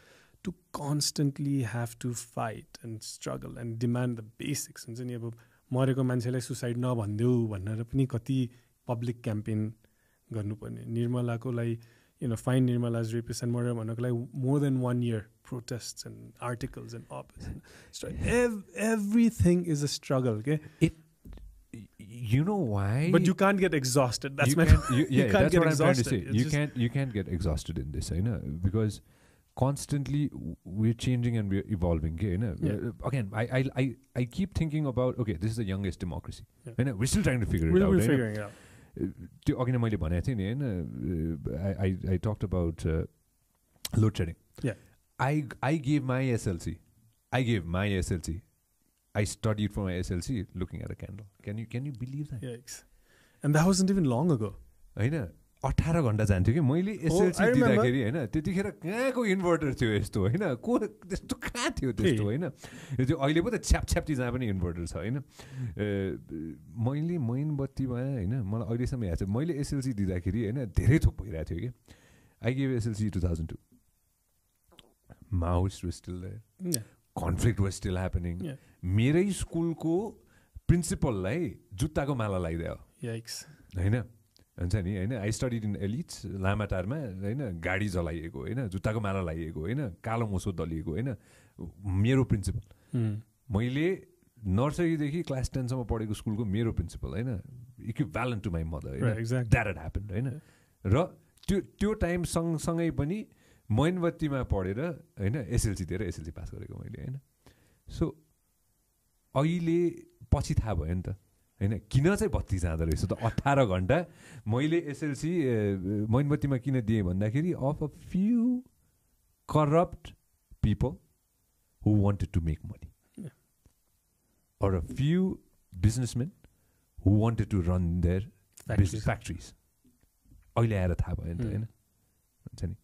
[SPEAKER 3] to constantly have to fight and struggle and demand the basics हुन्छ नि अब मरेको मान्छेलाई suicide नभनिदेऊ भनेर पनि कति public campaign गर्नुपर्ने निर्मलाको लागि फाइन निर्मला's rapist and murder भन्नको लागि more than 1 year protests and articles and op-eds. Everything is a struggle. Okay?
[SPEAKER 2] You know why?
[SPEAKER 3] But you can't get exhausted. That's
[SPEAKER 2] you
[SPEAKER 3] my
[SPEAKER 2] can't,
[SPEAKER 3] you can't
[SPEAKER 2] that's
[SPEAKER 3] get
[SPEAKER 2] what
[SPEAKER 3] exhausted.
[SPEAKER 2] I'm trying to say. You can't get exhausted in this, because constantly we're changing and we're evolving. Again, I keep thinking about, okay, this is the youngest democracy. We're still trying to figure it out.
[SPEAKER 3] We're figuring it out.
[SPEAKER 2] त्यो अघि नै मैले भनेको थिएँ नि होइन I talked about load shedding. I gave my SLC. I studied for my SLC looking at a candle. Can you believe that?
[SPEAKER 3] Yikes. And that wasn't even long ago.
[SPEAKER 2] होइन 18 घन्टा जान्थ्यो कि मैले एसएलसी दिँदाखेरि होइन त्यतिखेर कहाँको इन्भर्टर थियो यस्तो होइन को त्यस्तो कहाँ थियो त्यस्तो होइन त्यो अहिले पो त छ्यापछ्याप्ती जहाँ पनि इन्भर्टर छ होइन मैले मैनबत्तीमा होइन मलाई अहिलेसम्म याद छ मैले एसएलसी दिँदाखेरि होइन धेरै थोक भइरहेको थियो कि I gave SLC 2002 Maoist was still there conflict was still happening मेरै स्कुलको प्रिन्सिपललाई जुत्ताको माला लगाइदियो होइन हुन्छ नि होइन आई स्टडिड इन एलिट्स लामाटारमा होइन गाडी जलाइएको होइन जुत्ताको माला लगाइएको होइन कालो मोसो दलिएको होइन मेरो प्रिन्सिपल मैले नर्सरीदेखि क्लास 10 सम्म पढेको स्कुलको मेरो प्रिन्सिपल होइन इक्विभ्यालेन्ट टु माई मदर होइन द्याट हेड ह्यापन्ड होइन र त्यो टाइम सँगसँगै पनि मैनबत्तीमा पढेर होइन एसएलसी दिएर एसएलसी पास गरेको मैले होइन सो अहिले पछि थाहा भयो नि त होइन किन चाहिँ बत्ती जाँदो रहेछ त 18 घन्टा मैले एसएलसी मैनबत्तीमा किन दिएँ भन्दाखेरि of a few corrupt people who wanted to make money or a few businessmen who wanted to run their factories. अहिले आएर थाहा भयो नि त होइन हुन्छ नि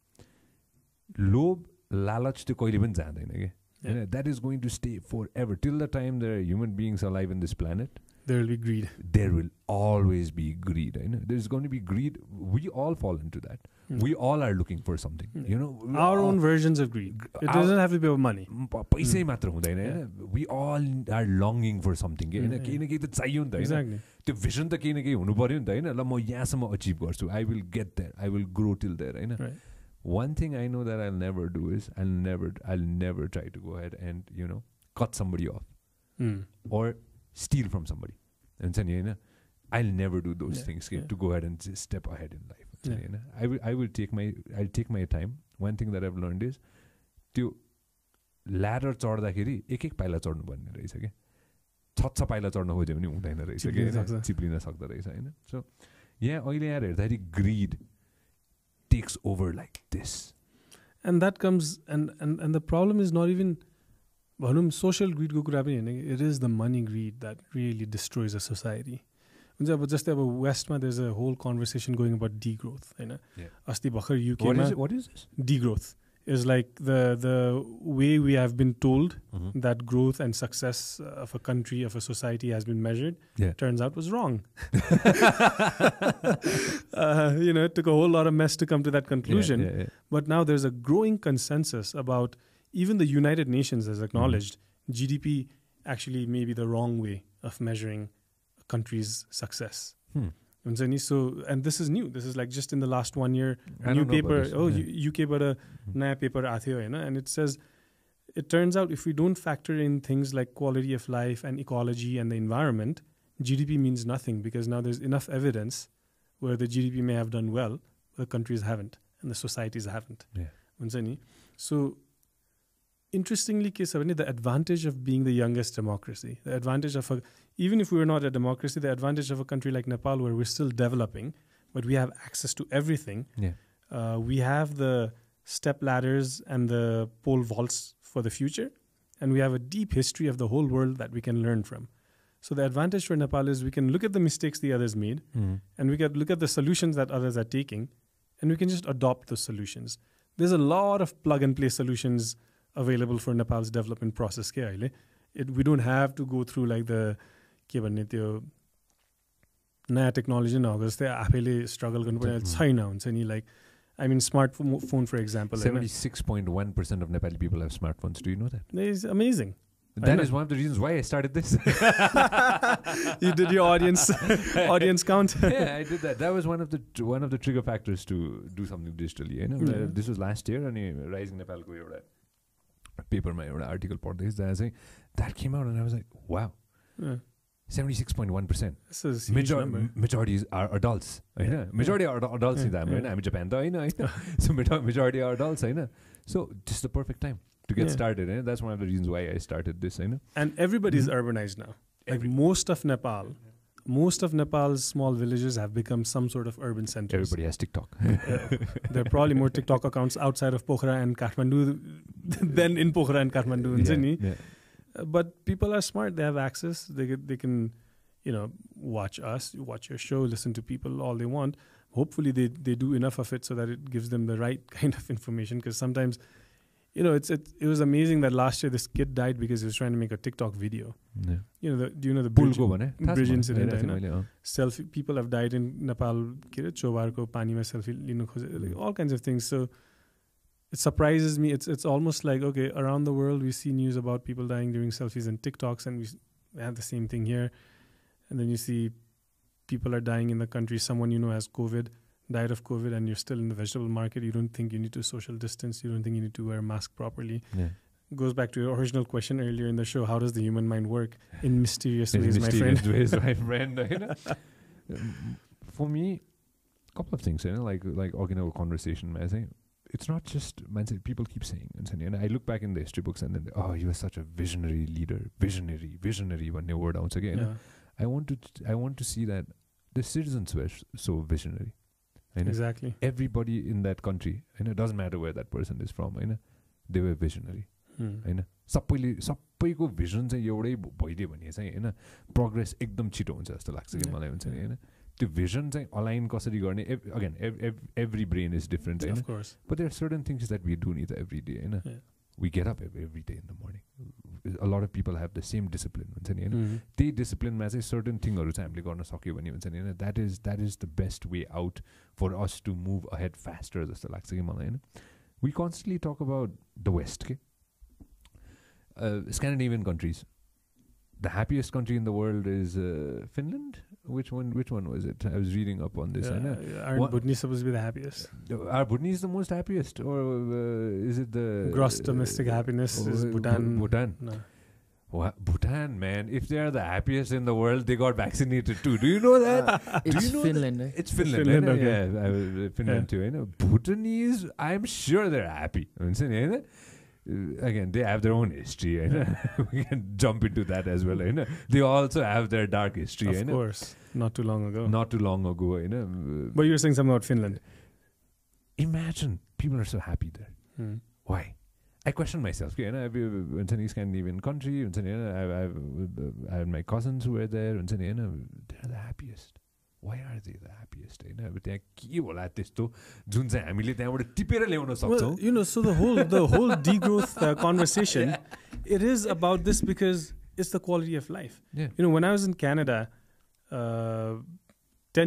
[SPEAKER 2] लोभ लालच त्यो कहिले पनि जाँदैन क्या होइन that is going to stay forever till the time there are human beings alive in this planet there will always be greed होइन there is going to be greed we all fall into that we all are looking for something you know
[SPEAKER 3] our own versions of greed it doesn't have to be about money
[SPEAKER 2] पैसै मात्र हुँदैन होइन we all are longing for something होइन केही न केही त चाहियो नि त होइन त्यो भिजन त केही न केही हुनु पर्यो नि त होइन ल म यहाँसम्म अचिभ गर्छु I will get there I will grow till there होइन one thing I know that I'll never do is I'll never try to go ahead and you know cut somebody off or steal from somebody हुन्छ नि होइन I'll never do those things to go ahead and just step ahead in life होइन I'll take my time one thing that I've learned is त्यो ladder चढ्दाखेरि एक पाइला चढ्नु पर्ने रहेछ क्या छ पाइला चढ्न खोज्यो भने हुँदैन रहेछ क्या चिप्लिन सक्दो रहेछ होइन सो यहाँ अहिले आएर हेर्दाखेरि greed takes over like this
[SPEAKER 3] and that comes and the problem is not even भनौँ सोसियल ग्रिडको कुरा पनि होइन it is the money grid that really destroys a society हुन्छ अब जस्तै अब वेस्टमा there is a whole conversation going about degrowth होइन अस्ति भर्खर युकेमा degrowth is like the way we have been told that growth and success of a country of a society has been measured turns out was wrong you know it took a whole lot of mess to come to that conclusion but now there's a growing consensus about even the United Nations has acknowledged GDP actually may be the wrong way of measuring a country's success. So, and this is new. This is like just in the last 1 year, new paper. UK but a naya paper aathiyo, and it says, it turns out if we don't factor in things like quality of life and ecology and the environment, GDP means nothing because now there's enough evidence where the GDP may have done well, the countries haven't, and the societies haven't. So, interestingly, the advantage of being the youngest democracy, the advantage of even if we were not a democracy, the advantage of a country like Nepal where we're still developing, but we have access to everything. We have the step ladders and the pole vaults for the future, and we have a deep history of the whole world that we can learn from. So the advantage for Nepal is we can look at the mistakes the others made, and we can look at the solutions that others are taking, and we can just adopt those solutions. There's a lot of plug-and-play solutions available for Nepal's development process. We don't have to go through like the naya technology आफैले struggle गर्नुपर्ने छैन हुन्छ नि like I mean smartphone for example
[SPEAKER 2] 76.1% of Nepali people have smartphones. Do you know that?
[SPEAKER 3] That is amazing.
[SPEAKER 2] That is one of the reasons why I started this.
[SPEAKER 3] You did your audience count.
[SPEAKER 2] Yeah, I did that. That was one of the trigger factors to do something digitally. You know, this was last year, and Rising Nepal ko euta paper ma euta article पढ्दै जहाँ चाहिँ that came out, and I was like, wow, 76.1%. Majority are adults. Majority are adults in that. I'm Japan, so majority are adults. So this is the perfect time to get started. That's one of the reasons why I started this.
[SPEAKER 3] And everybody's urbanized now. Like most of Nepal's small villages have become some sort of urban centers.
[SPEAKER 2] Everybody has TikTok.
[SPEAKER 3] There are probably more TikTok accounts outside of Pokhara and Kathmandu than in Pokhara and Kathmandu. But people are smart. They have access. They can, watch us, watch your show, listen to people all they want. Hopefully they do enough of it so that it gives them the right kind of information. Because sometimes, it was amazing that last year this kid died because he was trying to make a TikTok video. Do you know the bridge incident? Selfie. People have died in Nepal. Chobarko pani mein selfie linu khoje, all kinds of things. So it surprises me. It's almost like, okay, around the world we see news about people dying during selfies and TikToks, and we have the same thing here. And then you see people are dying in the country. Someone has COVID, died of COVID, and you're still in the vegetable market. You don't think you need to social distance. You don't think you need to wear a mask properly. Goes back to your original question earlier in the show. How does the human mind work? In mysterious ways, my friend.
[SPEAKER 2] For me, a couple of things, like organic conversation, I think. it's not just people keep saying, and I look back in the history books and then he was such a visionary leader, visionary भन्ने word आउँछ के हैन. I want to see that the citizens were so visionary.
[SPEAKER 3] Exactly.
[SPEAKER 2] Everybody in that country, and it doesn't matter where that person is from, they were visionary. सबैको vision चाहिँ एउटै भइदियो भने चाहिँ हैन progress एकदम छिटो हुन्छ जस्तो लाग्छ कि मलाई हुन्छ नि हैन. त्यो भिजन चाहिँ अलाइन कसरी गर्ने, again every brain is different,
[SPEAKER 3] of course,
[SPEAKER 2] but there are certain things that we do need every day, हैन. We get up every day in the morning. A lot of people have the same discipline, हुन्छ नि हैन. त्यही डिसिप्लिनमा चाहिँ certain थिङहरु चाहिँ हामीले गर्न सक्यो भने हुन्छ नि हैन, that is the best way out for us to move ahead faster जस्तो लाग्छ कि मलाई हैन. We constantly talk about the West, okay? Scandinavian countries. The happiest country in the world is Finland. Which one was it? I was reading up on this.
[SPEAKER 3] Aren't Bhutanese supposed to be the happiest?
[SPEAKER 2] Are Bhutanese the most happiest, or is it the
[SPEAKER 3] gross domestic happiness is Bhutan?
[SPEAKER 2] Bhutan.
[SPEAKER 3] No.
[SPEAKER 2] Bhutan, man. If they are the happiest in the world, they got vaccinated too. Do you know that?
[SPEAKER 4] It's Finland.
[SPEAKER 2] It's Finland.
[SPEAKER 3] Finland, okay.
[SPEAKER 2] Yeah, Finland too. Bhutanese, I'm sure they're happy. Again, they have their own history. We can jump into that as well. They also have their dark history.
[SPEAKER 3] Of course. Not too long ago.
[SPEAKER 2] But
[SPEAKER 3] you were saying something about Finland.
[SPEAKER 2] Imagine people are so happy there. Why? I question myself. I've been in a Scandinavian country. I have my cousins who were there. They're the happiest. Why are they the happiest? त्यहाँ के होला त्यस्तो जुन चाहिँ हामीले त्यहाँबाट टिपेर ल्याउन सक्छौं.
[SPEAKER 3] So the whole degrowth conversation, it is about this because it's the quality of life.
[SPEAKER 2] Yeah.
[SPEAKER 3] When I was in Canada 10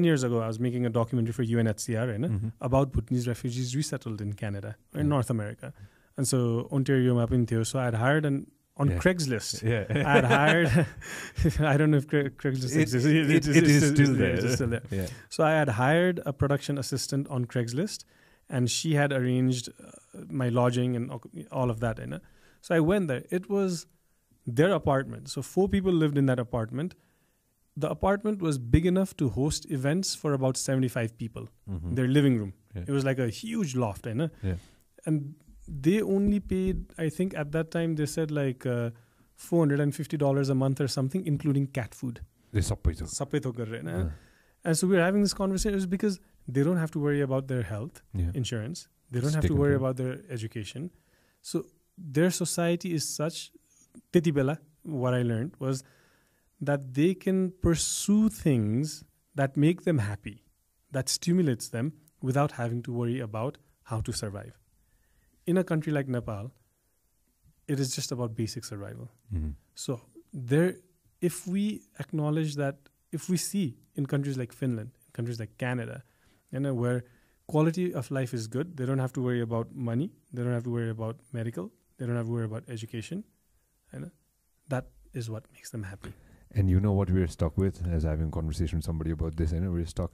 [SPEAKER 3] years ago, I was making a documentary for UNHCR about Bhutanese refugees resettled in Canada, in North America. And so Ontario ma पनि थियो. So I had hired on Craigslist. I had hired, I don't know if Craigslist exists.
[SPEAKER 2] It is still there.
[SPEAKER 3] It's still there.
[SPEAKER 2] Yeah.
[SPEAKER 3] So I had hired a production assistant on Craigslist, and she had arranged my lodging and all of that. So I went there. It was their apartment. So 4 people lived in that apartment. The apartment was big enough to host events for about 75 people. Their living room.
[SPEAKER 2] Yeah.
[SPEAKER 3] It was like a huge loft.
[SPEAKER 2] Yeah.
[SPEAKER 3] And they only paid, I think at that time they said like $450 a month or something, including cat food. And so we were having this conversation. It was because they don't have to worry about their health insurance. They don't have to worry about their education. So their society is such, Tetibela, what I learned was that they can pursue things that make them happy, that stimulates them without having to worry about how to survive. In a country like Nepal, it is just about basic survival. So if we acknowledge that, if we see in countries like Finland, in countries like Canada, where quality of life is good, they don't have to worry about money, they don't have to worry about medical, they don't have to worry about education, that is what makes them happy.
[SPEAKER 2] And you know what we're stuck with, as having a conversation with somebody about this, we're stuck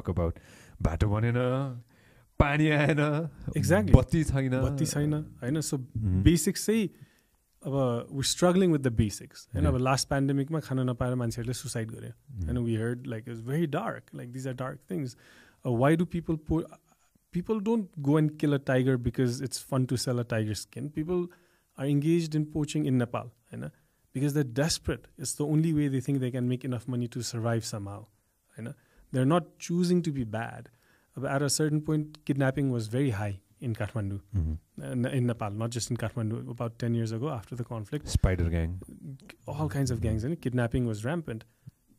[SPEAKER 2] about bato banena, pani aena,
[SPEAKER 3] exactly,
[SPEAKER 2] batti
[SPEAKER 3] छैन. So basics say we're struggling with the basics. Last pandemic ma khana napaera मान्छेहरुले suicide गरे. And we heard like it's very dark, like these are dark things. Why do people don't go and kill a tiger because it's fun to sell a tiger skin? People are engaged in poaching in Nepal, because they're desperate. It's the only way they think they can make enough money to survive somehow. They're not choosing to be bad. At a certain point, kidnapping was very high in Kathmandu, in Nepal, not just in Kathmandu. About 10 years ago, after the conflict,
[SPEAKER 2] spider gang,
[SPEAKER 3] all kinds of gangs, and kidnapping was rampant.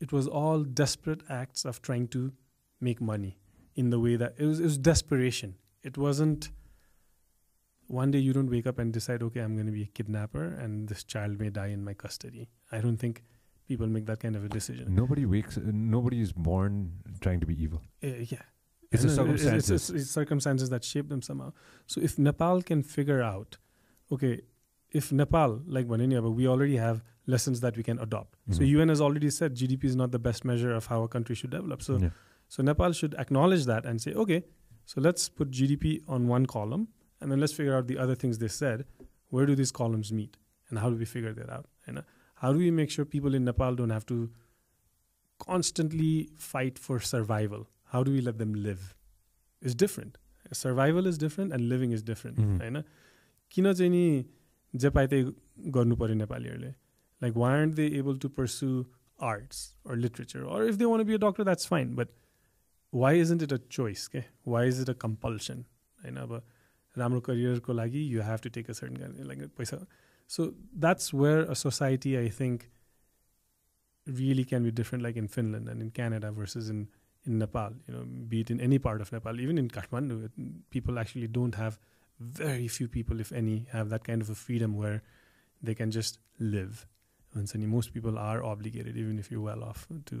[SPEAKER 3] It was all desperate acts of trying to make money in the way that it was desperation. It wasn't one day you don't wake up and decide, okay, I'm going to be a kidnapper and this child may die in my custody. I don't think people make that kind of a decision.
[SPEAKER 2] Nobody is born trying to be evil.
[SPEAKER 3] Yeah.
[SPEAKER 2] It's the circumstances.
[SPEAKER 3] It's circumstances that shape them somehow. So if Nepal can figure out, okay, if Nepal, like Vananya, we already have lessons that we can adopt. So UN has already said GDP is not the best measure of how a country should develop. So Nepal should acknowledge that and say, okay, so let's put GDP on one column and then let's figure out the other things they said. Where do these columns meet? And how do we figure that out? How do we make sure people in Nepal don't have to constantly fight for survival? How do we let them live? It's different. Survival is different end living is different होइन. किन चाहिँ नि जे पाए त्यही गर्नु पऱ्यो नेपालीहरूले. Like why aren't they able to pursue arts or literature or if they want be a doctor that's fine, but why isn't it a choice के, why is it a compulsion होइन. अब राम्रो करियरको लागि you have to take a certain like पैसा. So that's where a society I think really can be different, like in Finland and in Canada versus in Nepal, be it in any part of Nepal. Even in Kathmandu, people actually don't have, very few people, if any, have that kind of a freedom where they can just live. And most people are obligated, even if you're well off, to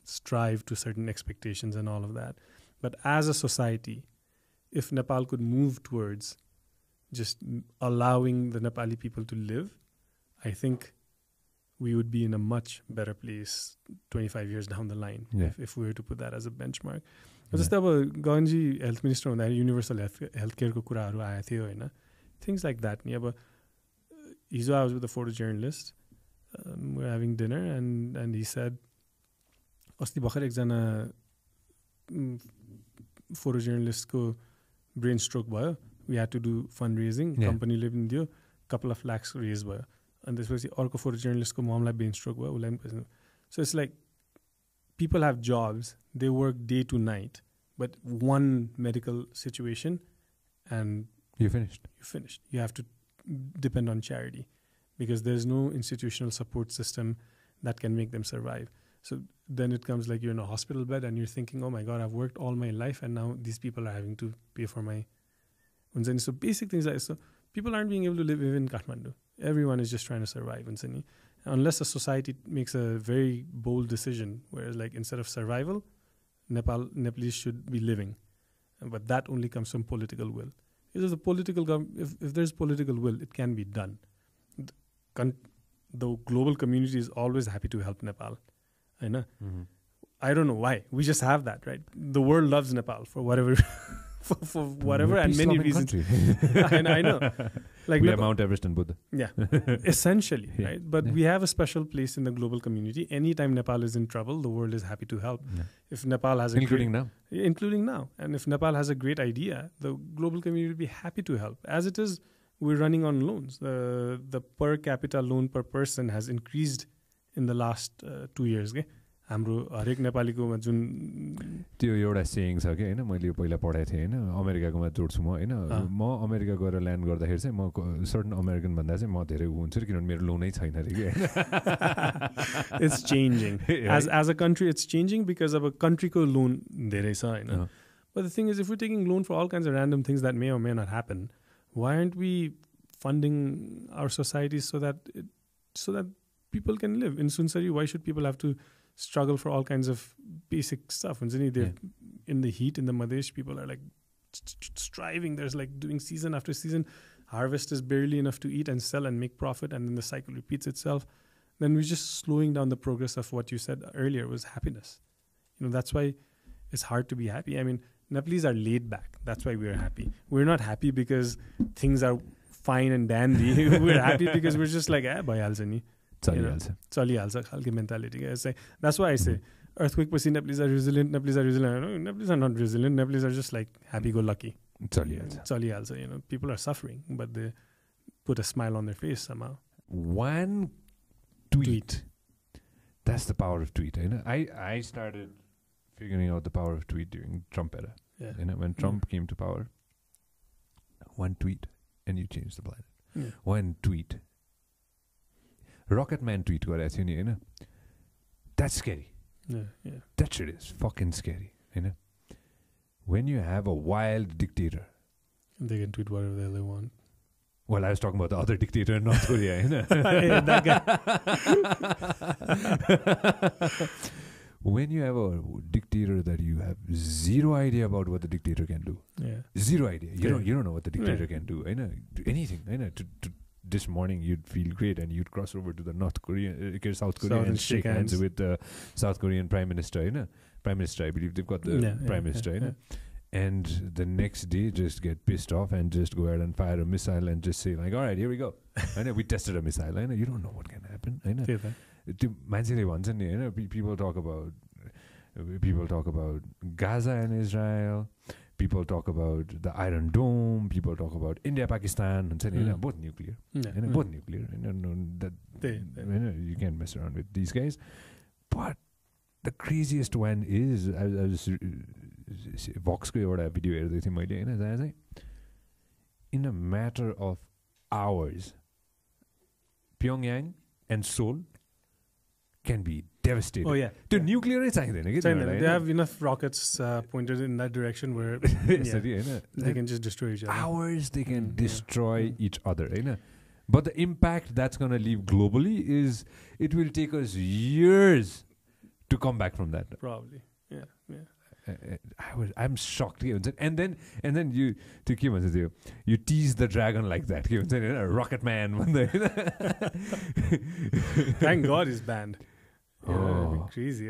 [SPEAKER 3] strive to certain expectations and all of that. But as a society, if Nepal could move towards just allowing the Nepali people to live, I think we would be in a much better place 25 years down the line if we were to put that as a benchmark. जस्तै अब Gaganji health minister हुँदाखेरि universal health केयरको कुराहरू आएको थियो होइन. Things like that नि. अब हिजो I was with the photo journalist, we are having dinner and he said अस्ति भर्खर एकजना फोटो जर्नलिस्टको ब्रेन स्ट्रोक भयो. We had to do fund raising, कम्पनीले पनि दियो, कपाल अफ लाक्स रेज भयो. अनि त्यसपछि अर्को फोटो जर्नलिस्टको ममलाई ब्रेन स्ट्रोक भयो, उसलाई पनि. So it's like people have jobs, they work day to night, but one medical situation and
[SPEAKER 2] you're finished.
[SPEAKER 3] You have to depend on charity because there's no institutional support system that can make them survive. So then it comes like you're in a hospital bed and you're thinking, oh my God, I've worked all my life and now these people are having to pay for my... So basic things like, so people aren't being able to live even in Kathmandu. Everyone is just trying to survive. Unless a society makes a very bold decision, whereas like instead of survival, Nepalese should be living. But that only comes from political will. If there's political will, it can be done. The global community is always happy to help Nepal. I don't know why. We just have that, right? The world loves Nepal for whatever... for whatever and many reasons. I know. Like
[SPEAKER 2] we have Mount Everest and Buddha.
[SPEAKER 3] Yeah, essentially, right? But we have a special place in the global community. Anytime Nepal is in trouble, the world is happy to help. If Nepal has
[SPEAKER 2] including now. And if Nepal has a great idea, the global community will be happy to help. As it is, we're running on loans. The per capita loan per person has increased in the last 2 years. Okay? हाम्रो हरेक नेपालीकोमा जुन त्यो एउटा saying छ कि होइन, मैले पहिला पढाएको थिएँ होइन, अमेरिकाकोमा जोड्छु म होइन. म अमेरिका गएर ल्यान्ड गर्दाखेरि चाहिँ म सर्टन अमेरिकन भन्दा चाहिँ म धेरै हुन्छु किनभने मेरो लोनै छैन अरे कि.
[SPEAKER 3] It's changing as a country, it's changing because अब कन्ट्रीको लोन धेरै छ होइन. But the thing is if you taking loan for all kinds of random things that may or may not happen, why aren't we funding our society so that people can live? In Sunsari, why should people have to struggle for all kinds of basic stuff? They're in the heat, in the Madhesh, people are like striving. There's like doing season after season. Harvest is barely enough to eat and sell and make profit, and then the cycle repeats itself. Then we're just slowing down the progress of what you said earlier was happiness. That's why it's hard to be happy. I mean, Nepalese are laid back. That's why we're happy. We're not happy because things are fine and dandy. We're happy because we're just like, bhaihalcha ni. चलिहाल्छ खालको mentality. That's why आई से earthquake पछि Nepalese are resilient. Nepalese are not resilient. Nepalese are just like happy go lucky. चलिहाल्छ. People are suffering, but they put a smile on their face somehow.
[SPEAKER 2] One tweet. That's the power of tweet. I started figuring out the power of tweet during Trump era. When Trump came to power, one tweet and you changed the planet. One tweet. Rocket Man tweet गरेको थियो नि होइन. That's scary. That shit is fucking scary. When you have a wild dictator,
[SPEAKER 3] they can tweet whatever the hell they want.
[SPEAKER 2] Well, I was talking about the other dictator in North Korea.
[SPEAKER 3] That guy.
[SPEAKER 2] When you have a dictator that you have zero idea about what the dictator can do. Zero idea. You don't know what the dictator can do. Anything. This morning you'd feel great and you'd cross over to the South Korea and shake hands with the South Korean Prime Minister. Prime Minister, I believe they've got the Prime Minister. And the next day just get pissed off and just go ahead and fire a missile and just say like, all right, here we go. We tested a missile. You don't know what can happen. People talk about Gaza and Israel. people talk about the Iron Dome, people talk about India, Pakistan, and both nuclear. Both nuclear. You can't mess around with these guys. But the craziest one is, I was Vox ko एउटा video हेर्दै थिएँ मैले हैन, जहाँ चाहिँ in a matter of hours Pyongyang and Seoul can be devastated.
[SPEAKER 3] Oh yeah.
[SPEAKER 2] The nuclear is
[SPEAKER 3] they have enough rockets pointed in that direction where they can just destroy each other.
[SPEAKER 2] Hours they can destroy each other. But the impact that's going to leave globally is it will take us years to come back from that.
[SPEAKER 3] Probably. Yeah.
[SPEAKER 2] I'm shocked. And then you tease the dragon like that. Rocket Man.
[SPEAKER 3] Thank God he's banned.
[SPEAKER 2] Oh.
[SPEAKER 3] Crazy.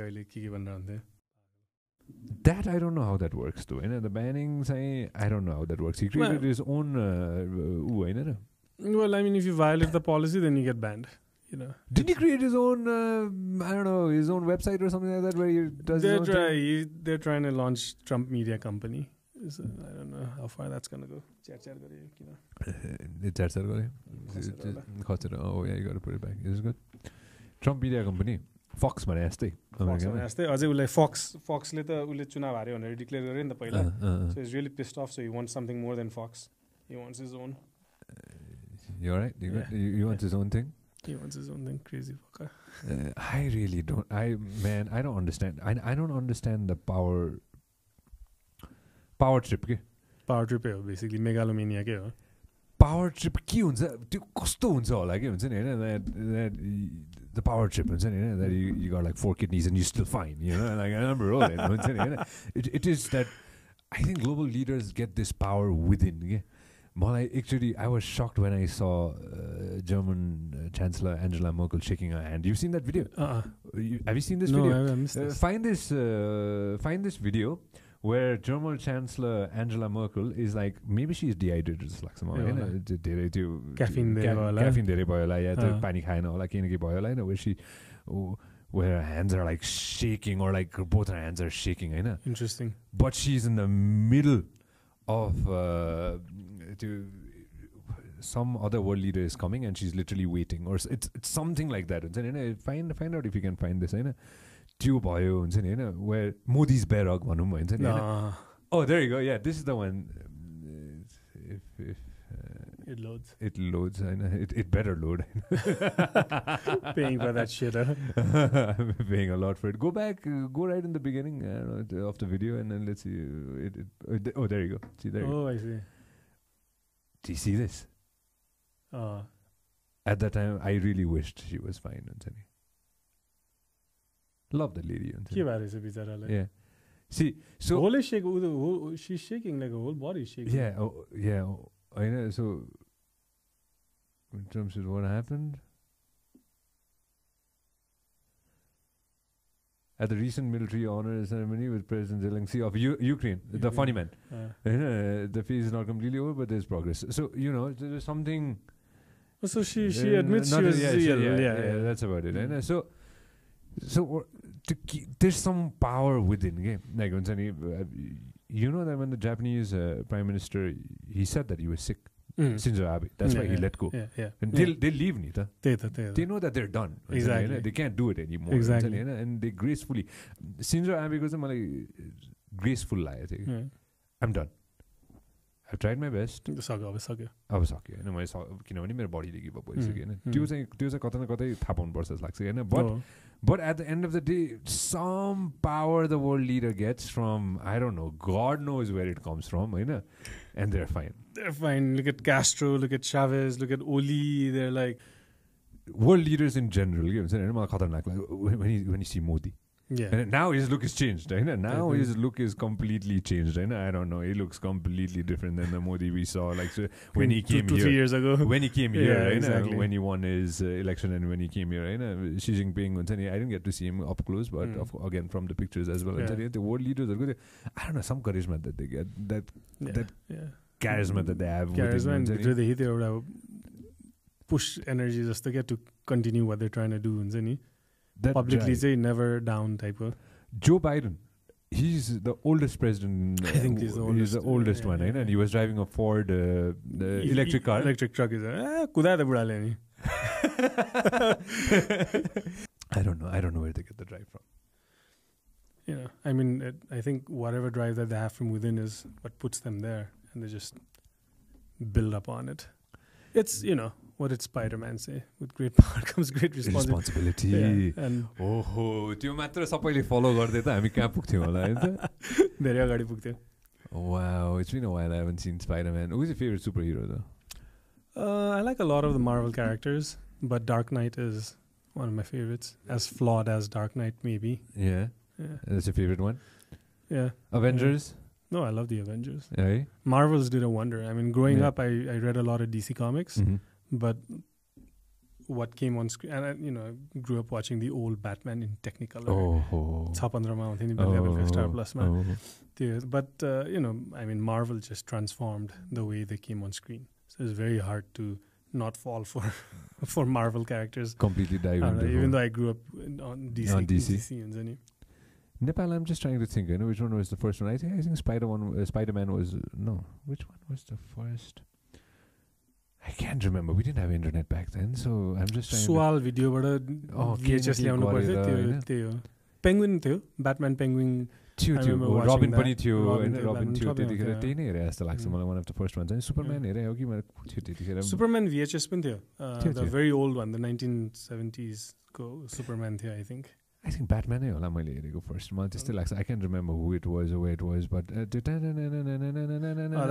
[SPEAKER 2] That I don't know how that works too. The banning, I don't know how that works. He created his own.
[SPEAKER 3] Well, I mean, if you violate the policy, then you get banned.
[SPEAKER 2] Did he create his own? I don't know, his own website or something like that where he does.
[SPEAKER 3] They're trying to launch Trump Media Company. So I don't know how far that's gonna go.
[SPEAKER 2] Oh yeah, you got to put it back. Is it good? Trump Media Company. Fox भने जस्तै
[SPEAKER 3] अझै उसलाई फक्सले त उसले चुनाव हार्यो भनेर declare गर्यो नि त पहिला. So he's really pissed off, so he wants something more than Fox. He wants his own.
[SPEAKER 2] You alright? You want his own thing?
[SPEAKER 3] He wants his own thing. Crazy fucker.
[SPEAKER 2] I really don't. I don't understand. I don't understand the power trip. के
[SPEAKER 3] Power trip हो basically megalomania के हो.
[SPEAKER 2] Power trip के हुन्छ त्यो कस्तो हुन्छ होला के हुन्छ नि हैन that the power trip हुन्छ नि हैन that you got like 4 kidneys and you're still fine, like I remember all that हुन्छ नि हैन. It is that I think global leaders get this power within के. Actually, I was shocked when I saw German Chancellor Angela Merkel shaking her hand. You've seen that video? Have you seen this video?
[SPEAKER 3] No, I missed this.
[SPEAKER 2] Find this video where German Chancellor Angela Merkel is like, maybe she's dehydrated.
[SPEAKER 3] Caffeine
[SPEAKER 2] धेरै भयो होला या त्यो पानी खाएन होला केही न केही भयो होला हैन, where her hands are like shaking or like both her hands are shaking Hahn.
[SPEAKER 3] Interesting.
[SPEAKER 2] But she's in the middle of some other world leader is coming and she's literally waiting, or it's something like that. Find out if you can find this. Where Modi's Berag भनौँ. Oh, there you go. Yeah, this is the one. If it loads. It better load.
[SPEAKER 3] Paying for that shit.
[SPEAKER 2] I'm paying a lot for it. Go back, go right in the beginning of the video, and then let's see. Oh, there you go. See there.
[SPEAKER 3] Oh, I see.
[SPEAKER 2] Do you see this? At that time, I really wished she was fine. Love the lady. Yeah. See, so
[SPEAKER 3] whole is shaking. She's shaking like a whole body is shaking.
[SPEAKER 2] Yeah. Yeah. I know. So, in terms of what happened at the recent military honor ceremony with President Zelensky of Ukraine, the funny man. The phase is not completely over, but there's progress. So there's something.
[SPEAKER 3] So she admits she was
[SPEAKER 2] yeah, that's about it. And so there's some power within. Like that when the Japanese Prime Minister, he said that he was sick. Shinzo Abe. That's why he let go. And they leave, Nita. They know that they're done.
[SPEAKER 3] Exactly.
[SPEAKER 2] They can't do it anymore.
[SPEAKER 3] Exactly.
[SPEAKER 2] And they gracefully. Shinzo Abe goes graceful. I'm done. I've tried my best. I was सक्यो हैन मैले किनभने मेरो बडीले give up भइसक्यो हैन. त्यो चाहिँ कतै न कतै थाहा पाउनुपर्छ जस्तो लाग्छ हैन. But at the end of the day, some power the world leader gets from, I don't know, God knows where it comes from, and they're fine.
[SPEAKER 3] They're fine. Look at Castro, look at Chavez, look at Oli. They're like
[SPEAKER 2] world leaders in general. When you see Modi.
[SPEAKER 3] Yeah.
[SPEAKER 2] And now his look is changed. Now his look is completely changed. I don't know. He looks completely different than the Modi we saw. Like when he came here,
[SPEAKER 3] 2 years ago.
[SPEAKER 2] When he came here,
[SPEAKER 3] exactly.
[SPEAKER 2] When he won his election, and when he came here, Xi Jinping. I didn't get to see him up close, but again from the pictures as well. The world leaders are good. I don't know, some charisma that they get. That charisma that they have.
[SPEAKER 3] Charisma and they push energy just to get to continue what they're trying to do. That publicly say never down type of.
[SPEAKER 2] Joe Biden, He's the oldest president.
[SPEAKER 3] I think he's the oldest.
[SPEAKER 2] He's the oldest one, right? And he was driving a Ford the electric car.
[SPEAKER 3] Electric truck is kuda the budale ni.
[SPEAKER 2] I don't know where they get the drive from.
[SPEAKER 3] Yeah, I mean, I think whatever drive that they have from within is what puts them there, and they just build up on it. It's, you know, what did Spider-Man say? With great power comes great responsibility.
[SPEAKER 2] Yeah,
[SPEAKER 3] and
[SPEAKER 2] त्यो मात्र सबैले follow गर्दै त हामी कहाँ पुग्थ्यौँ होला है त?
[SPEAKER 3] धेरै अगाडि पुग्थ्यो.
[SPEAKER 2] Wow, it's been a while. I haven't seen Spider-Man. Who's your favorite superhero though?
[SPEAKER 3] I like a lot of the Marvel characters, but Dark Knight is one of my favorites. As flawed as Dark Knight may be.
[SPEAKER 2] Yeah. That's your favorite one?
[SPEAKER 3] Yeah.
[SPEAKER 2] Avengers?
[SPEAKER 3] No, I love the Avengers.
[SPEAKER 2] Yeah.
[SPEAKER 3] Marvels did a wonder. I mean, growing up, I read a lot of DC comics, but what came on screen, and I grew up watching the old Batman in Technicolor. Star Plus. But, I mean, Marvel just transformed the way they came on screen. So it's very hard to not fall for Marvel characters.
[SPEAKER 2] Completely dive into
[SPEAKER 3] even though I grew up on DC.
[SPEAKER 2] Nepal, I'm just trying to think. I know which one was the first one. I think Spider-Man was... No. Which one was the first? I can't remember. We didn't have internet back then, so I'm just trying
[SPEAKER 3] Swal video VHS ल्याउनु पर्थ्यो त्यो Penguin थियो Batman Penguin
[SPEAKER 2] थियो Robin पनि थियो हैन Robin थियो त्यतिखेर त्यही नै हेरे जस्तो लाग्छ मलाई one of the first ones and Superman हेरे हो कि मैले थियो त्यतिखेर
[SPEAKER 3] Superman VHS पनि थियो the very old one the 1970s को Superman थियो I think
[SPEAKER 2] Batman नै होला मैले हेरेको first मलाई त्यस्तै लाग्छ I can't remember who it was or where it was but
[SPEAKER 3] that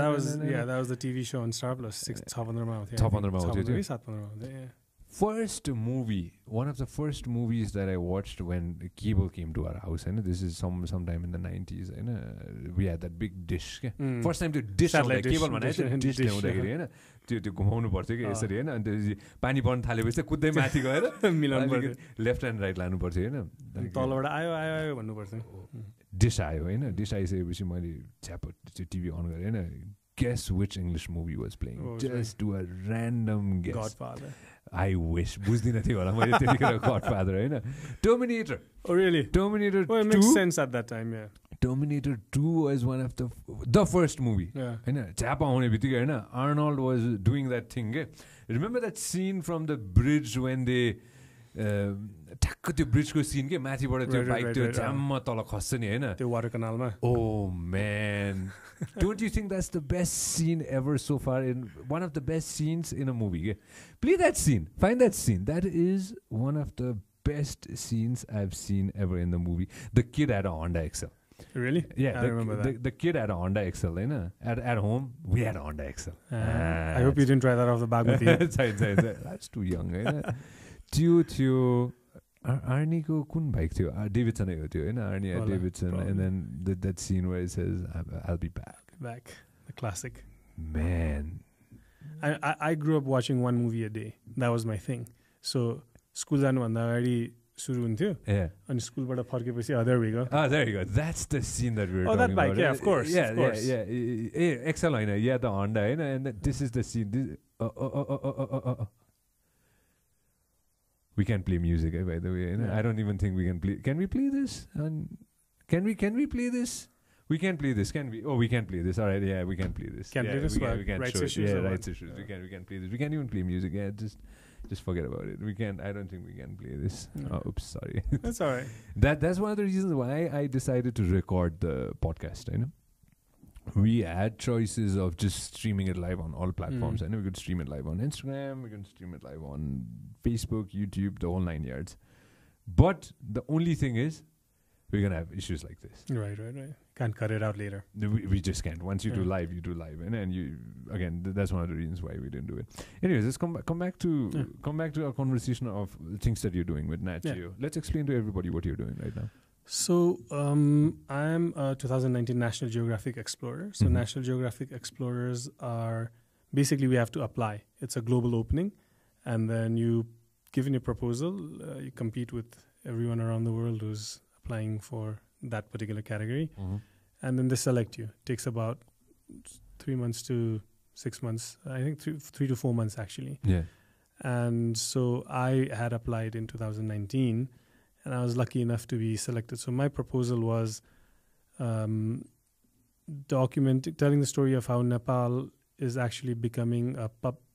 [SPEAKER 3] was the TV show on Star Plus 600 मा थियो
[SPEAKER 2] Top 100 मा थियो
[SPEAKER 3] 700 मा थियो
[SPEAKER 2] First movie, one of the first movies that I watched when cable came to our house, and this is sometime in the 90s, and we had that big dish. First time to dish
[SPEAKER 3] satellite dish,
[SPEAKER 2] cable dish ल्याउँदाखेरि हैन त्यो घुमाउनु पर्थ्यो के यसरी हैन अनि त्यो पानी पर्न थालेपछि कुद्दै माथि गएर
[SPEAKER 3] मिलाउनु पर्थ्यो
[SPEAKER 2] लेफ्ट एन्ड राइट लानु पर्थ्यो हैन
[SPEAKER 3] तलबाट आयो भन्नु पर्थ्यो
[SPEAKER 2] डिश आयो हैन डिश आइसकेपछि मैले छ्याप टिभी अन गरेँ हैन guess which English movie was playing just do a random guess
[SPEAKER 3] Godfather
[SPEAKER 2] I wish बुझ्दिन थियो होला मैले त्यतिखेर Godfather Hahn Terminator
[SPEAKER 3] oh really
[SPEAKER 2] Terminator 2
[SPEAKER 3] it makes sense at that time
[SPEAKER 2] Terminator 2 was one of the first movie हैन झ्याप आउने बित्तिकै हैन Arnold was doing that thing remember that scene from the bridge when they ठ्याक्क त्यो ब्रिजको सिन के माथिबाट त्यो bike त्यो झ्याम्म तल खस्छ नि हैन
[SPEAKER 3] त्यो water कनालमा
[SPEAKER 2] oh man don't you think that's the best scene ever so far in one of the best scenes in a movie play that scene find that scene that is one of the best scenes I've seen ever in the movie the kid had a Honda XL
[SPEAKER 3] Really?
[SPEAKER 2] Yeah,
[SPEAKER 3] I remember that.
[SPEAKER 2] The kid had a Honda XL, at home, we had a Honda XL.
[SPEAKER 3] I hope you didn't try that off the Bagmati.
[SPEAKER 2] That's too young, त्यो Arnie-को कुन bike थियो Davidson हो त्यो हैन Arnie at Davidson and then that scene where it says I'll be back
[SPEAKER 3] the classic
[SPEAKER 2] man
[SPEAKER 3] I grew up watching one movie a day that was my thing so school जानु भन्दा अगाडि सुरु हुन्थ्यो अनि स्कुलबाट फर्केपछि there we go
[SPEAKER 2] there you go that's the scene that we were talking
[SPEAKER 3] that bike
[SPEAKER 2] about.
[SPEAKER 3] Yeah of course
[SPEAKER 2] yeah XL Hahn yeah the Honda Hahn and this is the scene we can't play music by the way I don't even think we can play can we play this can we play this we can't play this can we we can play this alright yeah we can play this
[SPEAKER 3] play this
[SPEAKER 2] we can
[SPEAKER 3] rights
[SPEAKER 2] show
[SPEAKER 3] issues
[SPEAKER 2] rights issues we can play this we can't even play music just forget about it we can't I don't think we can play this oops sorry
[SPEAKER 3] that's alright
[SPEAKER 2] that's one of the reasons why I decided to record the podcast we had choices of just streaming it live on all platforms. I know we could stream it live on Instagram, we can stream it live on Facebook, YouTube, the whole 9 yards. But the only thing is, we're going to have issues like this.
[SPEAKER 3] Right. Can't cut it out later.
[SPEAKER 2] We just can't. Once you do live, you do live. And you, again, that's one of the reasons why we didn't do it. Anyways, let's come back to our conversation of things that you're doing with Nat Geo. Let's explain to everybody what you're doing right now.
[SPEAKER 3] So I'm a 2019 National Geographic Explorer. So National Geographic Explorers are basically we have to apply. It's a global opening, and then you give in your proposal. You compete with everyone around the world who's applying for that particular category, and then they select you. It takes about 3 months to 6 months. I think 3 to 4 months actually.
[SPEAKER 2] Yeah.
[SPEAKER 3] And so I had applied in 2019. And I was lucky enough to be selected. So my proposal was telling the story of how Nepal is actually becoming a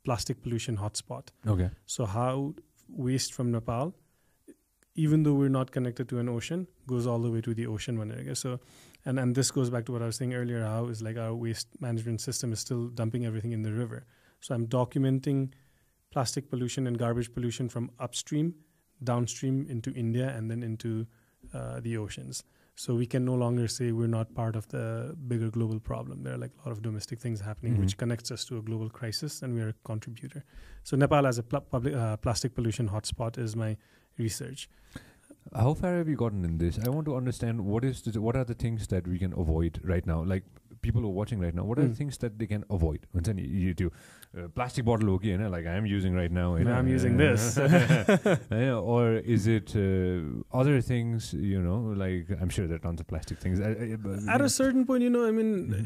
[SPEAKER 3] plastic pollution hotspot.
[SPEAKER 2] Okay.
[SPEAKER 3] So how waste from Nepal, even though we're not connected to an ocean, goes all the way to the ocean. So, and this goes back to what I was saying earlier, how is like our waste management system is still dumping everything in the river. So I'm documenting plastic pollution and garbage pollution from upstream, downstream into India, and then into the oceans. So we can no longer say we're not part of the bigger global problem. There are like a lot of domestic things happening which connects us to a global crisis, and we're a contributor. So Nepal as a plastic pollution hotspot is my research.
[SPEAKER 2] How far have you gotten in this? I want to understand what are the things that we can avoid right now? Like people who are watching right now, what are the things that they can avoid? Plastic bottle, okay, like I am using right now.
[SPEAKER 3] I'm using this.
[SPEAKER 2] Or is it other things, like I'm sure there are tons of plastic things.
[SPEAKER 3] At a certain point,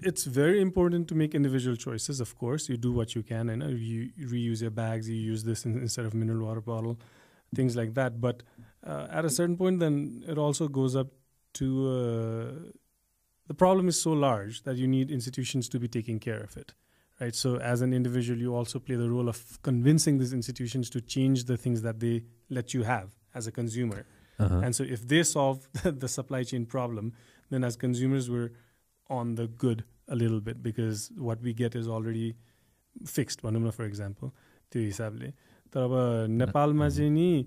[SPEAKER 3] it's very important to make individual choices, of course. You do what you can, you reuse your bags, you use this instead of mineral water bottle, things like that. But at a certain point, then it also goes up to the problem is so large that you need institutions to be taking care of it, right? So as an individual, you also play the role of convincing these institutions to change the things that they let you have as a consumer. And so if they solve the supply chain problem, then as consumers, we're on the good a little bit, because what we get is already fixed. For example, त्यो हिसाबले तर अब नेपालमा चाहिँ नि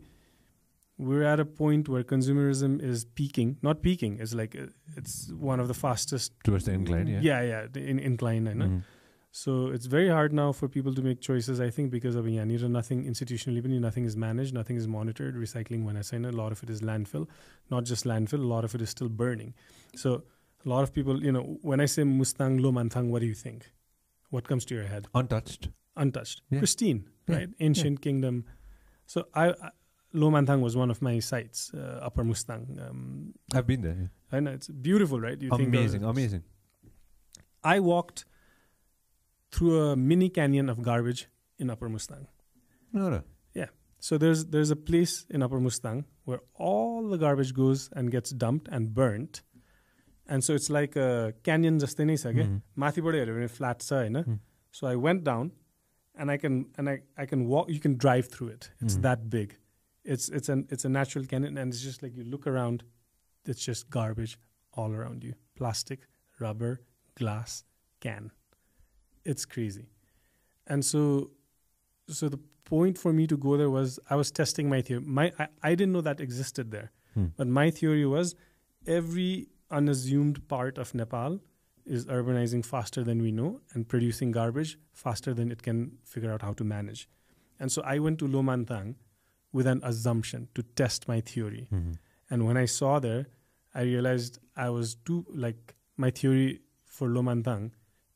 [SPEAKER 3] we're at a point where consumerism is peaking. Not peaking, it's like it's one of the fastest
[SPEAKER 2] towards the incline.
[SPEAKER 3] The incline. So it's very hard now for people to make choices, I think, because of nothing institutionally, nothing is managed, nothing is monitored. Recycling, when I say a lot of it is landfill, not just landfill, a lot of it is still burning. So a lot of people, when I say Mustang Lo Manthang, what do you think? What comes to your head?
[SPEAKER 2] Untouched,
[SPEAKER 3] pristine, right? Ancient kingdom. So Lo Manthang was one of my sites, Upper Mustang.
[SPEAKER 2] I've been there.
[SPEAKER 3] I know, it's beautiful, right?
[SPEAKER 2] Amazing.
[SPEAKER 3] I walked through a mini canyon of garbage in Upper Mustang.
[SPEAKER 2] No.
[SPEAKER 3] Yeah. So there's a place in Upper Mustang where all the garbage goes and gets dumped and burnt. And so it's like a canyon जस्तै नै छ के माथिबाट हेर्यो भने flat छ हैन. So I went down and I can walk, you can drive through it. It's that big. It's a natural canyon, and it's just like you look around, it's just garbage all around you. Plastic, rubber, glass, can. It's crazy. And so the point for me to go there was I was testing my theory. I didn't know that existed there. But my theory was every unassumed part of Nepal is urbanizing faster than we know and producing garbage faster than it can figure out how to manage. And so I went to Lo Manthang with an assumption to test my theory. And when I saw there, I realized my theory for Lo Manthang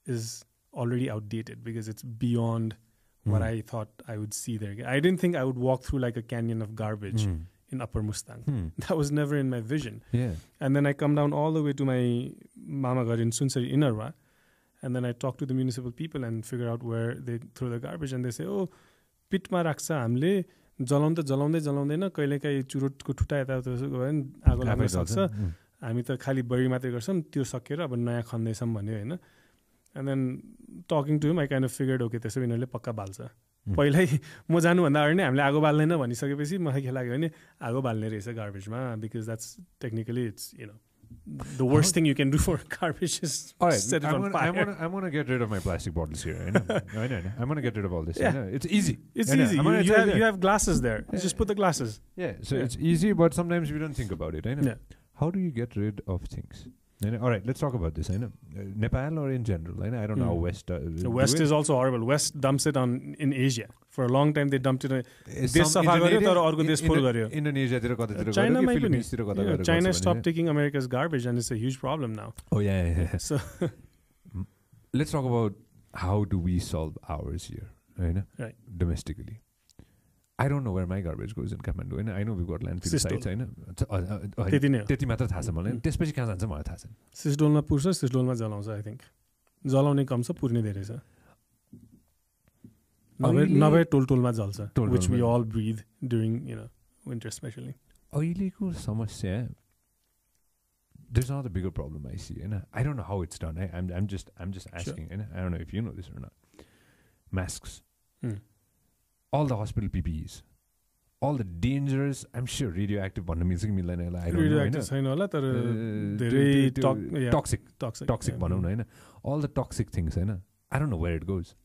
[SPEAKER 3] is already outdated because it's beyond what I thought I would see there. I didn't think I would walk through like a canyon of garbage in Upper Mustang. That was never in my vision. And then I come down all the way to my mama घर in Sunsari Inarwa, and then I talk to the municipal people and figure out where they throw the garbage, and they say, oh, pitमा राख्छ हामीले जलाउँदैन कहिलेकाहीँ चुरोटको ठुटा यताउता गयो भने आगो लाग्न सक्छ, हामी त खाली बढी मात्रै गर्छौँ, त्यो सकेर अब नयाँ खन्दैछौँ भन्यो हैन. And then talking to him, I kind of figured, okay, त्यसो यिनीहरूले पक्का बाल्छ. पहिल्यै म जानुभन्दा अगाडि नै हामीले आगो बाल्दैन भनिसकेपछि मलाई के लाग्यो भने आगो बाल्ने रहेछ गार्बेजमा, because that's technically it's the worst thing you can do for garbage is set it on fire.
[SPEAKER 2] I'm gonna get rid of my plastic bottles here. I'm gonna get rid of all this. It's easy.
[SPEAKER 3] It's easy. You have glasses there. Just put the glasses.
[SPEAKER 2] So it's easy, but sometimes we don't think about it. How do you get rid of things? All right, let's talk about this. Nepal or in general? I don't know how West.
[SPEAKER 3] The West is also horrible. West dumps it in Asia. For a long time, they dumped it. China stopped taking America's garbage, and it's a huge problem now.
[SPEAKER 2] Oh yeah. So let's talk about how do we solve ours here, right? Domestically. I don't know where my garbage goes in Kathmandu. I know we've got landfill sites. त्यति मात्र थाहा छ मलाई. त्यसपछि कहाँ जान्छ मलाई थाहा छैन.
[SPEAKER 3] सिस्डोलमा पुर्छ, सिस्डोलमा जलाउँछ. I think जलाउने कम छ, पुर्ने धेरै छ. नभए टोलटोलमा जल्छ, which we all breathe during winter especially.
[SPEAKER 2] अहिलेको समस्या there's another bigger problem I see. I don't know how it's done. I'm just asking.
[SPEAKER 3] Sure.
[SPEAKER 2] I don't know if you know this or not. Masks,
[SPEAKER 3] Hmm.
[SPEAKER 2] all the hospital PPEs, all the dangerous. I'm sure radioactive भन्नु मिल्छ कि मिल्दैन होला, I don't know.
[SPEAKER 3] Radioactive छैन होला तर धेरै
[SPEAKER 2] toxic भनौँ न हैन. All the toxic things Hahn. I don't know where it goes.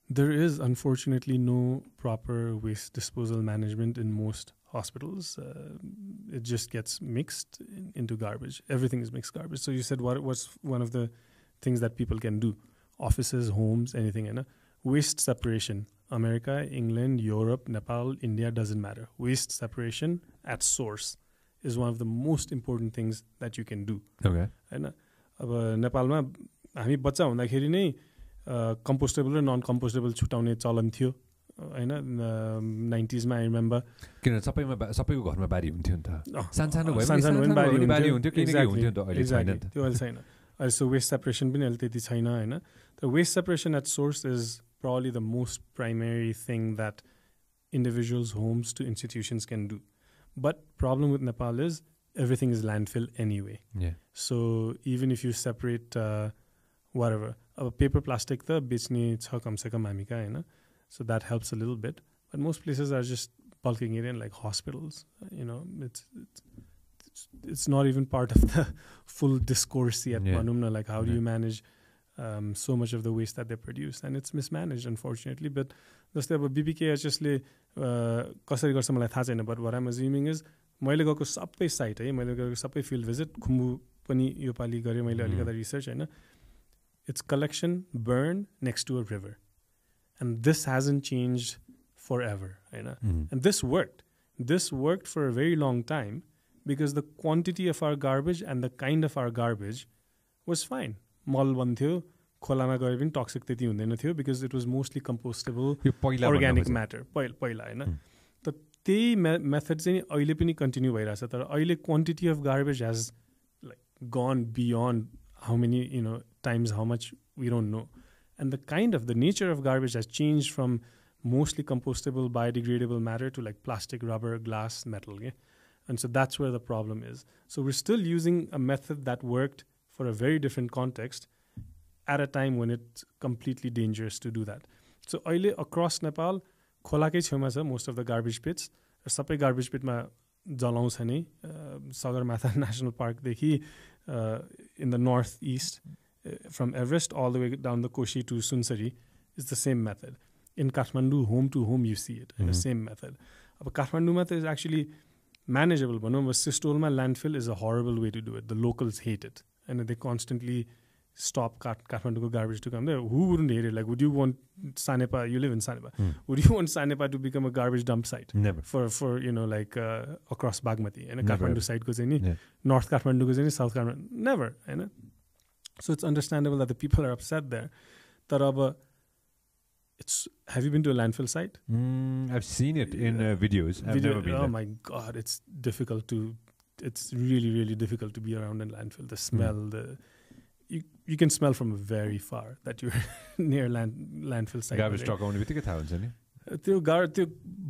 [SPEAKER 3] There is unfortunately no proper waste disposal management in most hospitals. It just gets mixed into garbage. Everything is mixed garbage. So you said what's one of the things that people can do? Offices, homes, anything. Waste separation. America, England, Europe, Nepal, India, doesn't matter. Waste separation at source is one of the most important things that you can do.
[SPEAKER 2] Okay.
[SPEAKER 3] अब नेपालमा हामी बच्चा हुँदाखेरि नै कम्पोस्टेबल र none कम्पोस्टेबल छुट्याउने चलन थियो हैन 90s मा आई रिमेम्बर
[SPEAKER 2] किन सबैको घरमा बारी हुन्थ्यो नि त सानो
[SPEAKER 3] बारी
[SPEAKER 2] हुन्थ्यो किन के हुन्थ्यो त अहिले छैन नि त
[SPEAKER 3] त्यो अहिले छैन अहिले सो वेस्ट सेपरेसन पनि अहिले त्यति छैन हैन the waste separation at source is probably the most primary thing that individuals, homes to institutions can do. But problem with Nepal is everything is landfill anyway.
[SPEAKER 2] Yeah.
[SPEAKER 3] So even if you separate whatever, paper plastic the bechne cha kam se kam hami ka haina, so that helps a little bit. But most places are just bulking it in, like hospitals. It's not even part of the full discourse yet. Yeah. Like how do you manage so much of the waste that they produce, and it's mismanaged unfortunately. But जस्तै अब BBKHSले कसरी गर्छ मलाई थाहा छैन, but what I'm assuming is मैले गएको सबै साइट है, मैले गएको सबै फिल्ड भिजिट, खुम्बु पनि यो पालि गरेँ मैले अलिकति रिसर्च हैन, it's collection, burn next to a river, and this hasn't changed forever, हैन. And this worked for a very long time because the quantity of our garbage and the kind of our garbage was fine. मल बन्थ्यो, खोलामा गए पनि toxic त्यति हुँदैन थियो because it was mostly compostable organic matter पहिला हैन. त त्यही मेथड चाहिँ अहिले पनि कन्टिन्यू भइरहेछ, तर अहिले quantity of garbage hedge like gun beyond how many times how much we don't know, and the nature of garbage has changed from mostly compostable biodegradable matter to like plastic, rubber, glass, metal, okay? And so that's where the problem is. So we're still using a method that worked for a very different context at a time when it's completely dangerous to do that. So अहिले across Nepal खोलाकै छेउमा छ most of the garbage pits, र सबै garbage pit मा जलाउँछ नि. Sagarmatha national पार्कदेखि in the northeast from Everest all the way down the Koshi to Sunsari is the same method. In Kathmandu, home to home, you see it in the same method. But Kathmandu method is actually manageable. But Sistolma landfill is a horrible way to do it. The locals hate it, and they constantly stop Kathmandu garbage to come there. Who wouldn't hate it? Like, would you want Sanepa? You live in Sanepa. Would you want Sanepa to become a garbage dump site?
[SPEAKER 2] Never.
[SPEAKER 3] For like across Bagmati and a Kathmandu site goes in, North Kathmandu goes in, South Kathmandu. Never. So it's understandable that the people are upset there. Taraba, have you been to a landfill site?
[SPEAKER 2] I've seen it in videos. I've never been there.
[SPEAKER 3] My God, it's really, really difficult to be around a landfill. The smell, you can smell from very far that you're near landfill site.
[SPEAKER 2] Garbage truck आउने बित्तिकै थाहा हुन्छ नि.
[SPEAKER 3] त्यो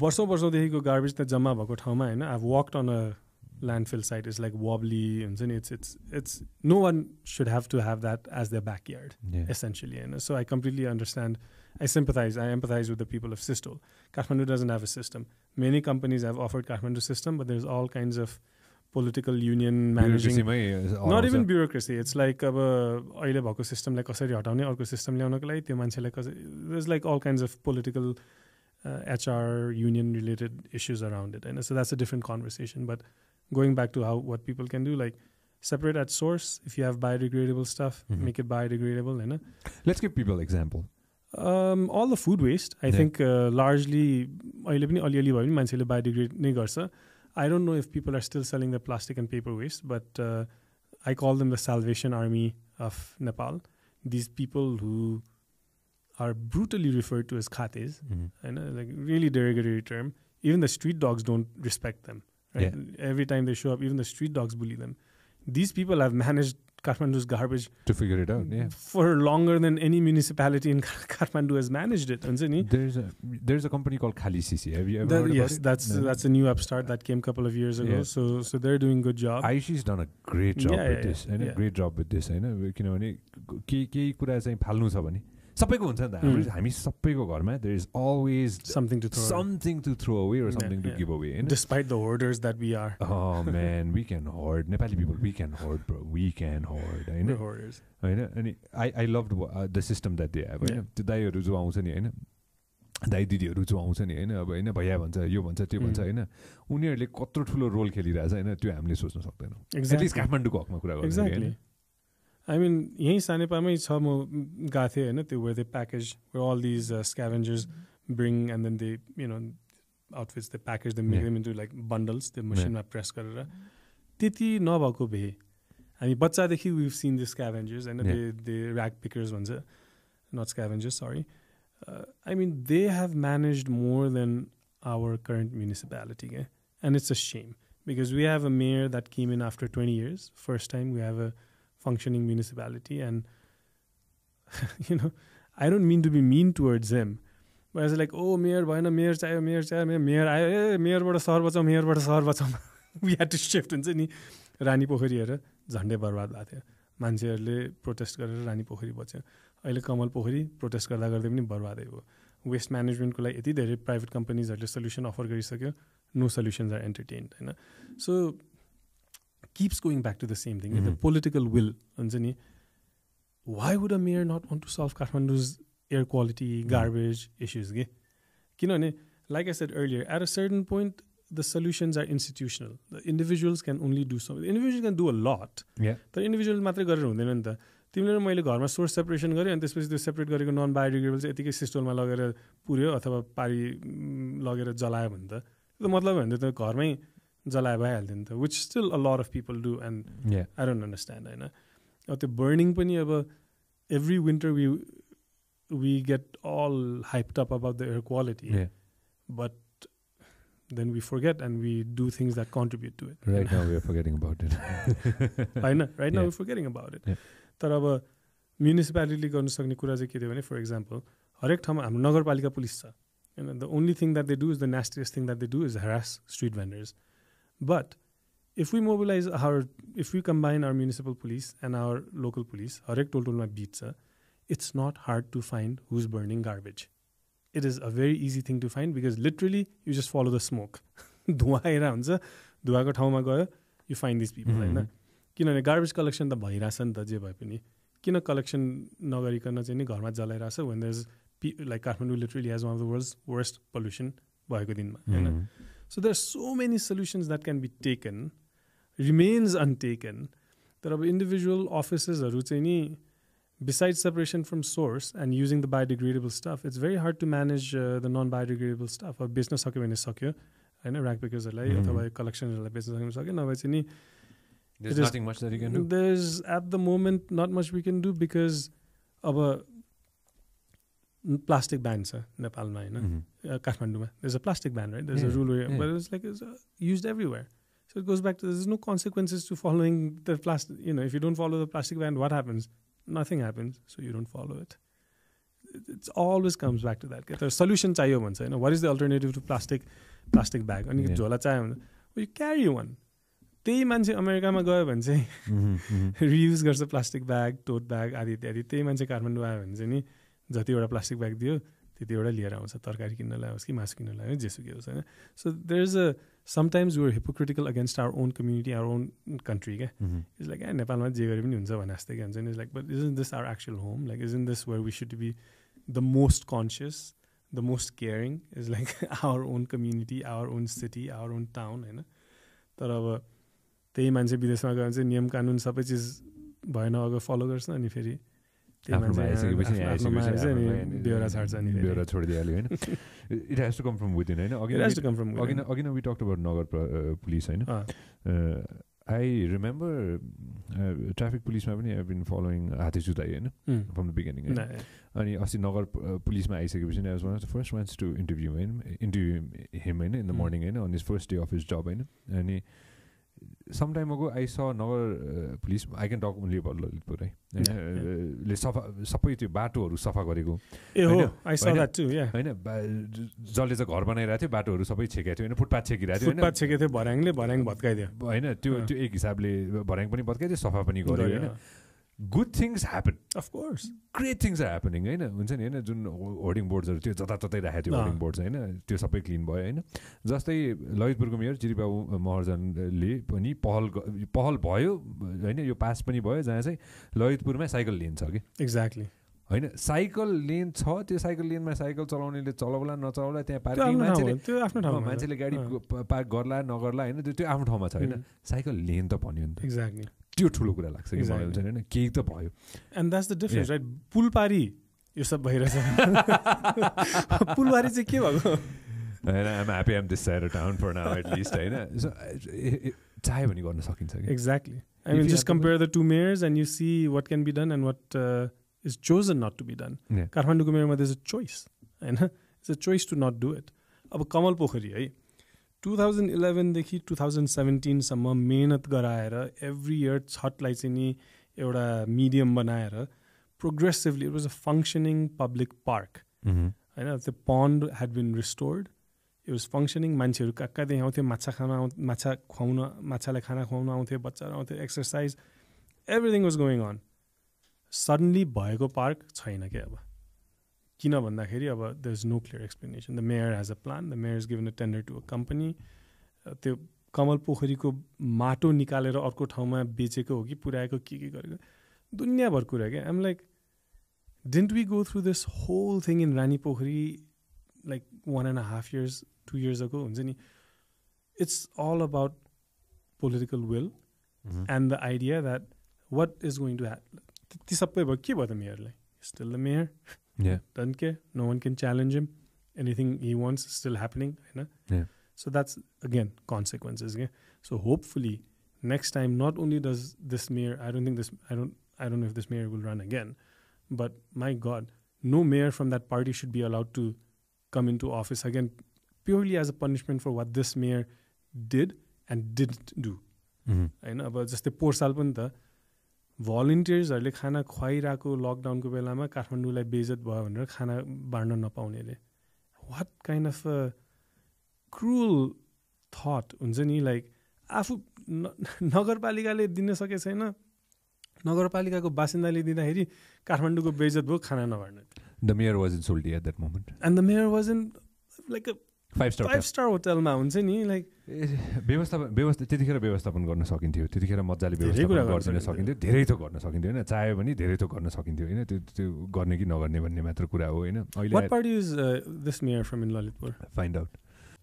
[SPEAKER 3] वर्षौंदेखिको garbage त जम्मा भएको ठाउँमा हैन. I've walked on a landfill site. It's like wobbly and it's no one should have to have that as their backyard, essentially. So I completely understand. I empathize with the people of Sistol. Kathmandu doesn't have a system. Many companies have offered Kathmandu system, but there's all kinds of political union managing. Not even bureaucracy. It's like अहिले भएको सिस्टमलाई कसरी हटाउने, अर्को system ल्याउनको लागि त्यो मान्छेलाई कसरी, there's like all kinds of political HR union related issues around it, and so that's a different conversation. But going back to what people can do, like separate at source. If you have biodegradable stuff, make it biodegradable.
[SPEAKER 2] Let's give people example.
[SPEAKER 3] All the food waste, I think largely अहिले पनि अलिअलि भयो भने मान्छेले biodegrade नै गर्छ. I don't know if people are still selling the plastic and paper waste, but I call them the Salvation Army of Nepal. These people who are brutally referred to as khates, like really derogatory term. Even the street dogs don't respect them. Right? Every time they show up, even the street dogs bully them. These people have managed Kathmandu's garbage
[SPEAKER 2] to figure it out,
[SPEAKER 3] for longer than any municipality in Kathmandu has managed it.
[SPEAKER 2] There's a company called Kashish. Have you ever heard about it?
[SPEAKER 3] That's a new upstart that came a couple of years ago. So they're doing good job.
[SPEAKER 2] Aishi's done a great job with this. Great job with this. किनभने केही कुरा चाहिँ फाल्नु छ भने सबैको हुन्छ नि त हामी सबैको घरमा there is always
[SPEAKER 3] something to
[SPEAKER 2] throw away or something to give away,
[SPEAKER 3] despite the hoarders that we are.
[SPEAKER 2] Oh man, we can hoard. Nepali people, we can hoard, bro. We can hoard.
[SPEAKER 3] We're hoarders.
[SPEAKER 2] And I loved the system that they have. त्यो दाइहरु जो आउँछ नि हैन, दाइ दिदीहरु जो आउँछ नि हैन, अब हैन भैया भन्छ यो भन्छ त्यो भन्छ हैन, उनीहरुले कत्रो ठुलो रोल खेलिरहेछ हैन, त्यो हामीले सोच्न सक्दैनौं. एटलिस्ट काठमाडौँको हकमा कुरा गर्नु
[SPEAKER 3] हैन. I mean, यही सानेपामै छ म गएको थिएँ हैन, त्यो where they package, where all these scavengers bring and then they, outfits they package them, make them into like bundles, the machine मा press गरेर त्यति नभएको भए हामी बच्चादेखि we've seen the scavengers and the rag pickers भन्छ, not scavengers, sorry. I mean, they have managed more than our current municipality, and it's a shame because we have a mayor that came in after 20 years. First time we have a functioning municipality, and I don't mean to be mean towards them, but I was like, oh, mayor bhayena, mayor chahiyo, mayor ayo, mayor bata shahar bachau. We had to shift हुन्छ नि. रानी पोखरी हेर झन्डै बर्बाद भएको थियो, मान्छेहरूले protest गरेर रानी पोखरी बच्यो. अहिले कमल पोखरी protest गर्दा गर्दै पनि बर्बादै भयो. वेस्ट म्यानेजमेन्टको लागि यति धेरै प्राइभेट कम्पनीजहरूले सल्युसन अफर गरिसक्यो, नो सल्युसन्स आर एन्टरटेन्ड हैन. So keeps going back to the same thing. The political will, why would a mayor not want to solve Kathmandu's air quality, garbage issues? Like I said earlier, at a certain point, the solutions are institutional. The individuals can only do something. The individuals can do a lot. The individuals मात्रै गरेर हुँदैन नि त. तिमीले मैले घरमा source separation गरे अनि त्यसपछि त्यो सेपरेट गरेको नन बायोडिग्रेडेबल चाहिँ यतिकै सिस्टोलमा लगेर पुर्यो अथवा पारी लगेर जलायो भने त त्यो मतलब हो भने त घरमै जलाए भइहाल्थ्यो नि त, which still a lot of people do, and I don't understand हैन. अब त्यो burning पनि अब every winter we get all hyped up about the air quality, but then we forget and we do things that contribute to it.
[SPEAKER 2] Right now we are forgetting about it.
[SPEAKER 3] I know. Right now we're forgetting about it. तर अब म्युनिसिपालिटीले गर्न सक्ने कुरा चाहिँ के थियो भने, for example हरेक ठाउँमा हाम्रो नगरपालिका पुलिस छ. The only thing that they do is the nastiest thing that they do is harass street vendors. But if we mobilize if we combine our municipal police and our local police, हरेक टोलमा beat छ, it's not hard to find who's burning garbage. It is a very easy thing to find because literally you just follow the smoke. धुवा आएर हुन्छ, धुवाको ठाउँमा गयो, you find these people हैन. किनभने garbage collection त भइरहेछ नि त जे भए पनि. किन कलेक्सन नगरिकन चाहिँ नि घरमा जलाइरहेछ when there's like Kathmandu literally has one of the world's worst pollution भएको दिनमा हैन. So there's so many solutions that can be taken, remains untaken. There are individual offices हरू चाहिँ नि, besides separation from source and using the biodegradable stuff, it's very hard to manage the non-biodegradable stuff. अब बेच्न सक्यो भने सक्यो हैन, rack पिकर्सहरूलाई अथवा कलेक्सनहरूलाई बेच्न सक्यो भने सक्यो, नभए चाहिँ नि
[SPEAKER 2] there's nothing much that you can do.
[SPEAKER 3] There's at the moment not much we can do because अब plastic ban छ नेपालमा हैन, काठमाडौँमा. There's a plastic ban, right? There's a rule where, but it's like it's used everywhere. So it goes back to there's no consequences to following the plastic. If you don't follow the plastic ban, what happens? Nothing happens. So you don't follow it. It always comes back to that. The solution चाहियो भन्छ हैन. What is the alternative to plastic bag? अनि झोला चाहियो भने you carry one. त्यही मान्छे अमेरिकामा गयो भने चाहिँ रियुज गर्छ प्लास्टिक ब्याग, टोट ब्याग आदि इत्यादि. त्यही मान्छे काठमाडौँ आयो भने चाहिँ नि जतिवटा प्लास्टिक ब्याग दियो त्यतिवटा लिएर आउँछ, तरकारी किन्नलाई होस् कि मासु किन्नलाई होस्, जेसुकै होस् हैन. So there is sometimes we are hypocritical against our own community, our own country क्या. इट्स लाइक नेपालमा जे गरे पनि हुन्छ भने जस्तै के हुन्छ नि. It's like but isn't this our actual home? Like isn't this where we should be the most conscious, the most caring? Is like our own community, our own city, our own town हैन. तर अब त्यही मान्छे विदेशमा गयो भने चाहिँ नियम कानुन सबै चिज भएन अगर फलो गर्छ अनि फेरि त्यही मान्छे बेहोरा छाड्छ नि,
[SPEAKER 2] बेहोरा छोडिदिइहाल्यो होइन. It has to come from within होइन. अघि न वी टक्ड अबाउट नगर पुलिस होइन. आई रिमेम्बर ट्राफिक पुलिसमा पनि आई बिन फलोइङ हाते जुधाइ होइन फ्रम द बिगिनिङ. अनि अस्ति नगर पुलिसमा आइसकेपछि I was one of the first ones to interview him होइन इन द मर्निङ होइन, on his first day of his job होइन. अनि some time ago I saw Nagar police, I can talk only about Lalitpur, है ले सबै त्यो बाटोहरू सफा गरेको
[SPEAKER 3] I saw that too, yeah.
[SPEAKER 2] हैन जसले चाहिँ घर बनाइरहेको थियो बाटोहरू सबै छेकेको थियो हैन फुटपाथ छेकिरहेको थियो
[SPEAKER 3] फुटपाथ छेकेको थियो भर्याङ भत्काइदियो
[SPEAKER 2] हैन त्यो एक हिसाबले भर्याङ पनि भत्काइदियो सफा पनि गर्यो हैन good things happen,
[SPEAKER 3] of course,
[SPEAKER 2] great things are happening हैन हुन्छ नि हैन जुन होर्डिङ बोर्ड्सहरु त्यो जताततै राखेको थियो होर्डिङ बोर्ड्स हैन त्यो सबै क्लिन भयो हैन जस्तै ललितपुरको मेयर जिरीबाबु महर्जनले पनि पहल भयो हैन यो पास पनि भयो जहाँ चाहिँ ललितपुरमा साइकल लेन छ के
[SPEAKER 3] एक्ज्याक्टली
[SPEAKER 2] हैन साइकल लेन छ त्यो साइकल लेनमा साइकल चलाउनेले चलाउला नचलाउला त्यहाँ पार्किङ मान्छेले गाडी पार्क गर्ला नगर्ला हैन त्यो आफ्नो ठाउँमा छ हैन साइकल लेन त भन्यो नि त
[SPEAKER 3] एक्ज्याक्टली
[SPEAKER 2] त्यो ठुलो कुरा लाग्छ कि मलाई हुन्छ हैन केही त भयो
[SPEAKER 3] and that's the difference right पुलपारी यो सब भइरहेछ पुलपारी चाहिँ के भएको
[SPEAKER 2] हैन I'm happy I'm this side of town for now at least हैन चाह्यो भने गर्न सकिन्छ कि
[SPEAKER 3] exactly I mean just compare the two mayors and you see what can be done and what is chosen not to be done. काठमाडौँको मेयरमा there's a choice Hahn it's a choice to not do it. अब कमल पोखरी है 2011 देखि 2017 सम्म मेहनत गराएर every year छठलाई चाहिँ नि एउटा मिडियम बनाएर progressively it was a functioning public park हैन त्यो pond had been restored it was functioning मान्छेहरू कहाँ कहाँदेखि आउँथ्यो माछालाई खाना खुवाउन आउँथ्यो बच्चाहरू आउँथ्यो exercise everything was going on suddenly भएको पार्क छैन क्या अब किन भन्दाखेरि अब there is no clear explanation the mayor has a plan the mayor is given a tender to a company त्यो कमल पोखरीको माटो निकालेर अर्को ठाउँमा बेचेको हो कि पुऱ्याएको के गरेको दुनियाँभर कुरा क्या I'm like didn't we go through this whole thing in Rani Pokhari like 1.5 years 2 years ago हुन्छ नि it's all about political will and the idea that what is going to happen ती सबै भयो के भयो त मेयरलाई still the mayor don't care no one can challenge him anything he wants still happening होइन सो द्याट्स अगेन कन्सिक्वेन्सेस क्या so hopefully next time not only does this mayor I don't know if this mayor will run again but my God no mayor from that party should be allowed to come into office again purely as a punishment for what this mayor did and didn't do. होइन अब जस्तै पोहोर साल पनि त भलिन्टियर्सहरूले खाना खुवाइरहेको लकडाउनको बेलामा काठमाडौँलाई बेइज्जत भयो भनेर खाना बाँड्न नपाउनेले what kind of a cruel thought हुन्छ नि लाइक आफू नगरपालिकाले दिन सकेको छैन नगरपालिकाको बासिन्दाले दिँदाखेरि काठमाडौँको बेइज्जत भयो खाना नबाँड्ने
[SPEAKER 2] The mayor was in Solti at that moment.
[SPEAKER 3] And the mayor was in like a
[SPEAKER 2] 5-star
[SPEAKER 3] hotel मा हुन्छ नि लाइक
[SPEAKER 2] व्यवस्था त्यतिखेर व्यवस्थापन गर्न सकिन्थ्यो त्यतिखेर मजाले व्यवस्थापन गर्न सकिन्थ्यो धेरै थोक गर्न सकिन्थ्यो होइन चाह्यो भने धेरै थोक गर्न सकिन्थ्यो होइन त्यो गर्ने कि नगर्ने भन्ने मात्र कुरा हो होइन अहिले
[SPEAKER 3] What party is this mayor from in Lalitpur?
[SPEAKER 2] Find out.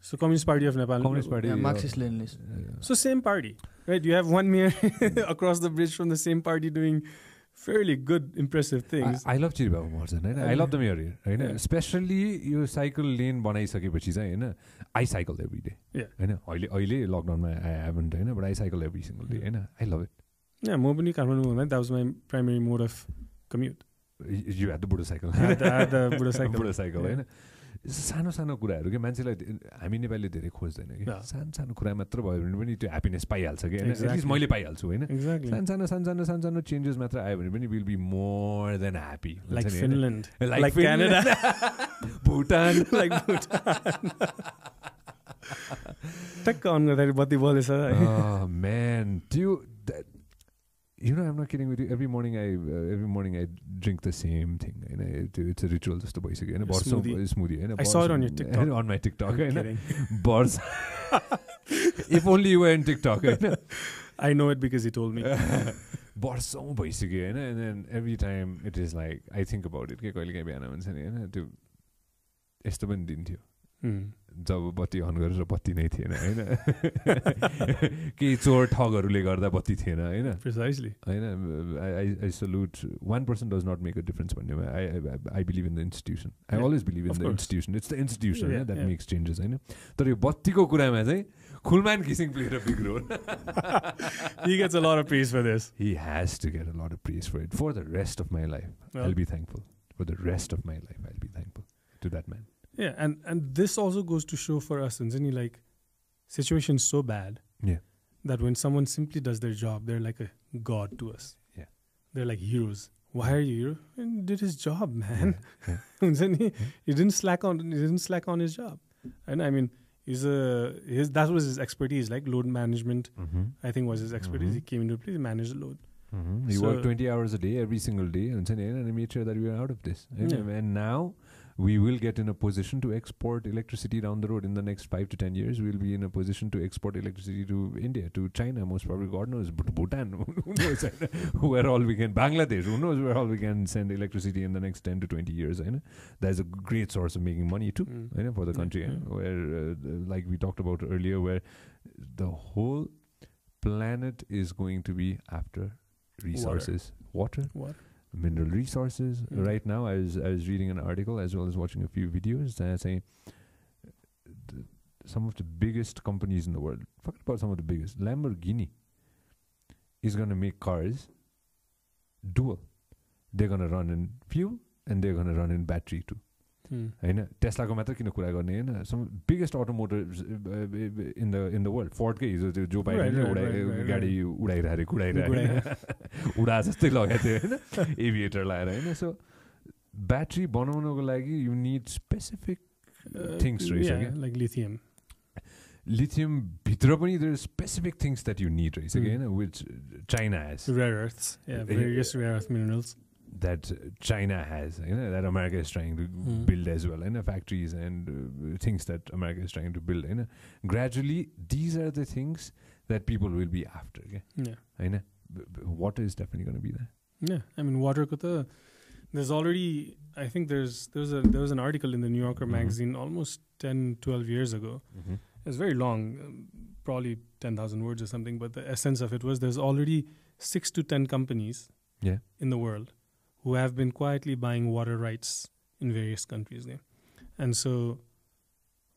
[SPEAKER 3] So Communist Party of Nepal.
[SPEAKER 2] Communist Party.
[SPEAKER 4] Yeah, Marxist-Leninist.
[SPEAKER 3] So same party, right? You have one mayor across the bridge from the same party doing fairly good, impressive things.
[SPEAKER 2] I love Chiribabu Mahorjan, right? I love the mayor here, right? Yeah. Especially you cycle lane बनाइसकेपछि चाहिँ हैन I cycle every day.
[SPEAKER 3] Yeah.
[SPEAKER 2] हैन अहिले लकडाउनमा I haven't Hahn but I cycle every single day Hahn I love it.
[SPEAKER 3] Yeah, म पनि काठमाडौँमा that was my primary mode of commute.
[SPEAKER 2] You had the Buddha cycle.
[SPEAKER 3] I had the Buddha cycle.
[SPEAKER 2] Buddha cycle हैन सानो सानो कुराहरू के मान्छेलाई हामी नेपालीले धेरै खोज्दैन कि सानो सानो कुरा मात्र भयो भने पनि त्यो ह्याप्पिनेस पाइहाल्छ कि एटलिस्ट मैले पाइहाल्छु होइन सानो सानो चेन्जेस मात्र आयो भने पनि will be more than happy
[SPEAKER 3] like Finland like Canada
[SPEAKER 2] Bhutan
[SPEAKER 3] like Bhutan टक्क अन गर्दाखेरि बत्ती बलेछ
[SPEAKER 2] म्यान त्यो You know, I'm not kidding with you. Every morning I drink the same thing. It's a ritual just to buy again. Smoothie.
[SPEAKER 3] I saw it on your TikTok.
[SPEAKER 2] On my TikTok. Bars. If only you were in TikTok.
[SPEAKER 3] I know it because he told me.
[SPEAKER 2] Bars so basic. And then every time it is like, I think about it. यस्तो पनि दिन्थ्यो जब बत्ती अन गरेर बत्ती नै थिएन होइन केही चोर ठगहरूले गर्दा बत्ती थिएन होइन
[SPEAKER 3] प्रिसाइसली
[SPEAKER 2] होइन I salute 1% does not make a difference भन्नेमा I believe in the institution I always believe in the institution it's the institution that makes changes होइन तर यो बत्तीको कुरामा चाहिँ खुलमान घिसिङ played a big role
[SPEAKER 3] He gets a lot of praise for this.
[SPEAKER 2] He has to get a lot of praise for it. For the rest of my life, I'll be thankful. For the rest of my life, I'll be thankful to that man.
[SPEAKER 3] Yeah, and this also goes to show for us, like, situation's so bad that when someone simply does their job, they're like a god to us.
[SPEAKER 2] Yeah.
[SPEAKER 3] They're like heroes. Why are you hero? He did his job, man.
[SPEAKER 2] Yeah.
[SPEAKER 3] He didn't slack on his job. And I mean, that was his expertise, like load management. I think was his expertise. He came into play, he managed the load.
[SPEAKER 2] He worked 20 hours a day every single day and he made sure that we were out of this.
[SPEAKER 3] Yeah.
[SPEAKER 2] And now we will get in a position to export electricity down the road in the next 5 to 10 years. We'll be in a position to export electricity to India, to China, most probably. God knows, Bhutan, who knows where all we can, Bangladesh, who knows where all we can send electricity in the next 10 to 20 years. That's a great source of making money too for the country. Where, like we talked about earlier, where the whole planet is going to be after resources, water. Mineral resources. Right now, I was reading an article as well as watching a few videos that say some of the biggest companies in the world, forget about some of the biggest, Lamborghini is going to make cars dual. They're going to run in fuel and they're going to run in battery too. टेस्लाको मात्र किन कुरा गर्ने हैन some biggest automotive in the world फोर्डकै हिजो त्यो जो बाइडेनले गाडी उडाइरहेको उडा जस्तै लगाएको थियो हैन एभिएटर लाएर हैन सो ब्याट्री बनाउनको लागि यु निड स्पेसिफिक थिङ्स रहेछ क्या
[SPEAKER 3] लाइक
[SPEAKER 2] लिथियम भित्र पनि there specific things that you need रहेछ कि हैन which China has
[SPEAKER 3] rare earths various rare earth minerals
[SPEAKER 2] that China has, that America is trying to build as well, factories and things that America is trying to build. Gradually, these are the things that people will be after. Yeah. Water is definitely going to be there.
[SPEAKER 3] Yeah, I mean, water. There's already, I think there was an article in the New Yorker magazine almost 10, 12 years ago. It's very long, probably 10,000 words or something, but the essence of it was there's already 6 to 10 companies in the world who have been quietly buying water rights in various countries. And so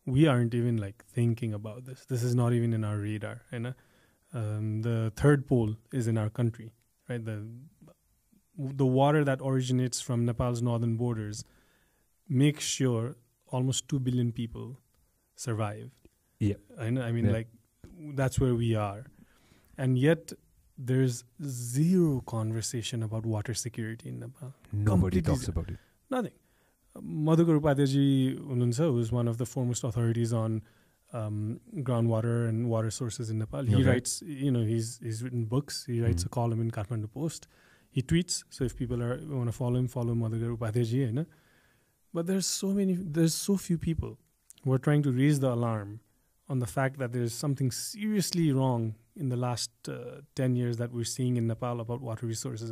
[SPEAKER 3] we aren't even like thinking about this. This is not even in our radar. The third pole is in our country, right? The water that originates from Nepal's northern borders makes sure almost 2 billion people survive.
[SPEAKER 2] Yeah.
[SPEAKER 3] I mean, like, that's where we are. And yet, there's zero conversation about water security in Nepal.
[SPEAKER 2] Nobody talks about it.
[SPEAKER 3] Nothing. Madhukar Upadhyayji hununcha, who is one of the foremost authorities on groundwater and water sources in Nepal. He writes, he's written books. He writes a column in Kathmandu Post. He tweets. So if people want to follow him, follow Madhukar Upadhyayji. But there's so few people who are trying to raise the alarm on the fact that there's something seriously wrong in the last 10 years that we're seeing in Nepal about water resources.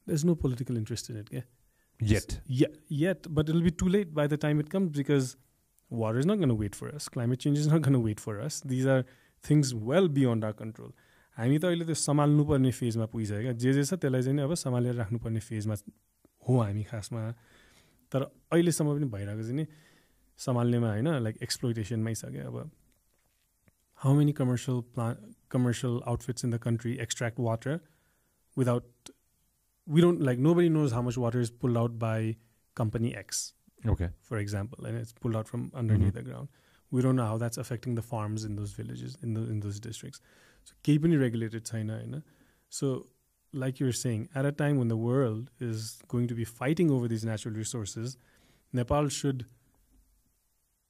[SPEAKER 3] There's no political interest in it. Yet. But it'll be too late by the time it comes because water is not going to wait for us. Climate change is not going to wait for us. These are things well beyond our control. हामी त अहिले त्यो सम्हाल्नुपर्ने फेजमा पुगिसक्यो क्या जे छ त्यसलाई चाहिँ अब सम्हालेर राख्नुपर्ने फेजमा हो हामी खासमा तर अहिलेसम्म पनि भइरहेको चाहिँ नि सम्हाल्नेमा होइन लाइक एक्सप्लोइटेसनमै छ क्या अब how many commercial outfits in the country extract water without nobody knows how much water is pulled out by company X, for example, and it's pulled out from underneath the ground. We don't know how that's affecting the farms in those villages, in those districts. So keep any regulated China. So like you were saying, at a time when the world is going to be fighting over these natural resources, Nepal should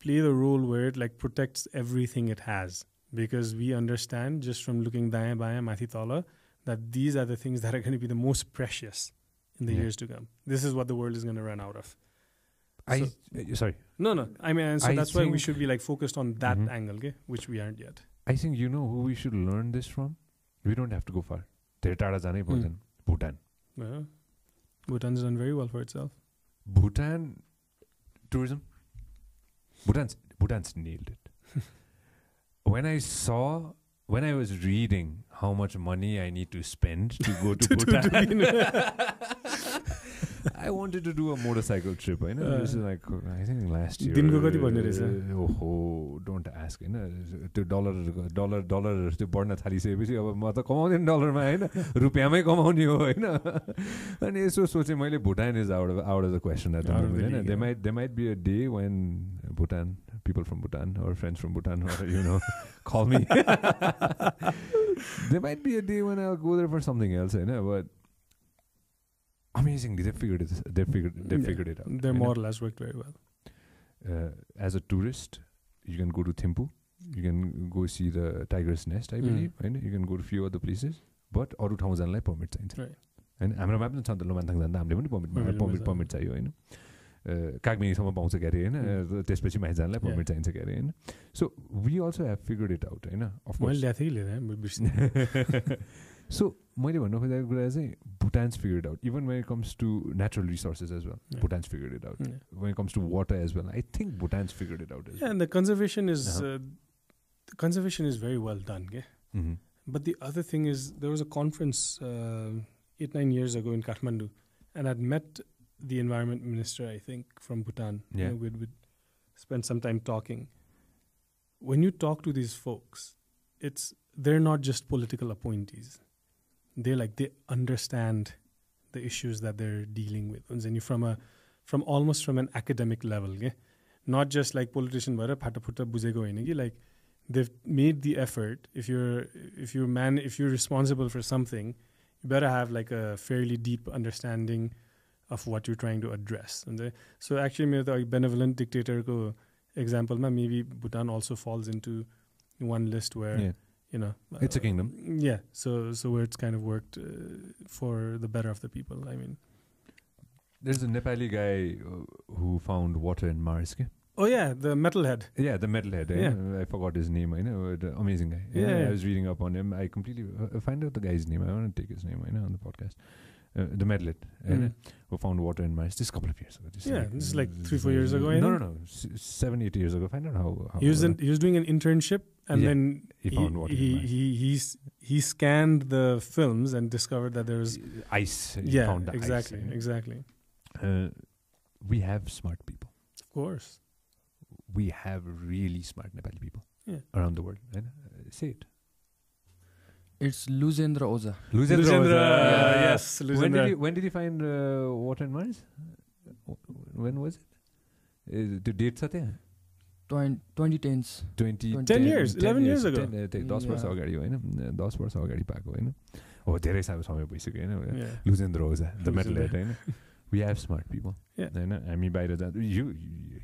[SPEAKER 3] play the role where it like protects everything it has. Because we understand just from looking daya baya mathi tala that these are the things that are going to be the most precious in the years to come. This is what the world is going to run out of.
[SPEAKER 2] Sorry.
[SPEAKER 3] No. I mean, so that's why we should be like focused on that angle, okay? Which we aren't yet.
[SPEAKER 2] I think you know who we should learn this from? We don't have to go far. Bhutan.
[SPEAKER 3] Yeah. Bhutan's done very well for itself.
[SPEAKER 2] Bhutan tourism. Bhutan's nailed it. When I was reading how much money I need to spend to go to Bhutan, I wanted to do a motorcycle trip. This is like, I think last year. Don't ask. त्यो dollar त्यो बढ्न थालिसकेपछि अब म त कमाउँदैन डलरमा होइन रुपियाँमै कमाउने हो होइन अनि यसो सोचेँ मैले Bhutan is out of the question at the moment. There might be a day when Bhutan people from Bhutan or friends from Bhutan or call me. There might be a day when I'll go there for something else, but amazingly they figured it out.
[SPEAKER 3] Their model has worked very well.
[SPEAKER 2] As a tourist, you can go to Thimphu, you can go see the tiger's nest, I believe, and you can go to few other places, but अरू ठाउँ जानलाई permit चाहिन्छ. हैन हाम्रोमा पनि छ त लोमान्थाङ जाँदा हामीले पनि permit चाहियो हैन. कागमिङसम्म पाउँछ के अरे हैन, त्यसपछि माथि जानलाई permit चाहिन्छ के अरे हैन. So we also have figured it out Hahn. Of course.
[SPEAKER 3] मैले ल्याथै लिएर
[SPEAKER 2] So मैले भन्नु खोजेको कुरा चाहिँ Bhutan's figured it out. Even when it comes to natural resources as well, Bhutan's figured it out. When it comes to water as well, I think Bhutan's figured it out as well.
[SPEAKER 3] And the conservation is very well done. Okay? But the other thing is, there was a conference 8-9 years ago in Kathmandu, and I'd met the environment minister, I think, from Bhutan.
[SPEAKER 2] Yeah.
[SPEAKER 3] We'd spent some time talking. When you talk to these folks, they're not just political appointees. They understand the issues that they're dealing with. And from almost from an academic level, okay? Not just like politician bhara phata phutta bujeko haina ki, like they've made the effort. If you're responsible for something, you better have like a fairly deep understanding of what you're trying to address. And so actually the benevolent dictator ko example ma, maybe Bhutan also falls into one list where
[SPEAKER 2] it's a kingdom.
[SPEAKER 3] Yeah, so where it's kind of worked for the better of the people. I mean,
[SPEAKER 2] there's a Nepali guy who found water in Mars. Okay?
[SPEAKER 3] Oh yeah, the metalhead.
[SPEAKER 2] Yeah, the metalhead. I forgot his name. I know, the amazing guy. Yeah, I was reading up on him. I completely find out the guy's name. I want to take his name. I know on the podcast. The metalhead who found water in Mars. This couple of years ago.
[SPEAKER 3] This is like 3-4 years ago.
[SPEAKER 2] No, 7-8 years ago. Find out how
[SPEAKER 3] he was doing an internship, and then
[SPEAKER 2] he found water.
[SPEAKER 3] He scanned the films and discovered that there was
[SPEAKER 2] ice.
[SPEAKER 3] He
[SPEAKER 2] found
[SPEAKER 3] exactly,
[SPEAKER 2] ice.
[SPEAKER 3] Exactly.
[SPEAKER 2] We have smart people.
[SPEAKER 3] Of course.
[SPEAKER 2] We have really smart Nepali people around the world. Say it.
[SPEAKER 4] It's Luzendra Oza.
[SPEAKER 2] Luzendra.
[SPEAKER 3] Yes. Luzendra.
[SPEAKER 2] When did he find water in Mars? When was it? The date sa त्यहाँ
[SPEAKER 4] 2010s.
[SPEAKER 3] 10 years, 11 years ago.
[SPEAKER 2] 10 वर्ष अगाडि हो हैन, 10 वर्ष अगाडि पाएको हैन. हो धेरै समय भइसक्यो हैन. Luzendra Oza, the metalhead Hahn. We have smart people. हैन, हामी बाहिर जाँदा you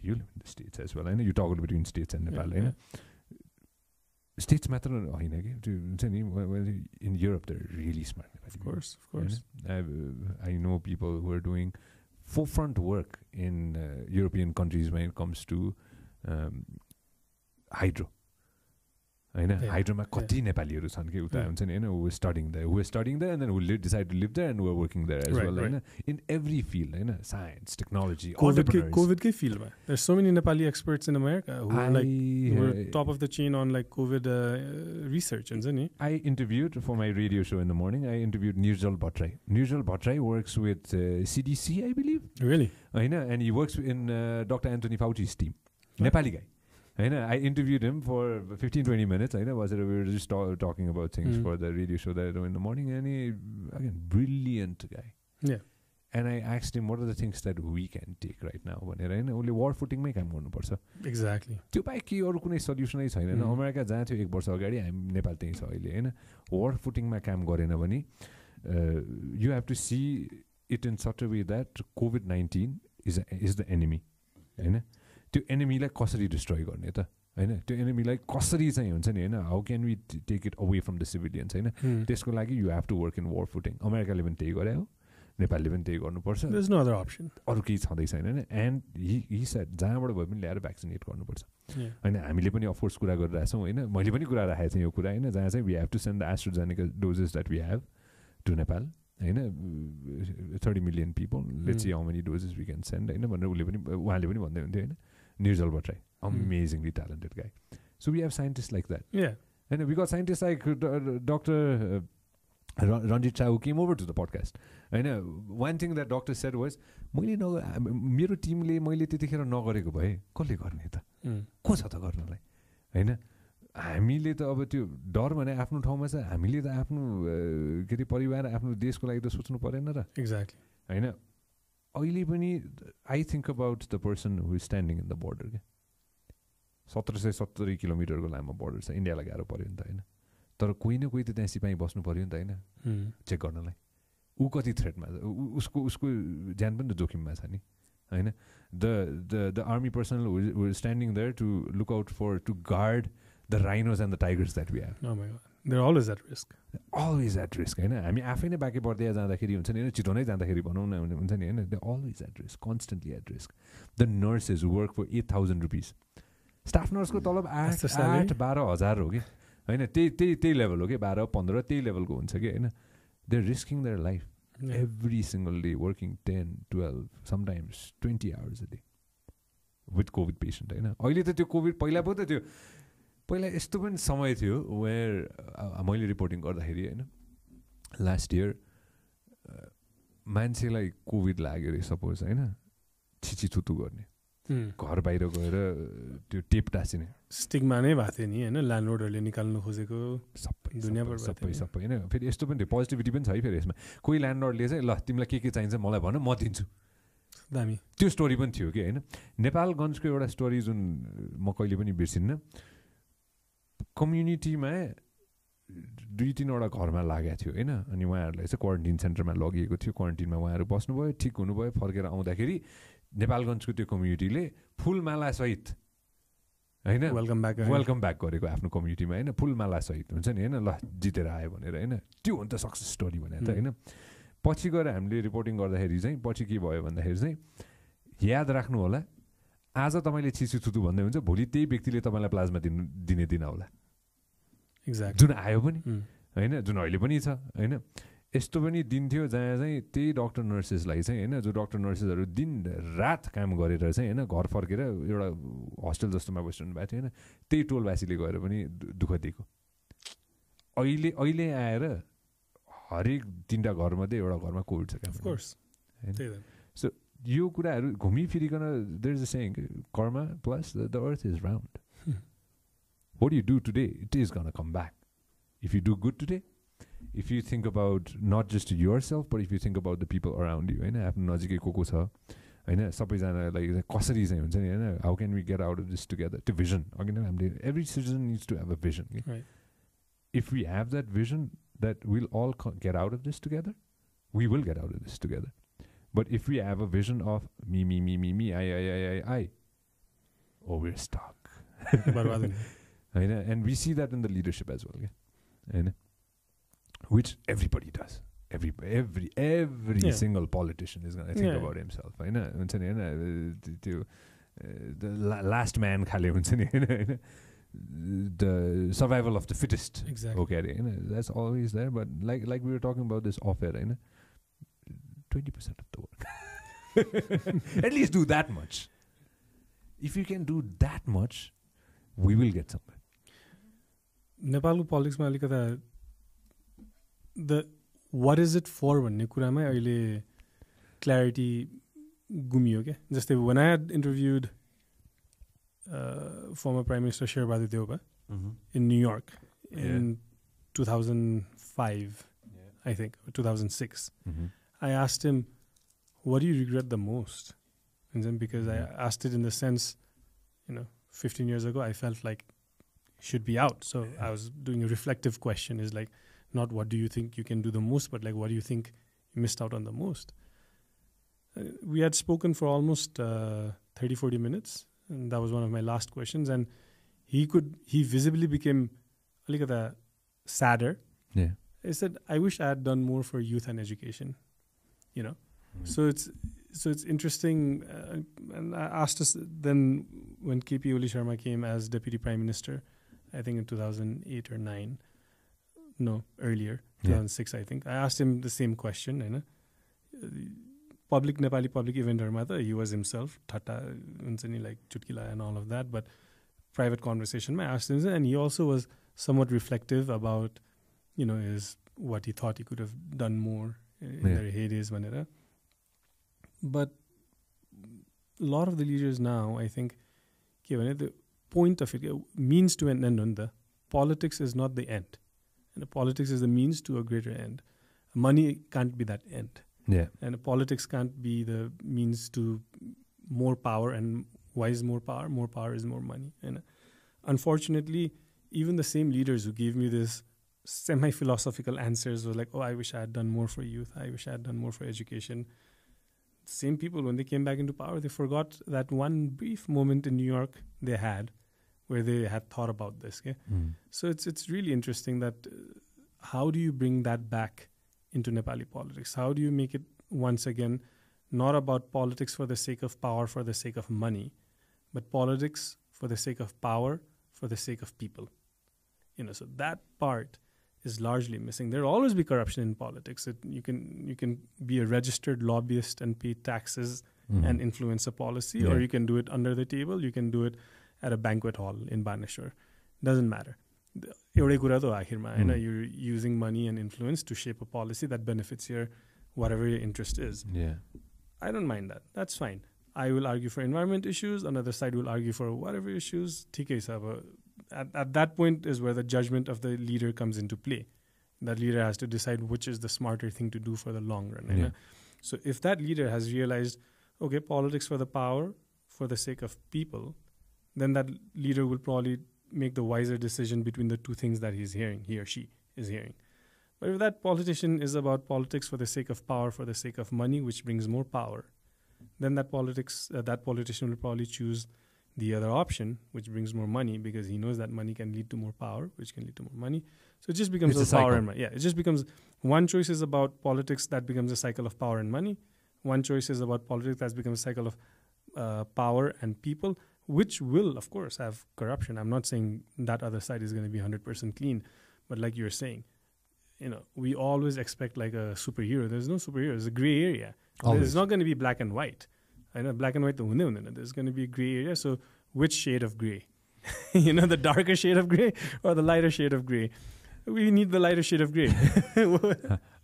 [SPEAKER 2] live in the States as well Hahn. You toggle between States and Nepal Hahn. States matter हैन के, in Europe they're really smart.
[SPEAKER 3] Of course.
[SPEAKER 2] I know people who are doing forefront work in European countries when it comes to hydro. हाइड्रोमा कति नेपालीहरू छन् कि उता हुन्छ नि हैन, who is studying there and then who decide to live there and who are working there as well Hahn, in every field Hahn, science, technology,
[SPEAKER 3] COVID कै field ma. There's so many Nepali experts in America who are top of the chain on like COVID research हुन्छ नि.
[SPEAKER 2] I interviewed for my radio show in the morning. I interviewed Nirjal Bhattrai. Nirjal Bhattrai works with CDC, I believe.
[SPEAKER 3] Really?
[SPEAKER 2] And he works in Dr. Anthony Fauci's team. Nepali guy. I interviewed him for 15-20 minutes. We were just talking about things for the radio show that I do in the morning. And he, again, brilliant guy.
[SPEAKER 3] Yeah.
[SPEAKER 2] And I asked him, what are the things that we can take right now? Only war footing may come on.
[SPEAKER 3] Exactly.
[SPEAKER 2] त्यो बाहेक के अरू कुनै solution नै छैन. America जहाँ थियो 1 वर्ष अगाडि, हामी नेपाल त्यही छ अहिले हैन. war footingमा काम गरेन भने you have to see it in such a way that COVID-19 is the enemy. हैन. त्यो एनिमीलाई कसरी डिस्ट्रोय गर्ने त हैन, त्यो एनिमीलाई कसरी चाहिँ हुन्छ नि हैन, how can we take it away from the civilians हैन, त्यसको लागि you have to work in war footing. अमेरिकाले पनि त्यही गरे हो, नेपालले पनि त्यही गर्नुपर्छ.
[SPEAKER 3] There is no other option,
[SPEAKER 2] अरू केही छँदै छैन हैन. एन्ड ही सेड जहाँबाट भए पनि ल्याएर भ्याक्सिनेट गर्नुपर्छ हैन. हामीले पनि अफकोर्स कुरा गरिरहेछौँ हैन, मैले पनि कुरा राखेको थिएँ यो कुरा हैन, जहाँ चाहिँ we have to send the AstraZeneca doses that we have to Nepal हैन, 30 million people, let's see how many doses we can send हैन भनेर उहाँले पनि भन्दै हुन्थ्यो हैन. Nirjal Bhattrai, amazingly talented guy. So we have scientists like that.
[SPEAKER 3] Yeah.
[SPEAKER 2] And we got scientists like Dr. Ranjit Shah, who came over to the podcast. And one thing that doctor said was, मेरो टिमले मैले त्यतिखेर नगरेको भए कसले गर्ने त, को छ त गर्नलाई हैन. हामीले त अब त्यो डर भने आफ्नो ठाउँमा छ, हामीले त आफ्नो के अरे परिवार आफ्नो देशको लागि त सोच्नु परेन र.
[SPEAKER 3] एक्ज्याक्टली
[SPEAKER 2] हैन. अहिले पनि I think about the person who is standing in the border. 1770 किलोमिटरको लामो बोर्डर छ इन्डियालाई गाह्रो पऱ्यो नि त होइन तर कोही न कोही त त्यहाँ सिपाही बस्नु पऱ्यो नि त होइन चेक गर्नलाई ऊ कति थ्रेटमा छ उसको ज्यान पनि त जोखिममा छ नि होइन the army personnel standing there to look out for to guard the rhinos and the tigers that we have
[SPEAKER 3] They're always at risk.
[SPEAKER 2] Always at risk होइन हामी आफै नै बाँकी पर्दै जाँदाखेरि हुन्छ नि होइन छिटो नै जाँदाखेरि भनौँ न हुन्छ नि होइन they always at risk constantly at risk the nurses work for 8,000 rupees staff नर्सको तलब 8-12,000 हो कि होइन त्यही लेभल हो कि 12-15 त्यही लेभलको हुन्छ कि होइन they are risking their life every single day working 10-12 sometimes 20 hours a day with Covid patient होइन अहिले त त्यो कोभिड पहिला पो त त्यो पहिला यस्तो पनि समय थियो वेयर मैले रिपोर्टिङ गर्दाखेरि होइन लास्ट इयर मान्छेलाई कोभिड लाग्यो अरे सपोज होइन छिची थुतु गर्ने घर बाहिर गएर त्यो टेप टाँसिने
[SPEAKER 3] स्टिगमा नै भएको थियो नि होइन ल्यान्डलोडहरूले निकाल्नु खोजेको
[SPEAKER 2] सबै होइन फेरि यस्तो पनि थियो पोजिटिभिटी पनि छ है फेरि यसमा कोही ल्यान्डलोडले चाहिँ ल तिमीलाई के चाहिन्छ मलाई भन म दिन्छु
[SPEAKER 3] दामी
[SPEAKER 2] त्यो स्टोरी पनि थियो कि होइन नेपालगञ्जको एउटा स्टोरी जुन म कहिले पनि बिर्सिन्न कम्युनिटीमा 2-3वटा घरमा लागेको थियो होइन अनि उहाँहरूलाई चाहिँ क्वारेन्टिन सेन्टरमा लगिएको थियो क्वारेन्टिनमा उहाँहरू बस्नुभयो ठिक हुनुभयो फर्केर आउँदाखेरि नेपालगञ्जको त्यो कम्युनिटीले फुलमालासहित होइन वेलकम ब्याक गरेको आफ्नो कम्युनिटीमा होइन फुलमालासहित हुन्छ नि होइन ल जितेर आयो भनेर होइन त्यो हो नि त सक्सेस स्टोरी भनेर त होइन पछि गएर हामीले रिपोर्टिङ गर्दाखेरि चाहिँ पछि के भयो भन्दाखेरि चाहिँ याद राख्नु होला आज तपाईँले छिसी थुतु भन्दै हुन्छ भोलि त्यही व्यक्तिले तपाईँलाई प्लाज्मा दिने दिन होला
[SPEAKER 3] एक्ज्याक्ट
[SPEAKER 2] जुन आयो पनि होइन जुन अहिले पनि छ होइन यस्तो पनि दिन थियो जहाँ चाहिँ त्यही डक्टर नर्सेसलाई चाहिँ होइन जो डक्टर नर्सेसहरू दिन रात काम गरेर चाहिँ होइन घर फर्केर एउटा हस्टेल जस्तोमा बसिरहनु भएको थियो होइन त्यही टोलवासीले गएर पनि दुःख दिएको अहिले आएर हरेक 3टा घरमध्ये एउटा घरमा कोभिड छ
[SPEAKER 3] होइन
[SPEAKER 2] सो यो कुराहरू घुमिफिरिकन there is a saying karma plus the earth is round what you do today it is going to come back if you do good today if you think about not just yourself but if you think about the people around you होइन आफ्नो नजिकै को छ होइन सबैजनालाई कसरी चाहिँ हुन्छ नि होइन how can we get out of this together त्यो भिजन अघि नै हामीले every citizen needs to have a vision if we have that vision that will all get out of this together we will get out of this together but if we have a vision of me I oh we're stuck and we see that in the leadership as well which everybody does every single politician is going to think about himself हुन्छ नि the last man खाले हुन्छ नि the survival of the fittest okay that's always there but like we were talking about this off air 20% of the work at least do that much if you can do that much we will get somewhere
[SPEAKER 3] नेपालको पोलिटिक्समा अलिकता the what is it for भन्ने कुरामै अहिले clarity गुमियो क्या जस्तै when I had interviewed former Prime Minister Sher Bahadur Deuba in New York in 2005 I think or 2006 I asked him what do you regret the most and then because I asked it in the sense 15 years ago I felt like should be out so I was doing a reflective question is like not what do you think you can do the most but like what do you think you missed out on the most we had spoken for almost 30-40 minutes and that was one of my last questions and he visibly became a little sadder he said I wish I had done more for youth and education so it's interesting and I asked us then when KP Oli Sharma came as Deputy Prime Minister I think in 2008 or 9 no earlier 2006 I think I asked him the same question public Nepali public event he was himself thata like chutkila and all of that but private conversation I asked him and he also was somewhat reflective about his what he thought he could have done more in their heydays but a lot of the leaders now I think the point of it means to an end on the politics is not the end and the politics is the means to a greater end money can't be that end and politics can't be the means to more power and why is more power is more money unfortunately, even the same leaders who gave me this semi-philosophical answers were like, oh, I wish I had done more for youth. I wish I had done more for education. Same people, when they came back into power, they forgot that one brief moment in New York they had where they had thought about this. Okay? So it's really interesting that how do you bring that back into Nepali politics? How do you make it once again not about politics for the sake of power, for the sake of money, but politics for the sake of power, for the sake of people? So that part is largely missing. There will always be corruption in politics. You can be a registered lobbyist and pay taxes and influence a policy, or you can do it under the table. You can do it at a banquet hall in Baneshwar. Doesn't matter. You're using money and influence to shape a policy that benefits whatever your interest is.
[SPEAKER 2] Yeah,
[SPEAKER 3] I don't mind that. That's fine. I will argue for environment issues. Another side will argue for whatever issues. At that point is where the judgment of the leader comes into play. That leader has to decide which is the smarter thing to do for the long run.
[SPEAKER 2] Yeah.
[SPEAKER 3] So if that leader has realized, okay, politics for the power, for the sake of people, then that leader will probably make the wiser decision between the two things that he or she is hearing. But if that politician is about politics for the sake of power, for the sake of money, which brings more power, then that politician will probably choose the other option, which brings more money, because he knows that money can lead to more power, which can lead to more money. So it just becomes a power and money. Yeah, it just becomes one choice is about politics that becomes a cycle of power and money. One choice is about politics that becomes a cycle of power and people, which will, of course, have corruption. I'm not saying that other side is going to be 100% clean, but like you're saying, we always expect like a superhero. There's no superhero. There's a gray area. It's not going to be black and white. I know black and white, there's going to be a gray area. So which shade of gray? The darker shade of gray or the lighter shade of gray? We need the lighter shade of gray.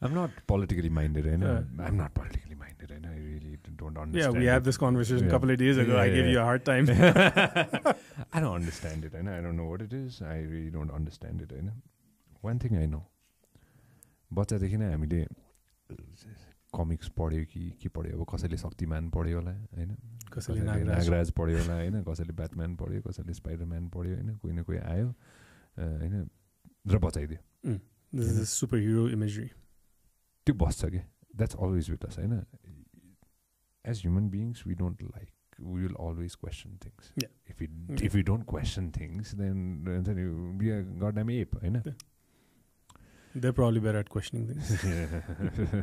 [SPEAKER 2] I'm not politically minded. I'm not politically minded. I really don't understand.
[SPEAKER 3] Yeah, we had this conversation a couple of days ago. I gave you a hard time.
[SPEAKER 2] I don't understand it. I don't know what it is. I really don't understand it. One thing I know. बच्चादेखि नै हामीले comics पढ्यो कि के पढ्यो, अब कसैले शक्तिमान पढ्यो होला होइन, कसैले नागराज पढ्यो होला होइन, कसैले ब्याटम्यान पढ्यो, कसैले स्पाइडरम्यान पढ्यो होइन, कोही न कोही आयो होइन र बचाइदियो.
[SPEAKER 3] सुपर हिरो इमेजरी
[SPEAKER 2] त्यो बस्छ क्या. द्याट्स अलवेज विथ अस होइन. As human beings we will always question things. If we don't question things, then we are goddamn ape होइन.
[SPEAKER 3] They're probably better at questioning things.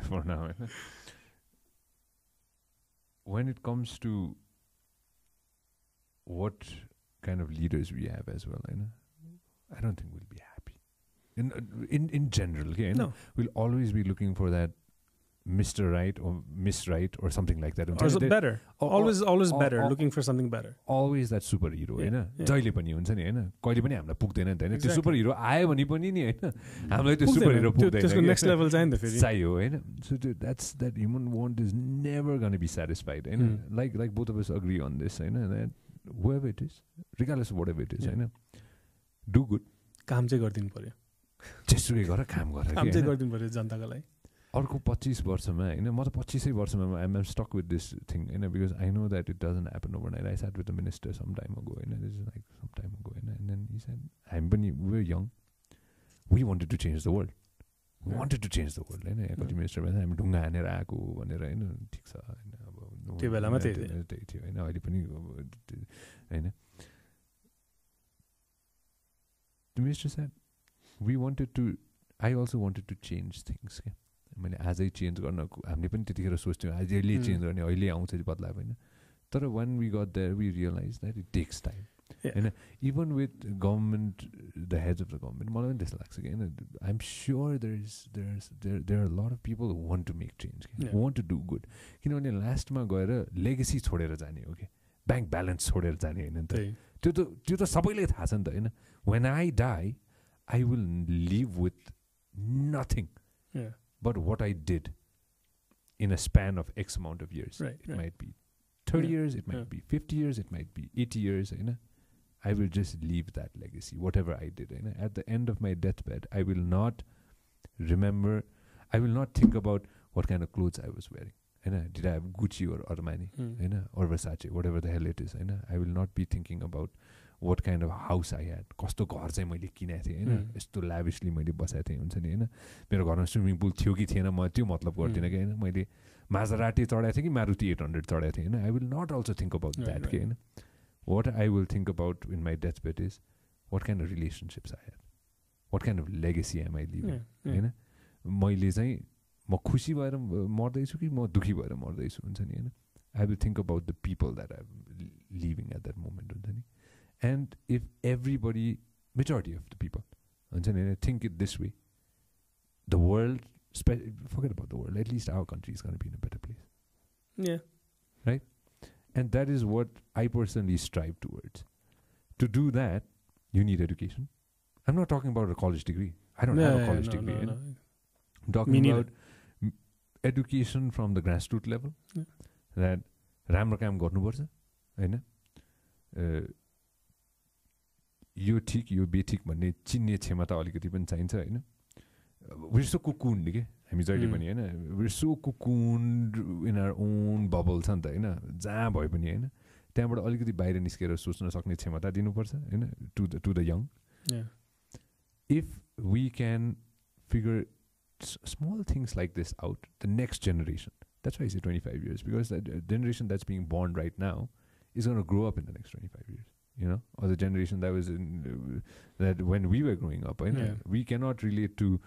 [SPEAKER 2] For now. When it comes to what kind of leaders we have as well, I don't think we'll be happy. In general, okay?
[SPEAKER 3] No.
[SPEAKER 2] We'll always be looking for that Mr. Right or Miss Right or something like that.
[SPEAKER 3] Or better. Always better, looking for something better.
[SPEAKER 2] Always that superhero, होइन. जहिले पनि हुन्छ नि होइन, कहिले पनि हामीलाई पुग्दैन नि त होइन. त्यो सुपर हिरो आयो भने पनि नि होइन, हामीलाई त्यो सुपर हिरो पुग्दैन.
[SPEAKER 3] त्यसको नेक्स्ट लेभल चाहियो नि त फेरि.
[SPEAKER 2] चाहियो होइन. So that's that human want is never going to be satisfied होइन. Like both of us agree on this होइन, that whoever it is, regardless of whatever it is होइन, do good.
[SPEAKER 3] काम चाहिँ गरिदिनु पर्यो.
[SPEAKER 2] जेसुकै गर काम गर.
[SPEAKER 3] काम चाहिँ गरिदिनु पर्यो जनताको लागि.
[SPEAKER 2] अर्को 25 वर्षमा होइन, म त 25 वर्षमा I'm stuck with this thing होइन, because I know that it doesn't happen overnight. I sat with the minister some time ago होइन, this is like some time ago होइन, and then he said, we were young, we wanted to change the world. We wanted to change the world होइन. कति minister भन्छ हामी ढुङ्गा हानेर आएको भनेर होइन, ठिक छ होइन, अब
[SPEAKER 3] त्यो बेलामा त्यही
[SPEAKER 2] थियो होइन, अहिले पनि होइन. The minister said, I also wanted to change things. मैले आजै चेन्ज गर्न हामीले पनि त्यतिखेर सोच्थ्यौँ अहिले चेन्ज गर्ने, अहिले आउँछ बदलाव होइन. तर when we got there we realized that it takes time होइन. Even with government, the heads of the government, मलाई पनि त्यस्तो लाग्छ कि होइन, I'm sure there are a lot of people who want to make change, who want to do good. किनभने लास्टमा गएर लेगेसी छोडेर जाने हो कि, ब्याङ्क ब्यालेन्स छोडेर जाने होइन नि त. त्यो त सबैलाई थाहा छ नि त होइन. When I die, I will live with nothing. But what I did in a span of X amount of years. It might be 30 years, it might be 50 years, it might be 80 years. I will just leave that legacy, whatever I did. At the end of my deathbed, I will not think about what kind of clothes I was wearing. Did I have Gucci or Armani or Versace, whatever the hell it is. I will not be thinking about what kind of house I had, कस्तो घर चाहिँ मैले किनेको थिएँ होइन, यस्तो ल्याभिसली मैले बसेको थिएँ हुन्छ नि होइन, मेरो घरमा स्विमिङ पुल थियो कि थिएन म त्यो मतलब गर्दिनँ कि होइन, मैले माजराटी चढाएको थिएँ कि मारुति 800 चढाएको थिएँ होइन. I will not also think about that कि होइन. What I will think about in my deathbed is what kind of relationships I had, what kind of legacy am I leaving होइन. मैले चाहिँ म खुसी भएर मर्दैछु कि म दुखी भएर मर्दैछु हुन्छ नि होइन. I will think about the people that I'm leaving at that moment हुन्छ नि. And if everybody, majority of the people हुन्छ नि, think it this way, the world, forget about the world, at least our country is going to be in a better place.
[SPEAKER 3] Yeah.
[SPEAKER 2] Right? And that is what I personally strive towards. To do that, you need education. I'm not talking about a college degree. I don't have a college degree.
[SPEAKER 3] No.
[SPEAKER 2] I'm talking about education from the grassroots level. That राम्रो काम गर्नुपर्छ होइन, यो ठिक यो बेठिक भन्ने चिन्ने क्षमता अलिकति पनि चाहिन्छ होइन. we're so cocooned के हामी जहिले पनि होइन, we're so cocooned in our own bubble छ नि त होइन, जहाँ भए पनि होइन, त्यहाँबाट अलिकति बाहिर निस्केर सोच्न सक्ने क्षमता दिनुपर्छ होइन, to the young. If we can figure small things like this out, the next generation, that's why I say 25 years, because that generation that's being born right now is going to grow up in the next 25 years, you know, or the generation that was in that when we were growing up, we cannot relate to,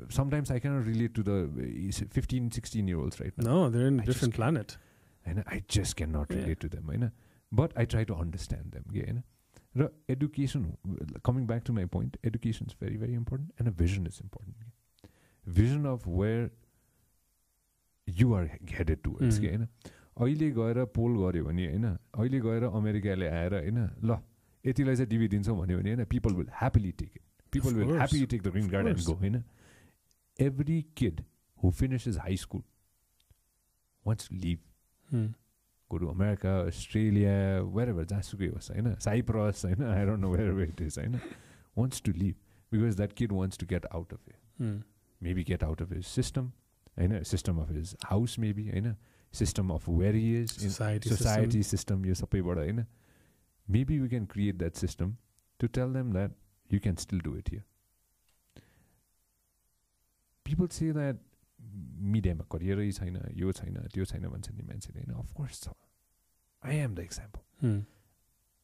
[SPEAKER 2] sometimes I cannot relate to the 15-16-year-olds right now.
[SPEAKER 3] No, they're in a different planet.
[SPEAKER 2] And I just cannot relate to them, होइन. But I try to understand them. Raw education, coming back to my point, education is very, very important, and a vision is important. Vision of where you are headed towards. होइन, अहिले गएर पोल गऱ्यो भने होइन, अहिले गएर अमेरिकाले आएर होइन ल यतिलाई चाहिँ डिभी दिन्छौँ भन्यो भने होइन, people will happily take it. People will happily take the green card and go. होइन, every kid who finishes high school wants to leave. Go to America, Australia, wherever, जहाँसुकै होस् होइन, Cyprus होइन, I don't know wherever it is होइन, wants to leave because that kid wants to get out of it. Maybe get out of his system, होइन, system of his house maybe, होइन, system of where he is, society system, यो सबैबाट होइन. Maybe we can create that system to tell them that you can still do it here. People say that मिडियामा करियरै छैन, यो छैन त्यो छैन भन्छ नि मान्छेले होइन. Of course छ. I am the example.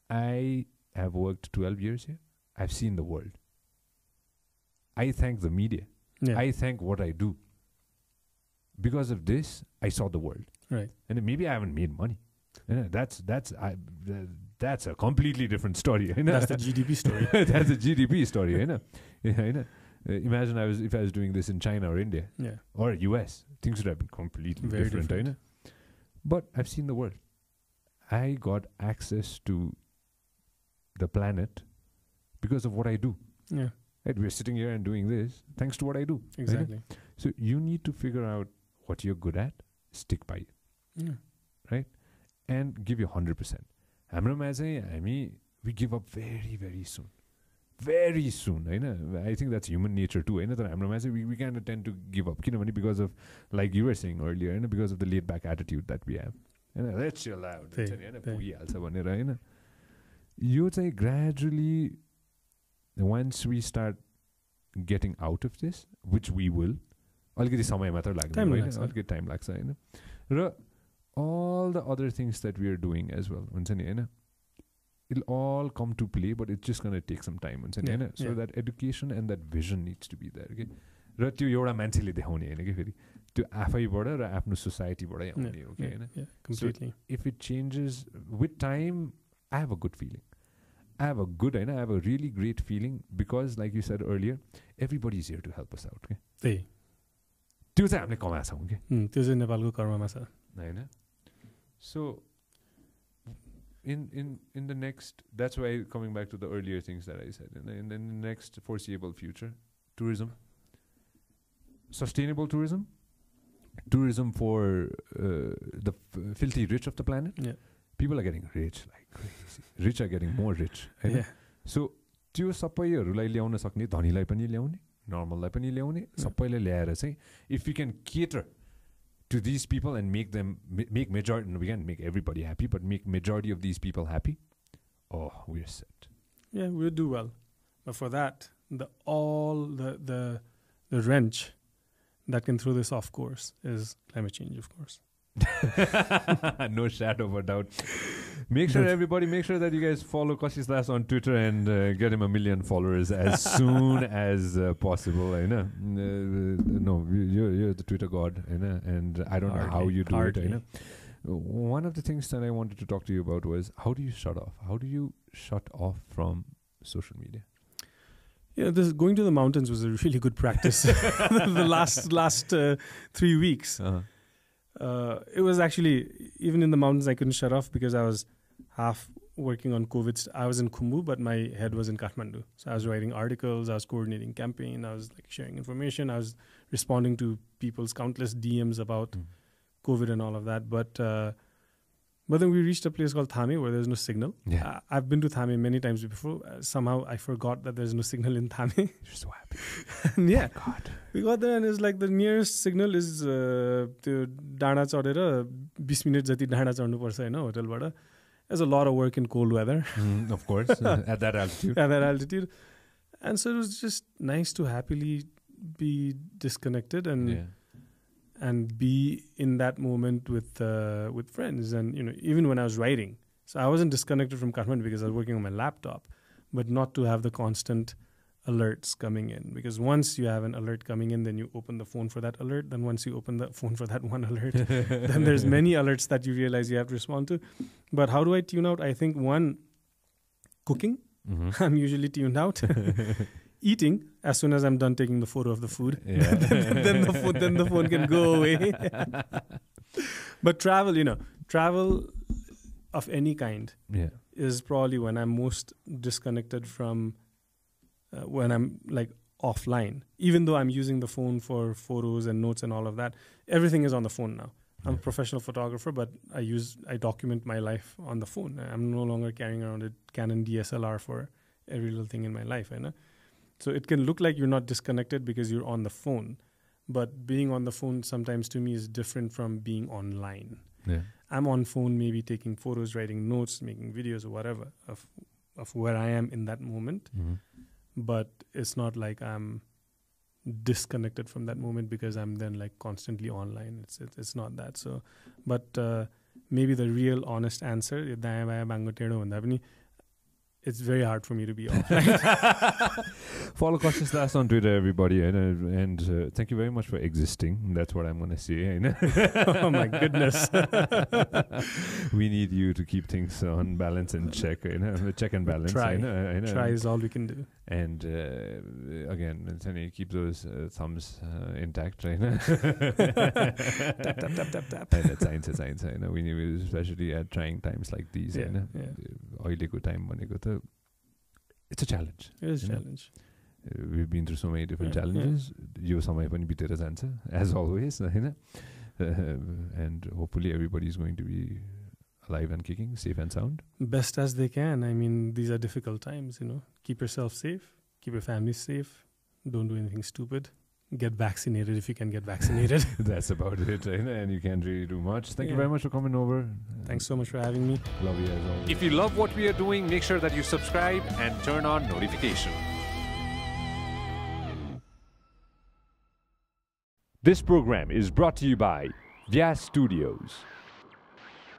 [SPEAKER 2] I have worked 12 years here. I've seen the world. I thank the media. I thank what I do. Because of this, I saw the world.
[SPEAKER 3] Right.
[SPEAKER 2] And maybe I haven't made money. That's a completely different story.
[SPEAKER 3] That's the GDP story.
[SPEAKER 2] That's a GDP story. Imagine if I was doing this in China or India or US, things would have been completely different. But I've seen the world. I got access to the planet because of what I do.
[SPEAKER 3] Yeah.
[SPEAKER 2] Right? We're sitting here and doing this thanks to what I do.
[SPEAKER 3] Exactly.
[SPEAKER 2] Right? So you need to figure out what you're good at, stick by it. Right? And give you 100%. हाम्रोमा चाहिँ हामी we give up very, very soon. Very soon, होइन. I think that's human nature too, होइन. तर हाम्रोमा चाहिँ we kind of tend to give up, किनभने because of, like you were saying earlier, होइन, because of the laid back attitude that we have. होइन, let's chill out, होइन, पुगिहाल्छ भनेर, होइन. यो चाहिँ gradually, once we start getting out of this, which we will, अलिकति समय मात्र लाग्ने होइन, अलिकति टाइम लाग्छ होइन. र all the other things that we are doing as well, हुन्छ नि होइन, it'll all come to play, but it's just going to take some time, हुन्छ नि होइन. So that education and that vision needs to be there. Okay? र त्यो एउटा मान्छेले देखाउने होइन कि फेरि, त्यो आफैबाट र आफ्नो सोसाइटीबाटै आउने हो कि होइन.
[SPEAKER 3] Completely.
[SPEAKER 2] If it changes with time, I have a good feeling. I have a really great feeling because, like you said earlier, everybody is here to help us out. Okay? त्यो चाहिँ हामीले कमाछौँ कि,
[SPEAKER 3] त्यो चाहिँ नेपालको कर्ममा छ
[SPEAKER 2] होइन. So in the next, that's why coming back to the earlier things that I said, in the next foreseeable future, tourism, sustainable tourism for the filthy rich of the planet. People are getting rich like crazy. Rich are getting more rich. So त्यो सबैहरूलाई ल्याउन सक्ने, धनीलाई पनि ल्याउने, नर्मललाई पनि ल्याउने, सबैले ल्याएर चाहिँ, if we can cater to these people and make majority, we can't make everybody happy, but make majority of these people happy, oh, we're set.
[SPEAKER 3] Yeah, we'll do well. But for that, the wrench that can throw this off course is climate change, of course.
[SPEAKER 2] No shadow of a doubt. Make sure that you guys follow Kashish Das on Twitter and get him 1 million followers as soon as possible. No, you're the Twitter god, and I don't know how you do it. One of the things that I wanted to talk to you about was, how do you shut off? How do you shut off from social media?
[SPEAKER 3] Yeah, going to the mountains was a really good practice. The last 3 weeks. It was actually, even in the mountains, I couldn't shut off because I was half working on COVID. I was in Khumbu, but my head was in Kathmandu. So I was writing articles, I was coordinating campaign, I was sharing information, I was responding to people's countless DMs about COVID and all of that. But then we reached a place called Thame where there's no signal.
[SPEAKER 2] Yeah.
[SPEAKER 3] I've been to Thame many times before. Somehow I forgot that there's no signal in Thame.
[SPEAKER 2] You're so happy.
[SPEAKER 3] And yeah.
[SPEAKER 2] Oh God.
[SPEAKER 3] We got there and it's like the nearest signal is त्यो डाँडा चढेर 20 minutes जति डाँडा चढ्नु पर्छ हैन होटलबाट. There's a lot of work in cold weather.
[SPEAKER 2] Of course, at that altitude.
[SPEAKER 3] At that altitude. And so it was just nice to happily be disconnected and be in that moment with friends. And even when I was writing, so I wasn't disconnected from Kathmandu because I was working on my laptop, but not to have the constant alerts coming in, because once you have an alert coming in, then you open the phone for that alert. Then once you open the phone for that one alert, then there's many alerts that you realize you have to respond to. But how do I tune out? I think one, cooking. I'm usually tuned out. Eating, as soon as I'm done taking the photo of the food, then the phone can go away. But travel of any kind is probably when I'm most disconnected from when I'm like offline. Even though I'm using the phone for photos and notes and all of that, everything is on the phone now. I'm a professional photographer, but I document my life on the phone. I'm no longer carrying around a Canon DSLR for every little thing in my life. So it can look like you're not disconnected because you're on the phone, but being on the phone sometimes to me is different from being online.
[SPEAKER 2] Yeah.
[SPEAKER 3] I'm on phone maybe taking photos, writing notes, making videos or whatever of where I am in that moment. But it's not like I'm disconnected from that moment because I'm then like constantly online. It's not that. So, but maybe the real honest answer, it's very hard for me to be offline.
[SPEAKER 2] Follow Kashish Das on Twitter, everybody, and thank you very much for existing. That's what I'm going to say.
[SPEAKER 3] Oh my goodness.
[SPEAKER 2] We need you to keep things on balance and check and balance.
[SPEAKER 3] Try is all we can do.
[SPEAKER 2] And again, keep those thumbs intact. Right?
[SPEAKER 3] Tap.
[SPEAKER 2] Science. We need, especially at trying times like these. Oiliko time भनेको त it's a challenge.
[SPEAKER 3] It is a challenge.
[SPEAKER 2] We've been through so many different challenges. यो समय पनि बितेर जान्छ, as always, and hopefully everybody is going to be alive and kicking, safe and sound.
[SPEAKER 3] Best as they can. I mean, these are difficult times, Keep yourself safe. Keep your family safe. Don't do anything stupid. Get vaccinated if you can get vaccinated.
[SPEAKER 2] That's about it, and you can't really do much. Thank you very much for coming over.
[SPEAKER 3] Thanks so much for having me.
[SPEAKER 2] Love you as always.
[SPEAKER 1] If you love what we are doing, make sure that you subscribe and turn on notification.
[SPEAKER 5] This program is brought to you by Vyas Studios.